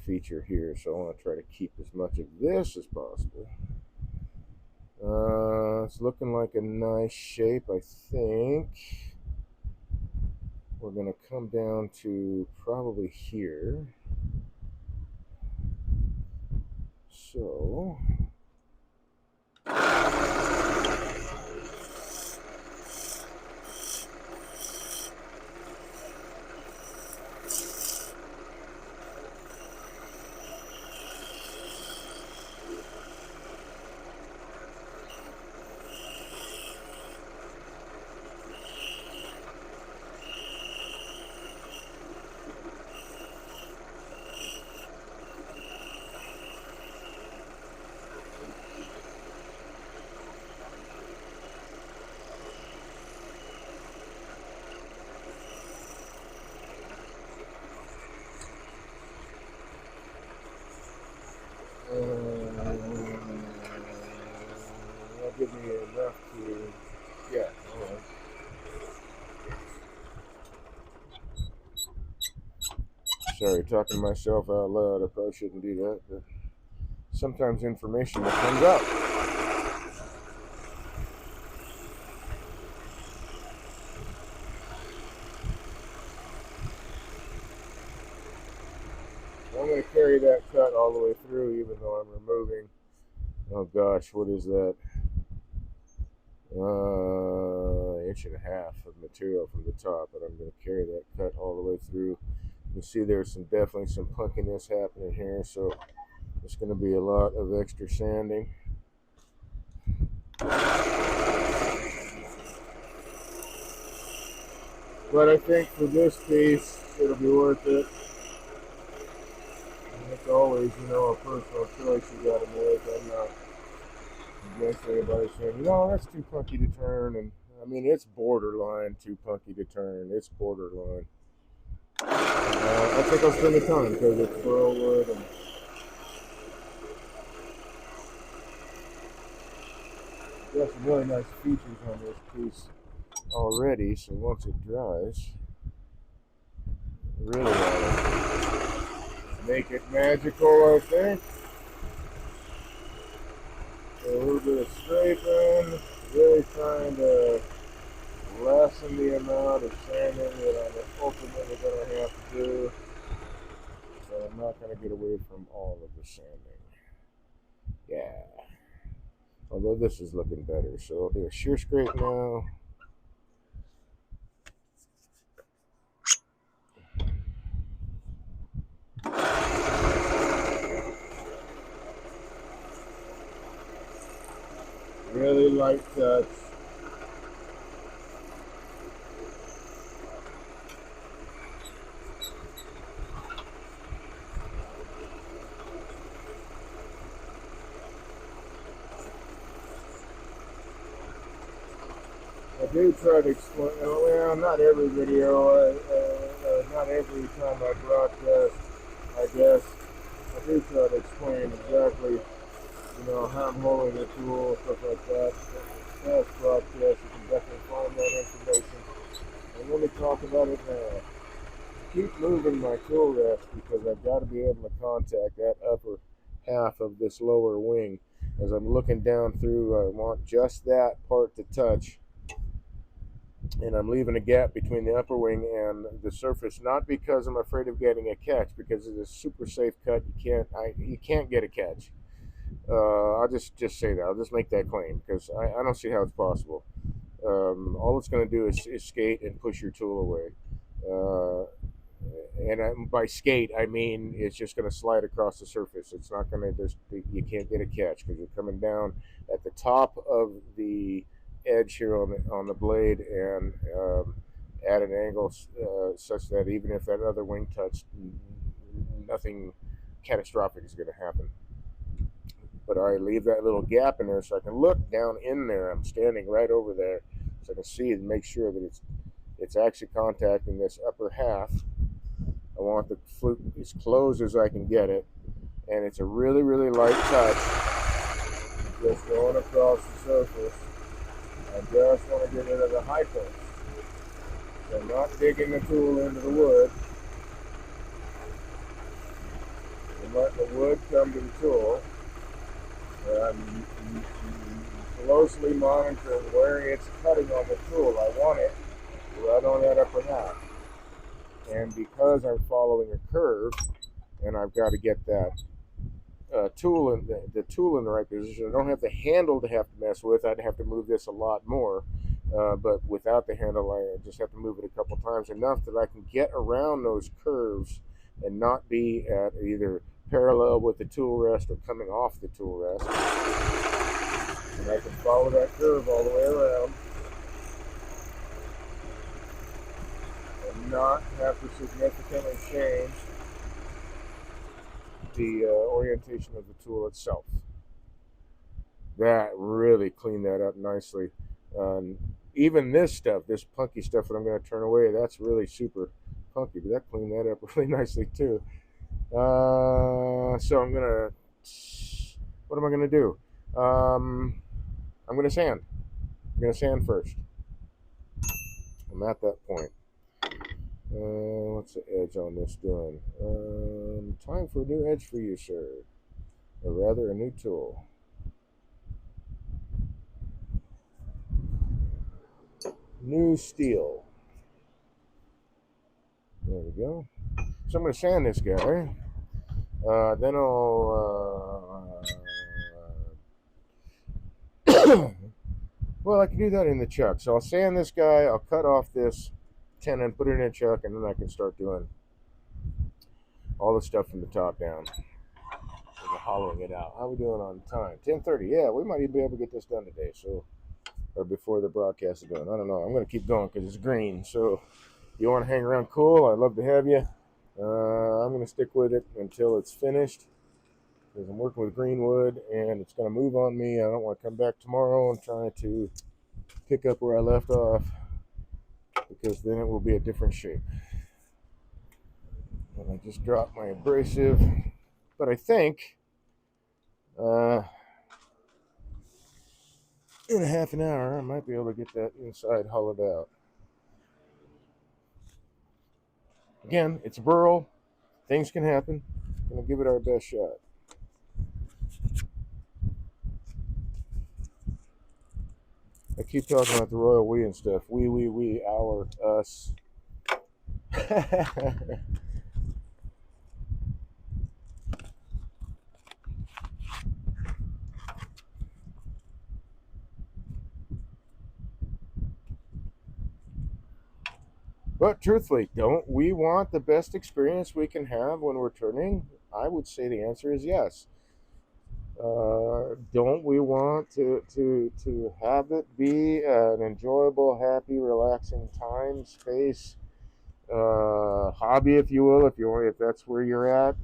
S1: feature here, so I want to try to keep as much of this as possible. It's looking like a nice shape, I think. We're going to come down to probably here. So, that'll give me enough to, yeah, all right. Sorry, talking to myself out loud. I probably shouldn't do that, but sometimes information that comes out. I'm going to carry that cut all the way through, even though I'm removing, oh gosh, what is that? Inch and a half of material from the top, but I'm going to carry that cut all the way through. You see there's definitely some punkiness happening here, so it's going to be a lot of extra sanding. But I think for this piece, it'll be worth it. And it's always, a personal choice you got to make. I'm not against anybody saying, that's too punky to turn. And I mean, it's borderline too punky to turn. It's borderline. I think I'll spend the time because it's burl wood and got some really nice features on this piece already. So once it dries, really make it magical, I think. So a little bit of scraping, really trying to lessen the amount of sanding that I'm ultimately going to have to do. But I'm not going to get away from all of the sanding. Yeah. Although this is looking better. So I'll do a shear scrape now. Really light touch. I do try to explain, well, not every video, not every time I broadcast, I guess. I do try to explain exactly, how I'm holding the tool, stuff like that. Past broadcast, you can definitely find that information. And let me talk about it now. Keep moving my tool rest because I've got to be able to contact that upper half of this lower wing. As I'm looking down through, I want just that part to touch. And I'm leaving a gap between the upper wing and the surface, not because I'm afraid of getting a catch, because it's a super safe cut. You can't get a catch. I'll just say that. I'll just make that claim because I don't see how it's possible. All it's going to do is skate and push your tool away. And by skate, I mean it's just going to slide across the surface. It's not going to. You can't get a catch because you're coming down at the top of the edge here on the blade and at an angle such that even if that other wing touched, nothing catastrophic is going to happen. But I leave that little gap in there so I can look down in there. I'm standing right over there, so I can see and make sure that it's actually contacting this upper half. I want the flute as close as I can get it, and it's a really, really light touch, just going across the surface. I just want to get rid of the high points. So I'm not digging the tool into the wood. I'm letting the wood come to the tool. I'm closely monitoring where it's cutting on the tool. I want it right on that upper half. And because I'm following a curve, and I've got to get that tool in the tool in the right position. I don't have the handle to have to mess with. I'd have to move this a lot more, but without the handle, I just have to move it a couple times enough that I can get around those curves and not be at either parallel with the tool rest or coming off the tool rest. And I can follow that curve all the way around and not have to significantly change the orientation of the tool itself. That really cleaned that up nicely. Even this stuff, this punky stuff that I'm going to turn away, that's really super punky, but that cleaned that up really nicely too. So I'm going to, what am I going to do? I'm going to sand. I'm going to sand first. I'm at that point. What's the edge on this doing? Time for a new edge for you, sir. Or rather, a new tool. New steel. There we go. So I'm going to sand this guy. Then I'll. Well, I can do that in the chuck. So I'll sand this guy. I'll cut off this tenon, put it in a chuck, and then I can start doing all the stuff from the top down. Hollowing it out. How are we doing on time? 10:30. Yeah, we might even be able to get this done today. So, or before the broadcast is done. I don't know. I'm going to keep going because it's green. So, you want to hang around? Cool. I'd love to have you. I'm going to stick with it until it's finished because I'm working with green wood and it's going to move on me. I don't want to come back tomorrow and try to pick up where I left off because then it will be a different shape. And I just dropped my abrasive, but I think in a half an hour I might be able to get that inside hollowed out. Again, it's a burl. Things can happen. We're going to give it our best shot. I keep talking about the royal we and stuff. We, our, us. But truthfully, don't we want the best experience we can have when we're turning? I would say the answer is yes. Don't we want to have it be an enjoyable, happy, relaxing time, space, hobby, if you will, if that's where you're at,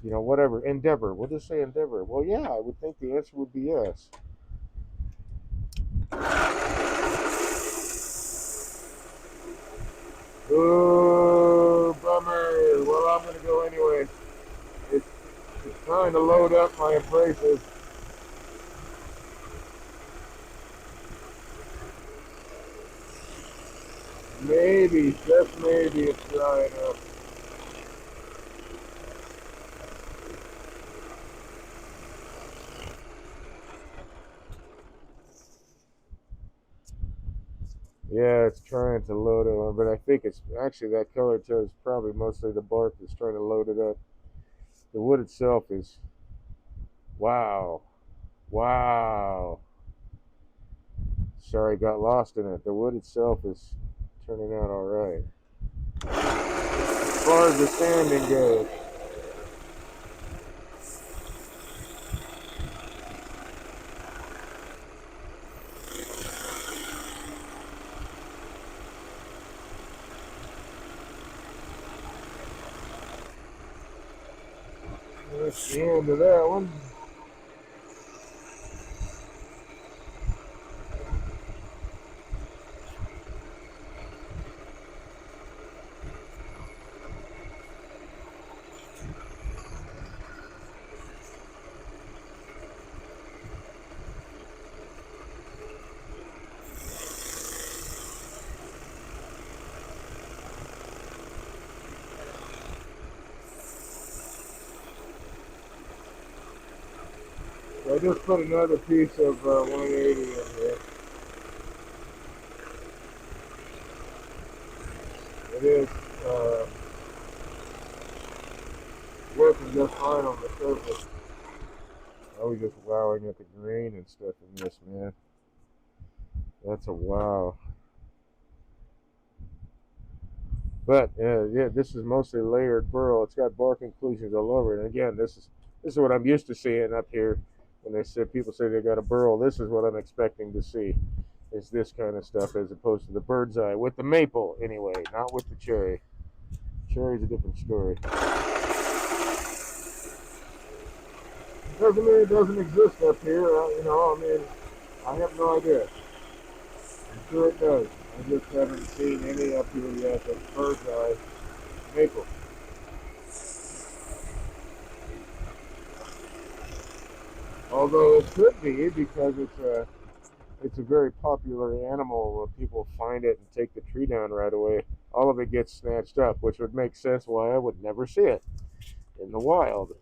S1: whatever, endeavor. We'll just say endeavor. Well, yeah, I would think the answer would be yes. Oh, bummer. Well, I'm going to go anyway. It's trying to load up my abrasive. Maybe, just maybe it's dry enough. Yeah, it's trying to load it on, but I think it's actually that color tone is probably mostly the bark that's trying to load it up. The wood itself is, wow, wow. Sorry, got lost in it. The wood itself is turning out all right. As far as the sanding goes, that's the end of that one. I just put another piece of 180 in here. It is working just fine on the surface. I was just wowing at the grain and stuff in this, man. That's a wow. But yeah, this is mostly layered burl. It's got bark inclusions all over it. And again, this is what I'm used to seeing up here. When they say people say they got a burl, this is what I'm expecting to see. Is this kind of stuff as opposed to the bird's eye with the maple anyway, not with the cherry. Cherry's a different story. Doesn't mean it doesn't exist up here. I mean, I have no idea. I'm sure it does. I just haven't seen any up here yet that's bird's eye maple. Although it could be because it's a very popular animal. People find it and take the tree down right away. All of it gets snatched up, which would make sense why I would never see it in the wild.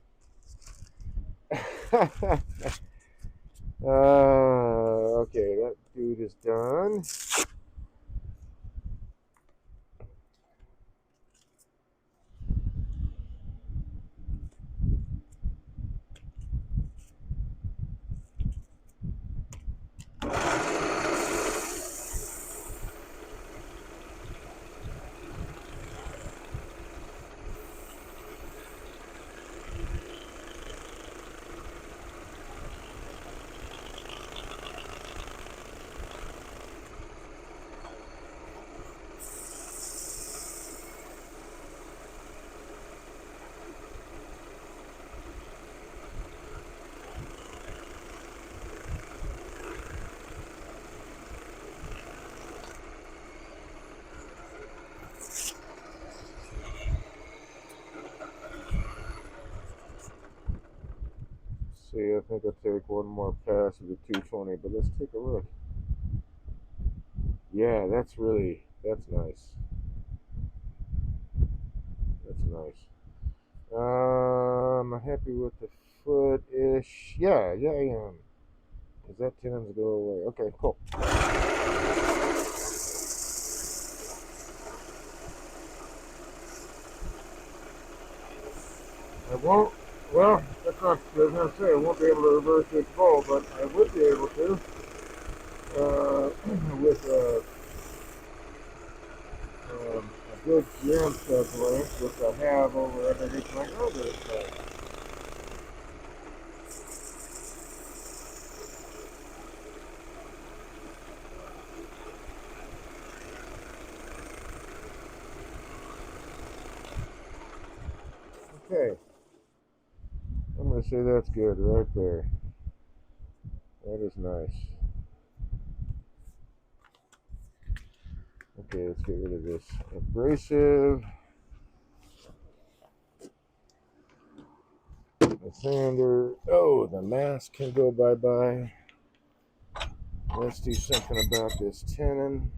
S1: Okay, that dude is done. See, I think I'll take one more pass of the 220, but let's take a look. Yeah, that's nice. That's nice. I'm happy with the foot-ish. Yeah, I am. Because that tends to go away. Okay, cool. I won't, well, that's not, I was going to say, I won't be able to reverse this bowl, but I would be able to with a good jam stud length, which I have over underneath my elbow side. Okay, I'm going to say that's good right there. That is nice. Okay, let's get rid of this abrasive. The sander. Oh, the mask can go bye-bye. Let's do something about this tenon.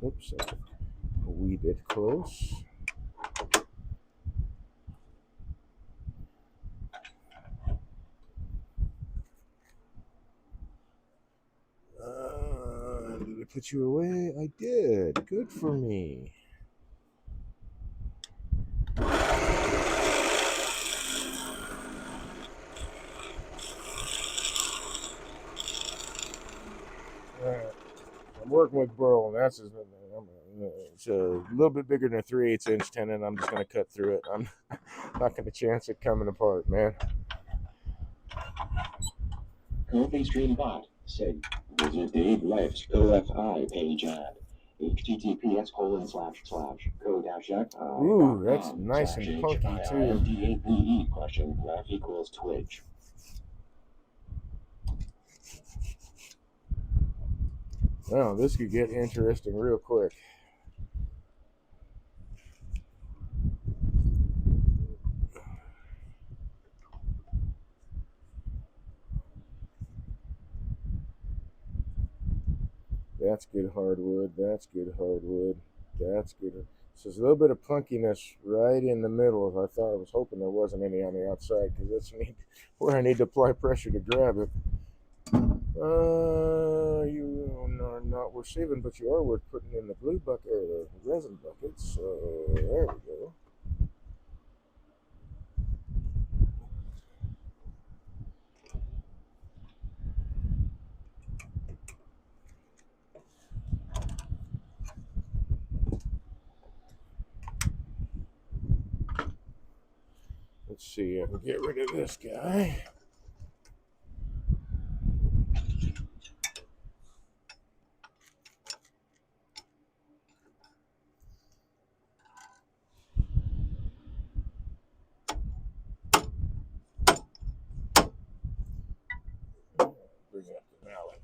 S1: Oops, that's a wee bit close. Did I put you away? I did. Good for me. Alright. I'm working with burl, and it's a little bit bigger than a 3/8 inch tenon. I'm just going to cut through it. I'm not going to chance it coming apart, man.
S2: Coffee Stream Bot said, visit Dave Life's OFI page at https://co-fi.com
S1: Ooh, that's nice and punky, too.
S2: ref equals Twitch.
S1: Well, this could get interesting real quick. That's good hardwood. That's good hardwood. That's good. So there's a little bit of punkiness right in the middle. I was hoping there wasn't any on the outside because that's where I need to apply pressure to grab it. You are not worth saving, but you are worth putting in the blue bucket or the resin bucket. So there we go. Let's see. I can get rid of this guy. Bring up the mallet.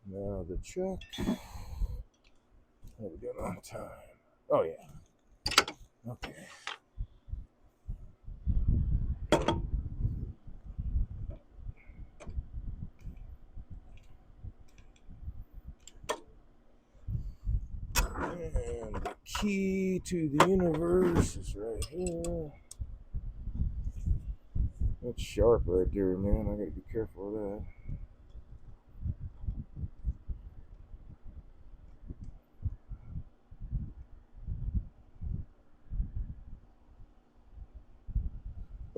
S1: Now the chuck. How we doing on time? Oh yeah. Okay. And the key to the universe is right here. That's sharp right there, man. I gotta be careful of that.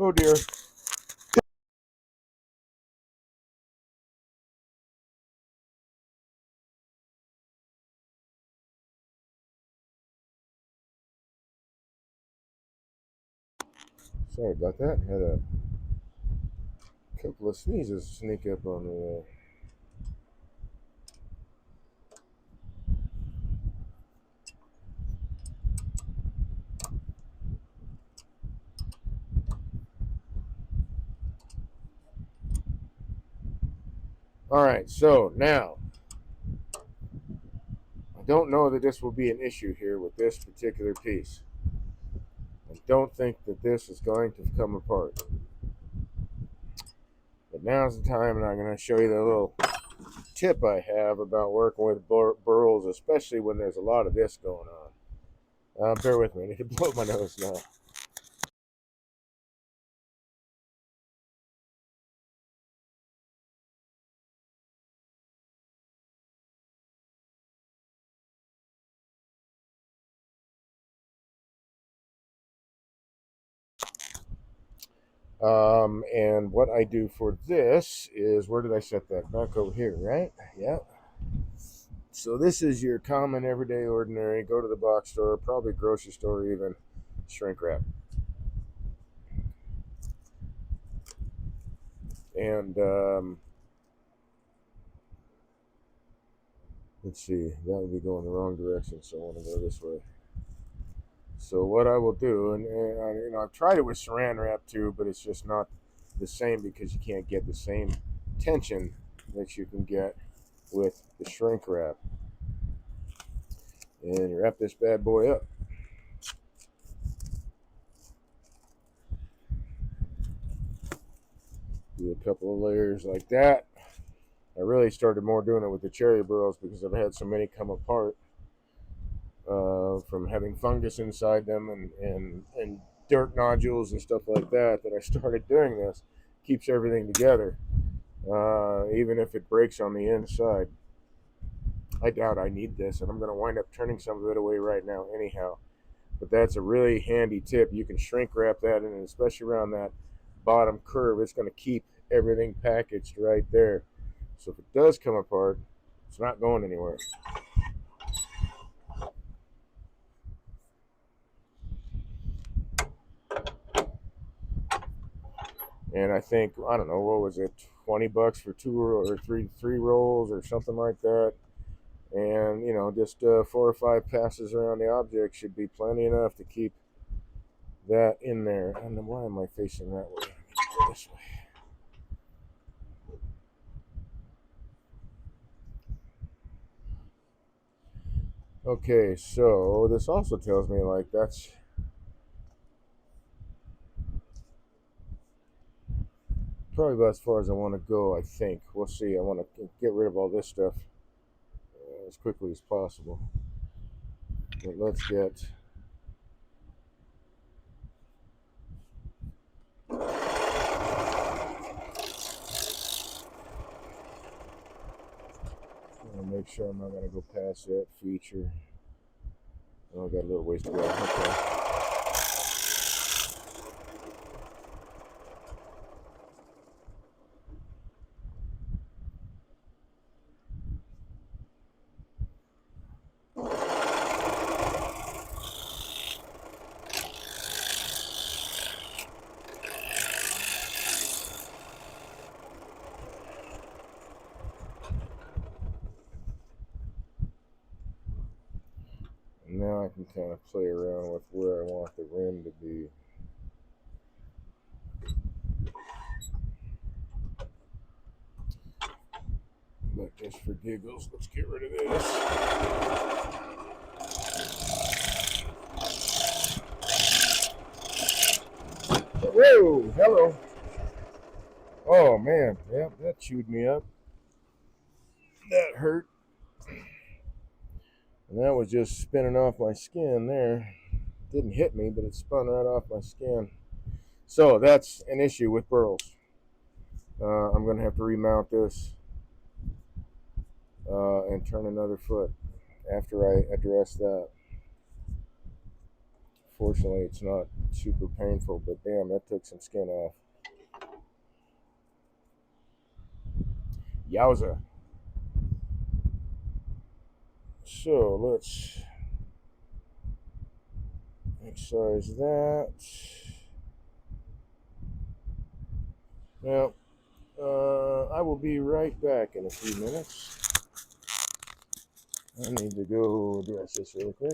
S1: Oh dear. Sorry about that. Had a couple of sneezes sneak up on me there. All right, so now I don't know that this will be an issue here with this particular piece. I don't think that this is going to come apart. But now's the time, and I'm going to show you the little tip I have about working with burls, especially when there's a lot of this going on. Bear with me. I need to blow my nose now. And what I do for this is, where did I set that? Back over here, right? Yeah. So this is your common, everyday, ordinary, go to the box store, probably grocery store even, shrink wrap. And let's see, that would be going the wrong direction, so I want to go this way. So what I will do, and I've tried it with saran wrap too, but it's just not the same because you can't get the same tension that you can get with the shrink wrap. And you wrap this bad boy up. Do a couple of layers like that. I really started more doing it with the cherry burls because I've had so many come apart from having fungus inside them and dirt nodules and stuff like that I started doing this. Keeps everything together, even if it breaks on the inside. I doubt I need this, and I'm going to wind up turning some of it away right now anyhow. But that's a really handy tip. You can shrink wrap that in, especially around that bottom curve. It's going to keep everything packaged right there. So if it does come apart, it's not going anywhere. And I think, I don't know, what was it, $20 for or three rolls or something like that. And just 4 or 5 passes around the object should be plenty enough to keep that in there. And then why am I facing that way? I need to go this way. Okay, so this also tells me, like, that's probably about as far as I want to go, I think. We'll see. I want to get rid of all this stuff as quickly as possible. But let's get... make sure I'm not going to go past that feature. Oh, I got a little ways to go. Okay. Now I can kind of play around with where I want the rim to be. But just for giggles, let's get rid of this. Whoa, hello. Oh man, yep, that chewed me up. That hurt. And that was just spinning off my skin there. Didn't hit me, but it spun right off my skin. So that's an issue with burls. I'm going to have to remount this and turn another foot after I address that. Fortunately, it's not super painful, but damn, that took some skin off. Yowza. So let's excise that. Now, I will be right back in a few minutes. I need to go address this really quick.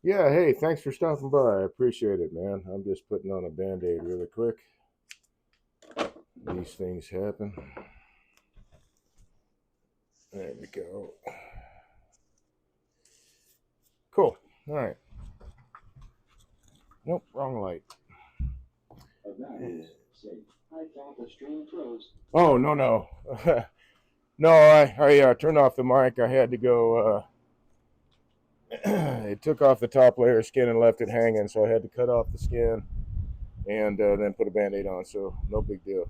S1: Yeah, hey, thanks for stopping by. I appreciate it, man. I'm just putting on a band-aid really quick. These things happen. There we go. Cool. All right. Nope, wrong light.
S2: Values say, I thought the stream froze.
S1: Oh, no, no. No, I turned off the mic. I had to go. It took off the top layer of skin and left it hanging, so I had to cut off the skin and then put a band-aid on, so no big deal.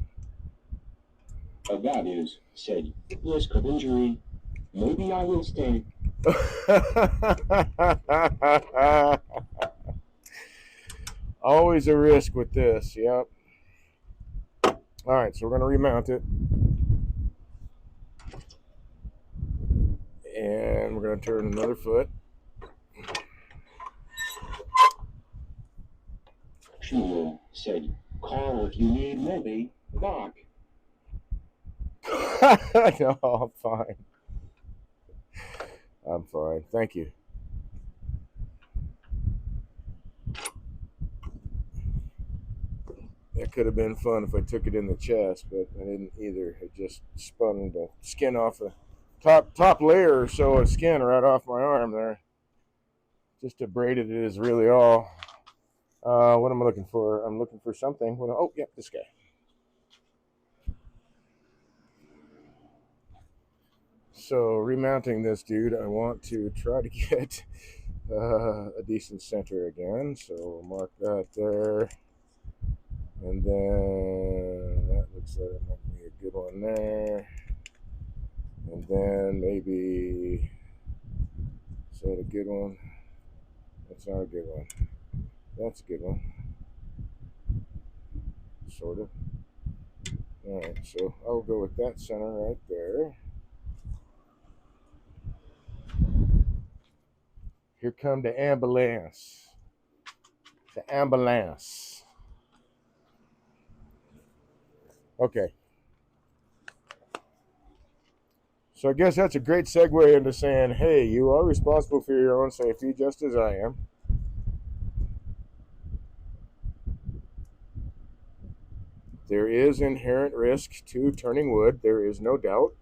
S2: Values said, risk of injury. Maybe I will stay.
S1: Always a risk with this, yep. All right, so we're going to remount it. And we're going to turn another foot.
S2: Chulo said, call if you need maybe. Doc.
S1: No, I'm fine. I'm fine. Thank you. That could have been fun if I took it in the chest, but I didn't either. It just spun the skin off the top layer or so of skin right off my arm there. Just abraded it is really all. What am I looking for? I'm looking for something. Oh, yeah, this guy. So remounting this dude, I want to try to get a decent center again. So we'll mark that there. And then that looks like it might be a good one there. And then maybe, is that a good one? That's not a good one. That's a good one. Sort of. Alright, so I'll go with that center right there. Here come the ambulance. The ambulance. Okay. So I guess that's a great segue into saying, hey, you are responsible for your own safety just as I am. There is inherent risk to turning wood. There is no doubt.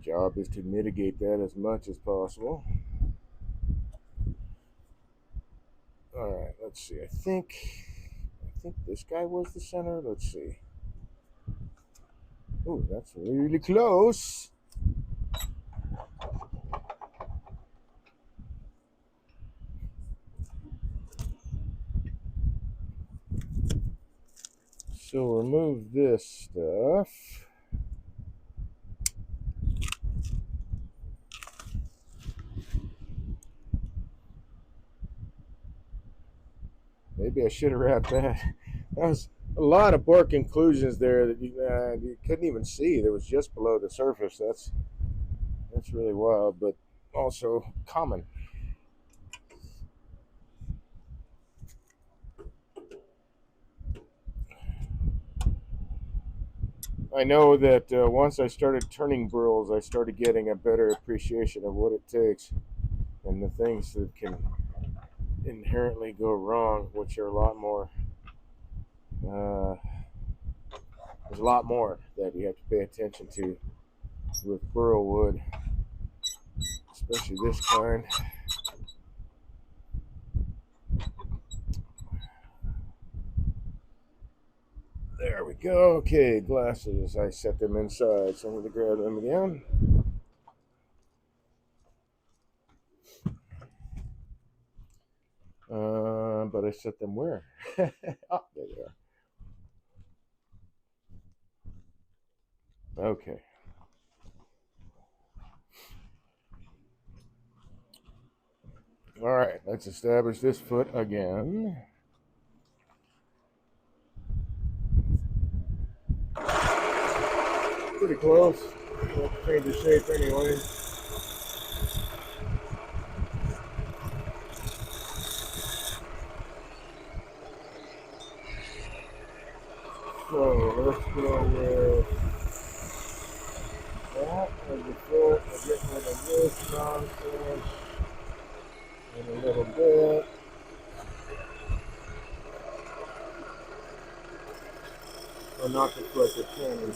S1: Job is to mitigate that as much as possible. All right, let's see. I think this guy was the center. Let's see. Oh, that's really close. So remove this stuff. Maybe I should have wrapped that. That was a lot of bark inclusions there that you couldn't even see. That was just below the surface. That's really wild, but also common. I know that once I started turning burls, I started getting a better appreciation of what it takes and the things that can inherently go wrong, which are a lot more. There's a lot more that you have to pay attention to with burl wood, especially this kind. There we go. Okay, glasses. I set them inside, so I'm going to grab them again. But I set them where? Oh, there they are. Okay. All right, let's establish this foot again. Pretty close. We'll change the shape anyway. So let's go with that as the foot. We'll get rid of this nonsense in a little bit. Or not the foot, the chain.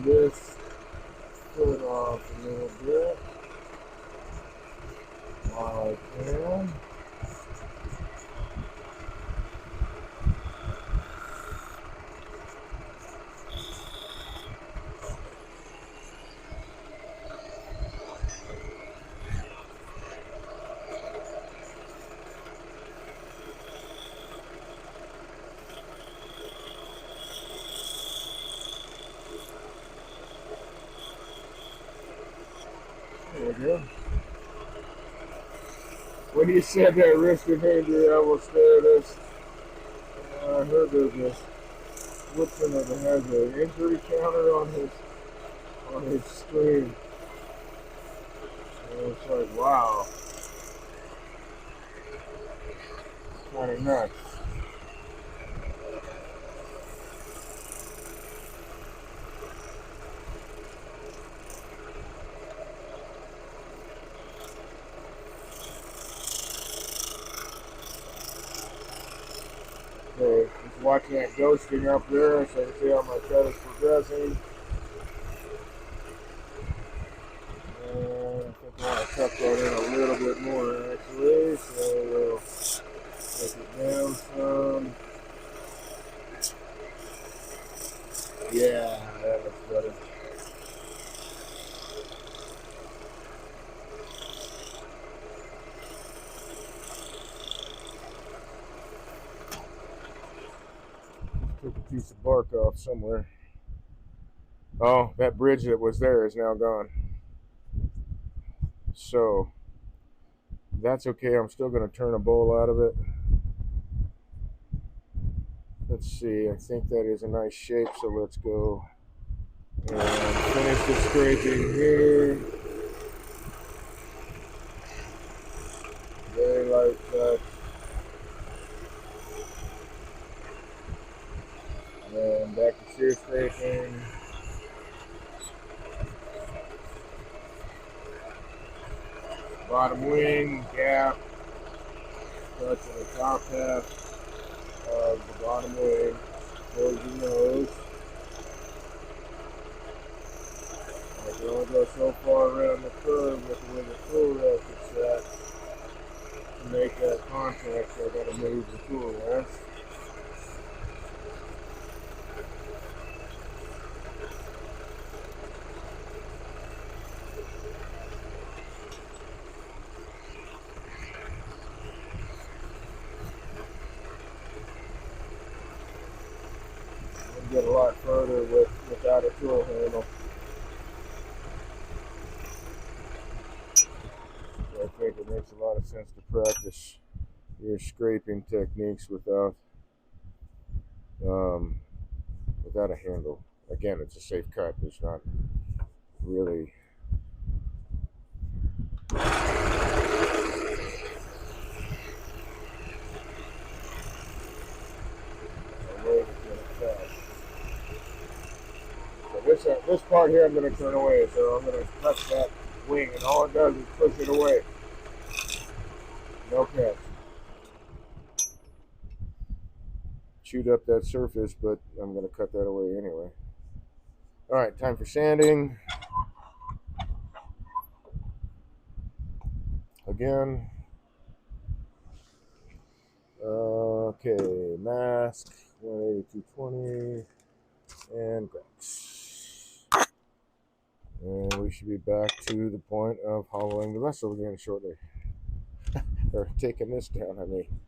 S1: this foot off a little bit while I can. There we go. When you said that risk of injury, I will stare at this. I heard there's a Woodturning that has an injury counter on his screen. And it's like, wow, kind of nuts. So just watching that ghosting up there, so I can see how my cut is progressing. And I think I want to tuck that in a little bit more actually, so we'll take it down some. Yeah, that looks better. Took a piece of bark off somewhere. Oh, that bridge that was there is now gone. So that's okay. I'm still going to turn a bowl out of it. Let's see. I think that is a nice shape. So let's go and finish the scraping here. Very light touch. And back to shear scraping. Bottom wing, gap, touching the top half of the bottom wing, towards your nose. I can only go so far around the curve with the way the tool rest is set to make that contact, so I gotta move the tool rest. Get a lot further without a tool handle. So I think it makes a lot of sense to practice your scraping techniques without a handle. Again, it's a safe cut. It's not really a way to cut. This part here I'm going to turn away, so I'm going to touch that wing, and all it does is push it away. No catch. Chewed up that surface, but I'm going to cut that away anyway. All right, time for sanding. Again. Okay, mask, 180, 220, and Grex. And we should be back to the point of hollowing the vessel again shortly. Or taking this down, I mean.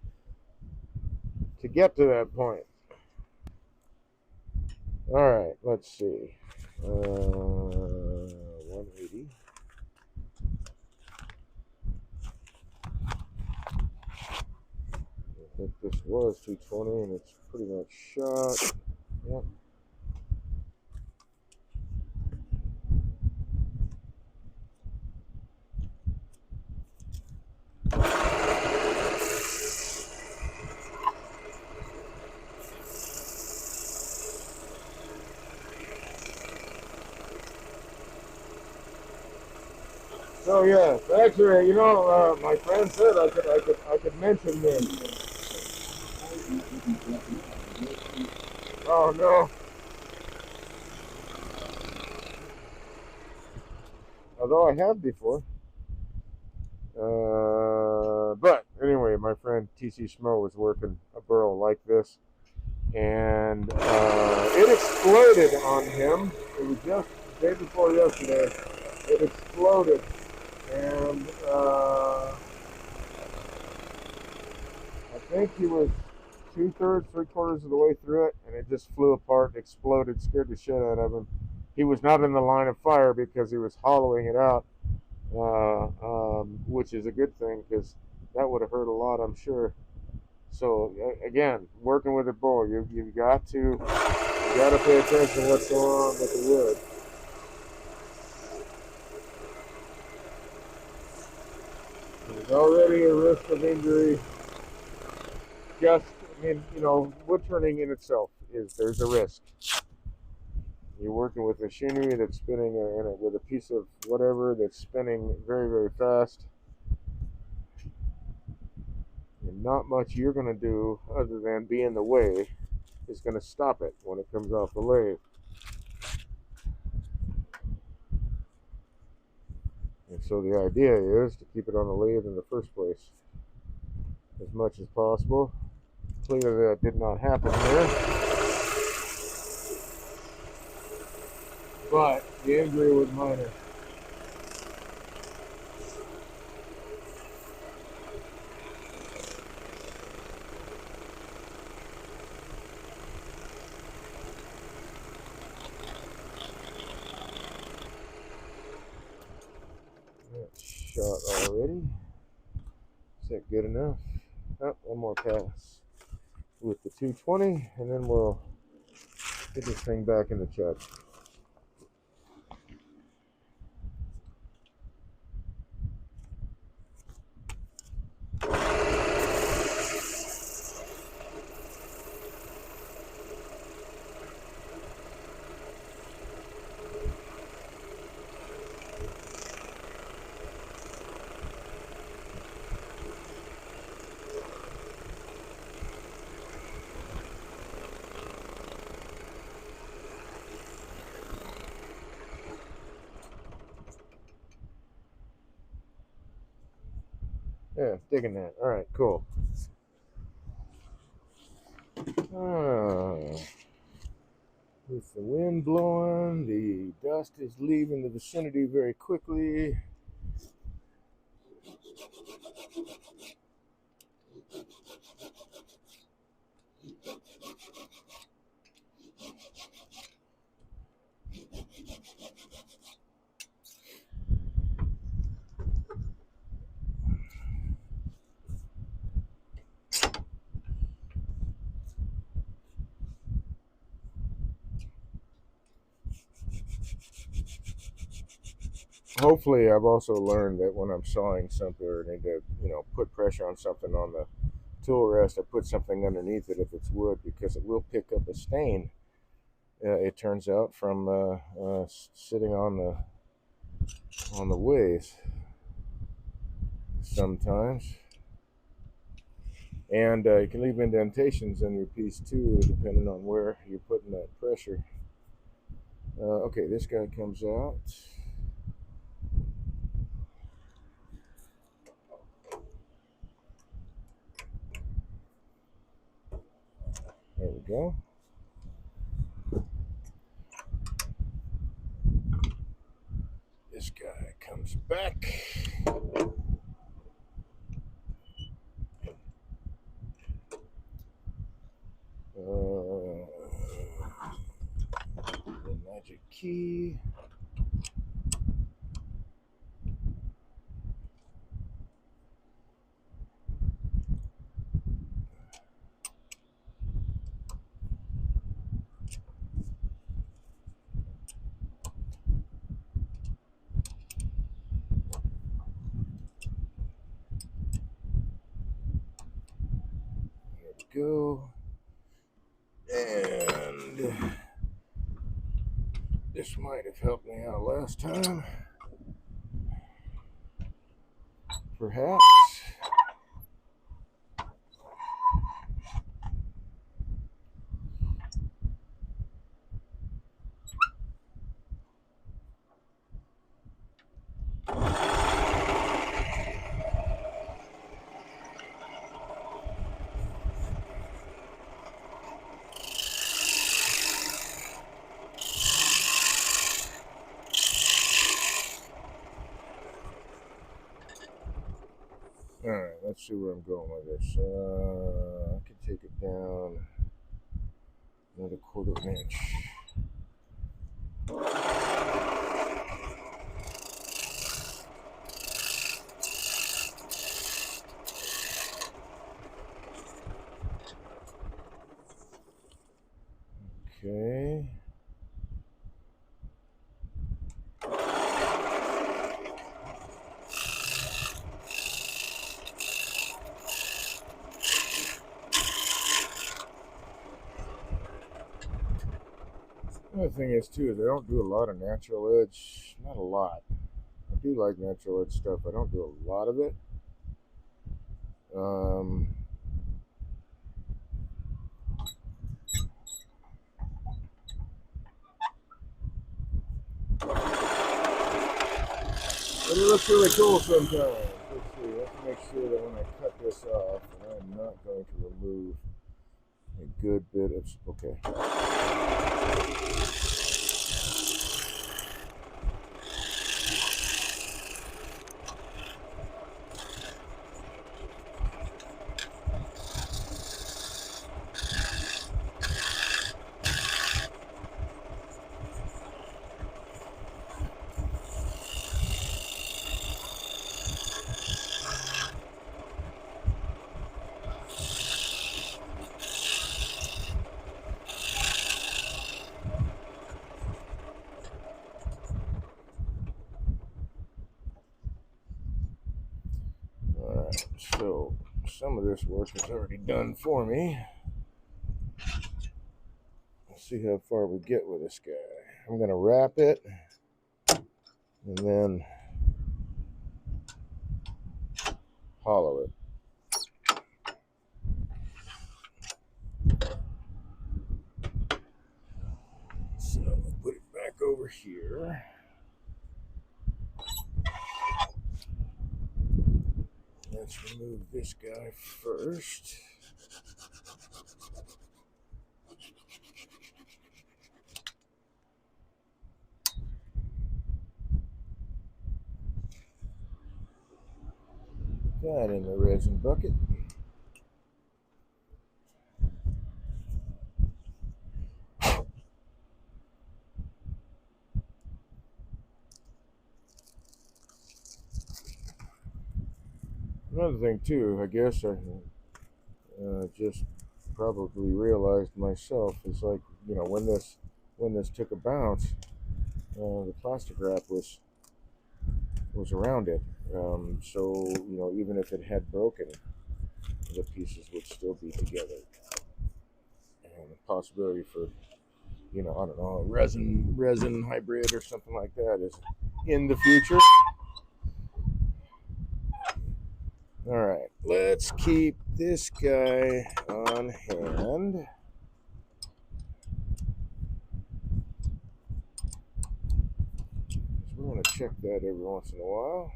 S1: To get to that point. Alright, let's see. 180. I think this was 220 and it's pretty much shot. Yep. So yeah, actually, my friend said I could mention this. Oh no. although I have before. But anyway, my friend TC Schmo was working a burrow like this, and it exploded on him. It was just the day before yesterday. It exploded, and I think he was 2/3, 3/4 of the way through it, and it just flew apart, exploded, scared the shit out of him. He was not in the line of fire because he was hollowing it out, which is a good thing because that would have hurt a lot, I'm sure. So again, working with a bow, you've got to pay attention to what's going on with the wood. There's already a risk of injury. Just, I mean, wood turning in itself there's a risk. You're working with machinery that's spinning with a piece of whatever that's spinning very, very fast. And not much you're going to do other than be in the way is going to stop it when it comes off the lathe. And so the idea is to keep it on the lathe in the first place as much as possible. Clearly that did not happen here. But the injury was minor. That's shot already. Is that good enough? Oh, one more pass with the 220, and then we'll get this thing back in the chuck. Yeah, digging that. All right, cool. With the wind blowing, the dust is leaving the vicinity very quickly. Hopefully, I've also learned that when I'm sawing something or need to, put pressure on something on the tool rest, I put something underneath it if it's wood because it will pick up a stain. It turns out from sitting on the ways sometimes, and you can leave indentations in your piece too, depending on where you're putting that pressure. Okay, this guy comes out. There we go. This guy comes back. The magic key. There we go. And this might have helped me out last time. Perhaps. Alright, let's see where I'm going with this. I could take it down another quarter of an inch. Okay. Another thing is too is I don't do a lot of natural edge. Not a lot. I do like natural edge stuff. I don't do a lot of it. But it looks really cool sometimes. Let's see. Let's make sure that when I cut this off, that I'm not going to remove a good bit of. Okay. Alright, so some of this work is already done for me. Let's see how far we get with this guy. I'm going to wrap it and then hollow it. So I'll put it back over here. Let's remove this guy first. That in the resin bucket. Another thing too, I guess I just probably realized myself is like, you know, when this took a bounce, the plastic wrap was around it. So you know, even if it had broken, the pieces would still be together. And the possibility for, you know, I don't know, a resin hybrid or something like that is in the future. All right, let's keep this guy on hand. We're going to check that every once in a while.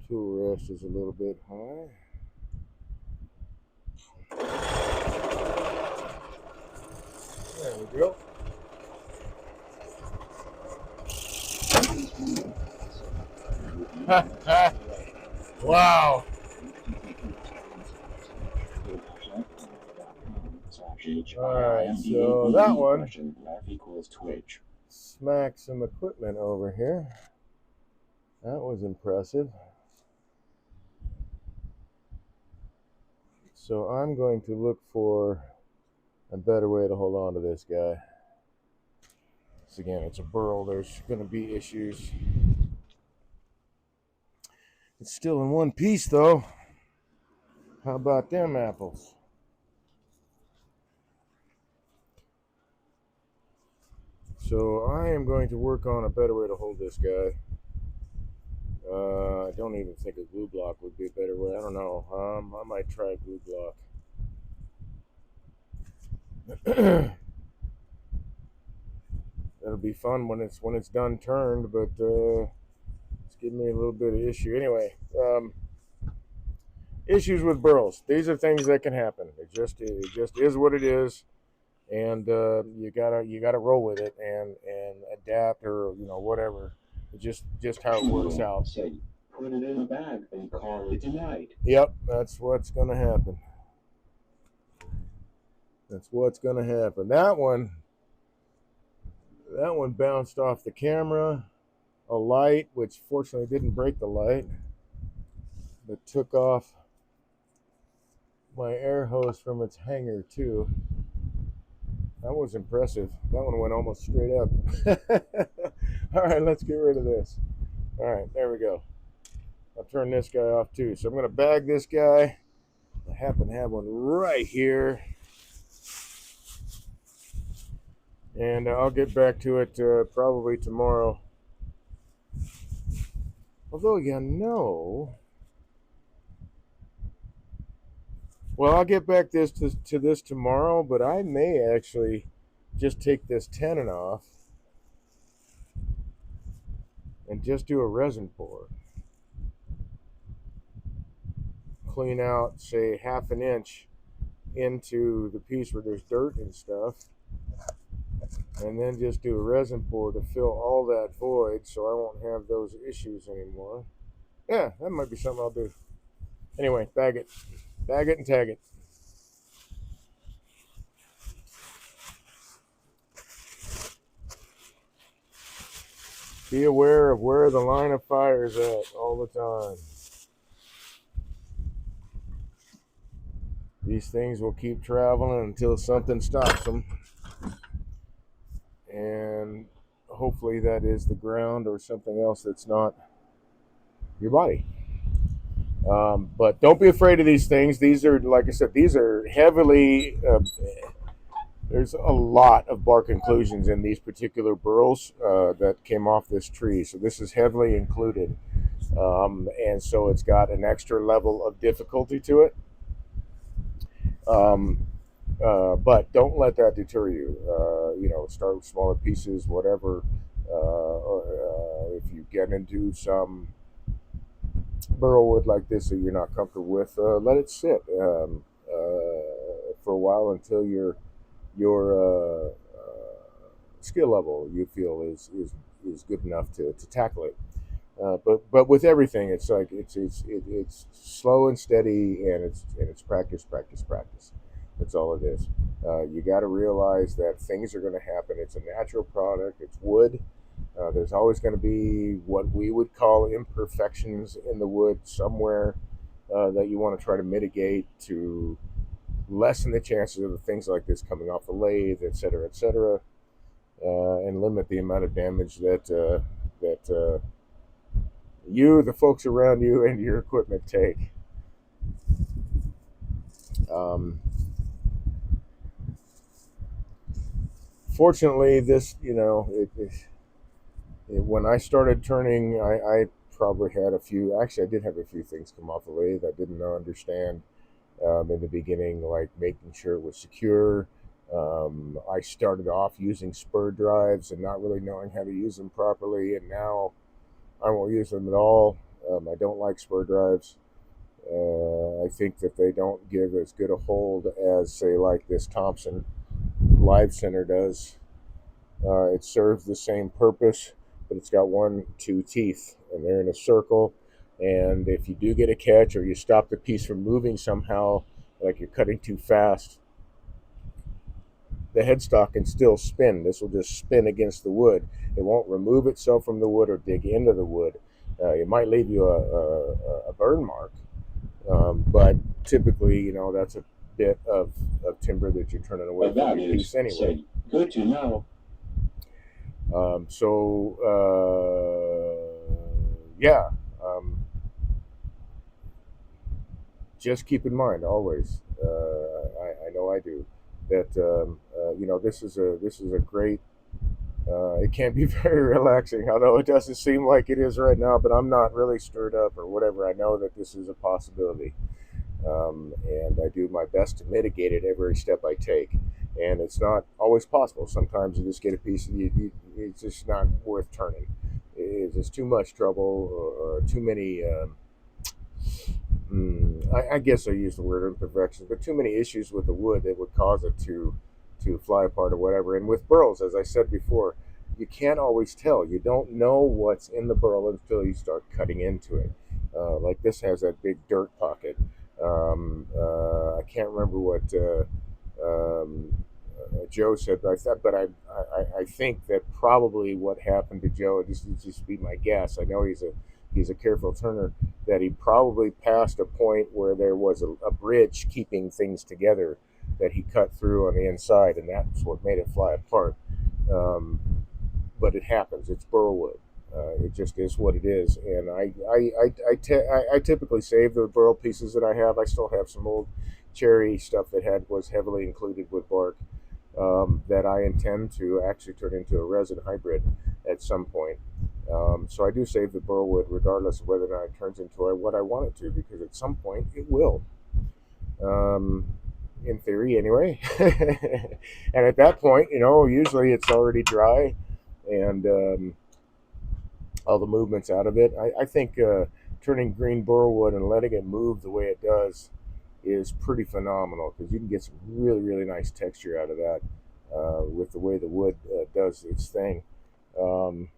S1: Tool rest is a little bit high. There we go. Wow. Alright, so that one smacked some equipment over here. That was impressive. So I'm going to look for a better way to hold on to this guy. So again, it's a burl. There's going to be issues. It's still in one piece, though. How about them apples? So I am going to work on a better way to hold this guy. I don't even think a glue block would be a better way. I don't know. I might try a glue block. be fun when it's done turned, but it's giving me a little bit of issue. Anyway, issues with burls. These are things that can happen. It just is what it is, and you gotta roll with it and adapt, or whatever. It's just how it works
S2: Fuel
S1: out.
S2: said, put it in a bag and call it a night.
S1: Yep, that's what's gonna happen. That's what's gonna happen. That one bounced off the camera. A light, which fortunately didn't break the light, but took off my air hose from its hanger too. That was impressive. That one went almost straight up. All right, let's get rid of this. All right, there we go. I'll turn this guy off too. So I'm going to bag this guy. I happen to have one right here. And I'll get back to it probably tomorrow. Although, well, I'll get back to this tomorrow, but I may actually just take this tenon off and just do a resin pour. Clean out, say, half an inch into the piece where there's dirt and stuff, and then just do a resin pour to fill all that void so I won't have those issues anymore. Yeah, that might be something I'll do. Anyway, bag it and tag it. Be aware of where the line of fire is at all the time. These things will keep traveling until something stops them. And hopefully that is the ground or something else that's not your body. But don't be afraid of these things. These are, like I said, these are heavily. There's a lot of bark inclusions in these particular burls that came off this tree. So this is heavily included. And so it's got an extra level of difficulty to it. But don't let that deter you. Start with smaller pieces, whatever. If you get into some burl wood like this that you're not comfortable with, let it sit for a while until your skill level you feel is good enough to tackle it. But with everything, it's like it's slow and steady, and it's practice. That's all it is. You got to realize that things are going to happen. It's a natural product. It's wood. There's always going to be what we would call imperfections in the wood somewhere that you want to try to mitigate to lessen the chances of things like this coming off the lathe, et cetera, and limit the amount of damage that you, the folks around you, and your equipment take. Fortunately, this, when I started turning, I probably had a few. Actually, I did have a few things come off the lathe I didn't understand in the beginning, like making sure it was secure. I started off using spur drives and not really knowing how to use them properly, and now I won't use them at all. I don't like spur drives. I think that they don't give as good a hold as, say, like this Thompson Live Center does. It serves the same purpose, but it's got two teeth, and they're in a circle. And if you do get a catch, or you stop the piece from moving somehow, like you're cutting too fast, the headstock can still spin. This will just spin against the wood. It won't remove itself from the wood or dig into the wood. It might leave you a burn mark, but typically, that's a bit of timber that you're turning away from your piece anyway.
S2: Good to know.
S1: Yeah. Just keep in mind always. I know I do that. This is a great. It can be very relaxing, although it doesn't seem like it is right now. But I'm not really stirred up or whatever. I know that this is a possibility, and I do my best to mitigate it every step I take. and it's not always possible. Sometimes you just get a piece, it's just not worth turning. It's just too much trouble, or too many. I guess I use the word imperfections, but too many issues with the wood that would cause it to fly apart or whatever. And with burls, as I said before, you can't always tell. You don't know what's in the burl until you start cutting into it. Like this has that big dirt pocket. I can't remember what Joe said, but I think that probably what happened to Joe. This would just be my guess. I know he's a careful turner, that he probably passed a point where there was a bridge keeping things together that he cut through on the inside, and that's what made it fly apart. Um, but it happens. It's burlwood. It just is what it is. And I typically save the burl pieces that I have. I still have some old cherry stuff that was heavily included with bark, that I intend to actually turn into a resin hybrid at some point. So I do save the burlwood regardless of whether or not it turns into what I want it to, because at some point it will. Um, in theory, anyway. And at that point, usually it's already dry, and all the movements out of it. I think turning green burlwood and letting it move the way it does is pretty phenomenal, because you can get some really, really nice texture out of that, with the way the wood does its thing. Um,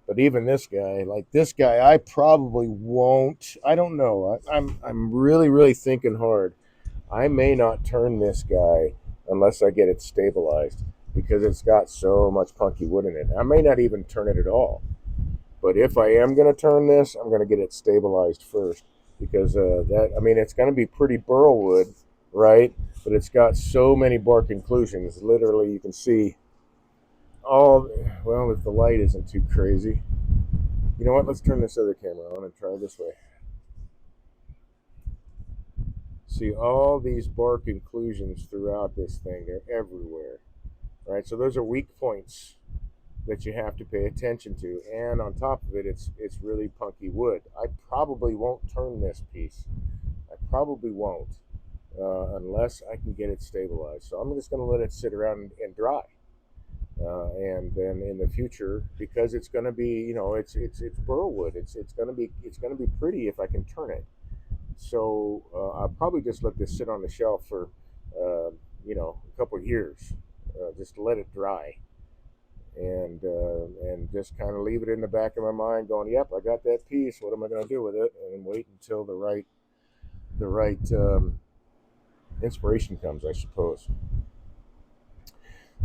S1: but even this guy, I probably won't. I don't know. I'm really, really thinking hard. I may not turn this guy unless I get it stabilized, because it's got so much punky wood in it. I may not even turn it at all. But if I am going to turn this, I'm going to get it stabilized first, because it's going to be pretty burlwood, right? But it's got so many bark inclusions. Literally, you can see all. Well, if the light isn't too crazy, you know what? Let's turn this other camera on and try this way. See all these bark inclusions throughout this thing. They're everywhere, right? So those are weak points that you have to pay attention to. And on top of it, it's really punky wood. I probably won't turn this piece. I probably won't, unless I can get it stabilized. So I'm just going to let it sit around and dry. And then in the future, because it's going to be, it's burlwood. It's going to be pretty if I can turn it. So I'll probably just let this sit on the shelf for, a couple of years, just to let it dry, and just kind of leave it in the back of my mind, going, "Yep, I got that piece. What am I going to do with it?" And wait until the right inspiration comes, I suppose.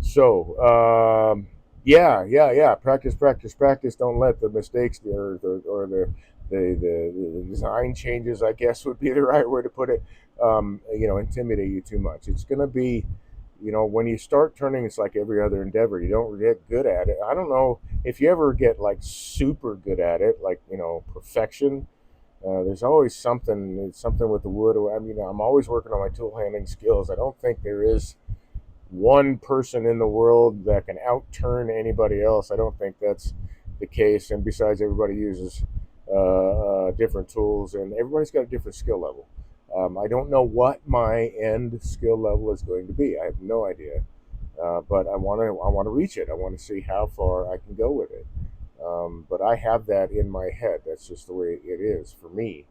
S1: So yeah. Practice, practice, practice. Don't let the mistakes or the design changes, I guess would be the right way to put it, intimidate you too much. It's going to be, when you start turning, it's like every other endeavor. You don't get good at it. I don't know if you ever get like super good at it, like, perfection. There's always something with the wood. I mean, I'm always working on my tool handling skills. I don't think there is one person in the world that can outturn anybody else. I don't think that's the case. And besides, everybody uses different tools, and everybody's got a different skill level. I don't know what my end skill level is going to be. I have no idea, but I want to reach it. I want to see how far I can go with it. But I have that in my head. That's just the way it is for me.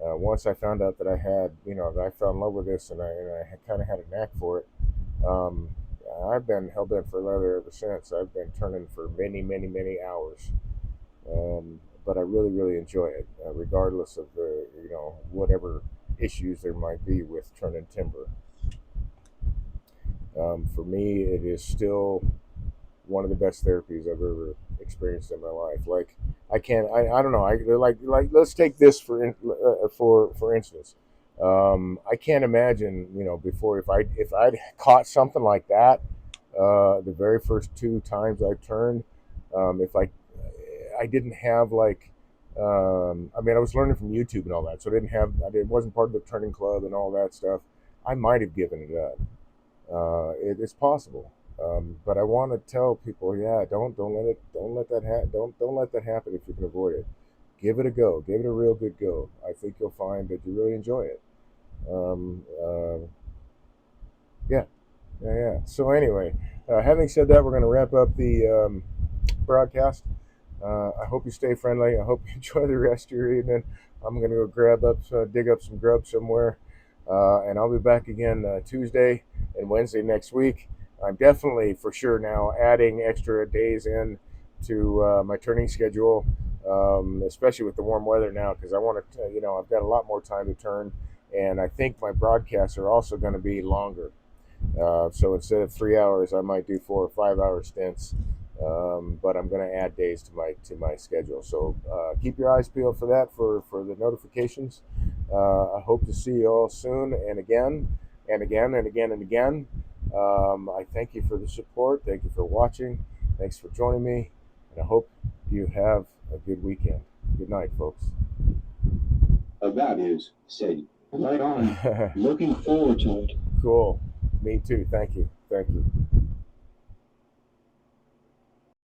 S1: Once I found out that that I fell in love with this, and I kind of had a knack for it. Um, I've been hell bent for leather ever since. I've been turning for many, many, many hours. But I really, really enjoy it, regardless of whatever issues there might be with turning timber. For me, it is still one of the best therapies I've ever experienced in my life. Like, I can't, I don't know. Like let's take this for instance. I can't imagine, before, if I'd caught something like that, the very first two times I turned, if I didn't have like, I mean, I was learning from YouTube and all that, so it wasn't part of the turning club and all that stuff. I might have given it up. It's possible, but I want to tell people, yeah, don't let that happen if you can avoid it. Give it a go. Give it a real good go. I think you'll find that you really enjoy it. Yeah, Yeah, yeah. So anyway, having said that, we're going to wrap up the broadcast. I hope you stay friendly. I hope you enjoy the rest of your evening. I'm going to go dig up some grub somewhere, and I'll be back again Tuesday and Wednesday next week. I'm definitely, for sure, now adding extra days in to my turning schedule, especially with the warm weather now, because I want to, I've got a lot more time to turn, and I think my broadcasts are also going to be longer. So instead of 3 hours, I might do 4 or 5 hour stints. But I'm going to add days to my schedule. So keep your eyes peeled for that for the notifications. I hope to see you all soon and again and again and again and again. I thank you for the support. Thank you for watching. Thanks for joining me, and I hope you have a good weekend. Good night, folks.
S2: About is said. Right on. Looking forward to it.
S1: Cool. Me too. Thank you. Thank you.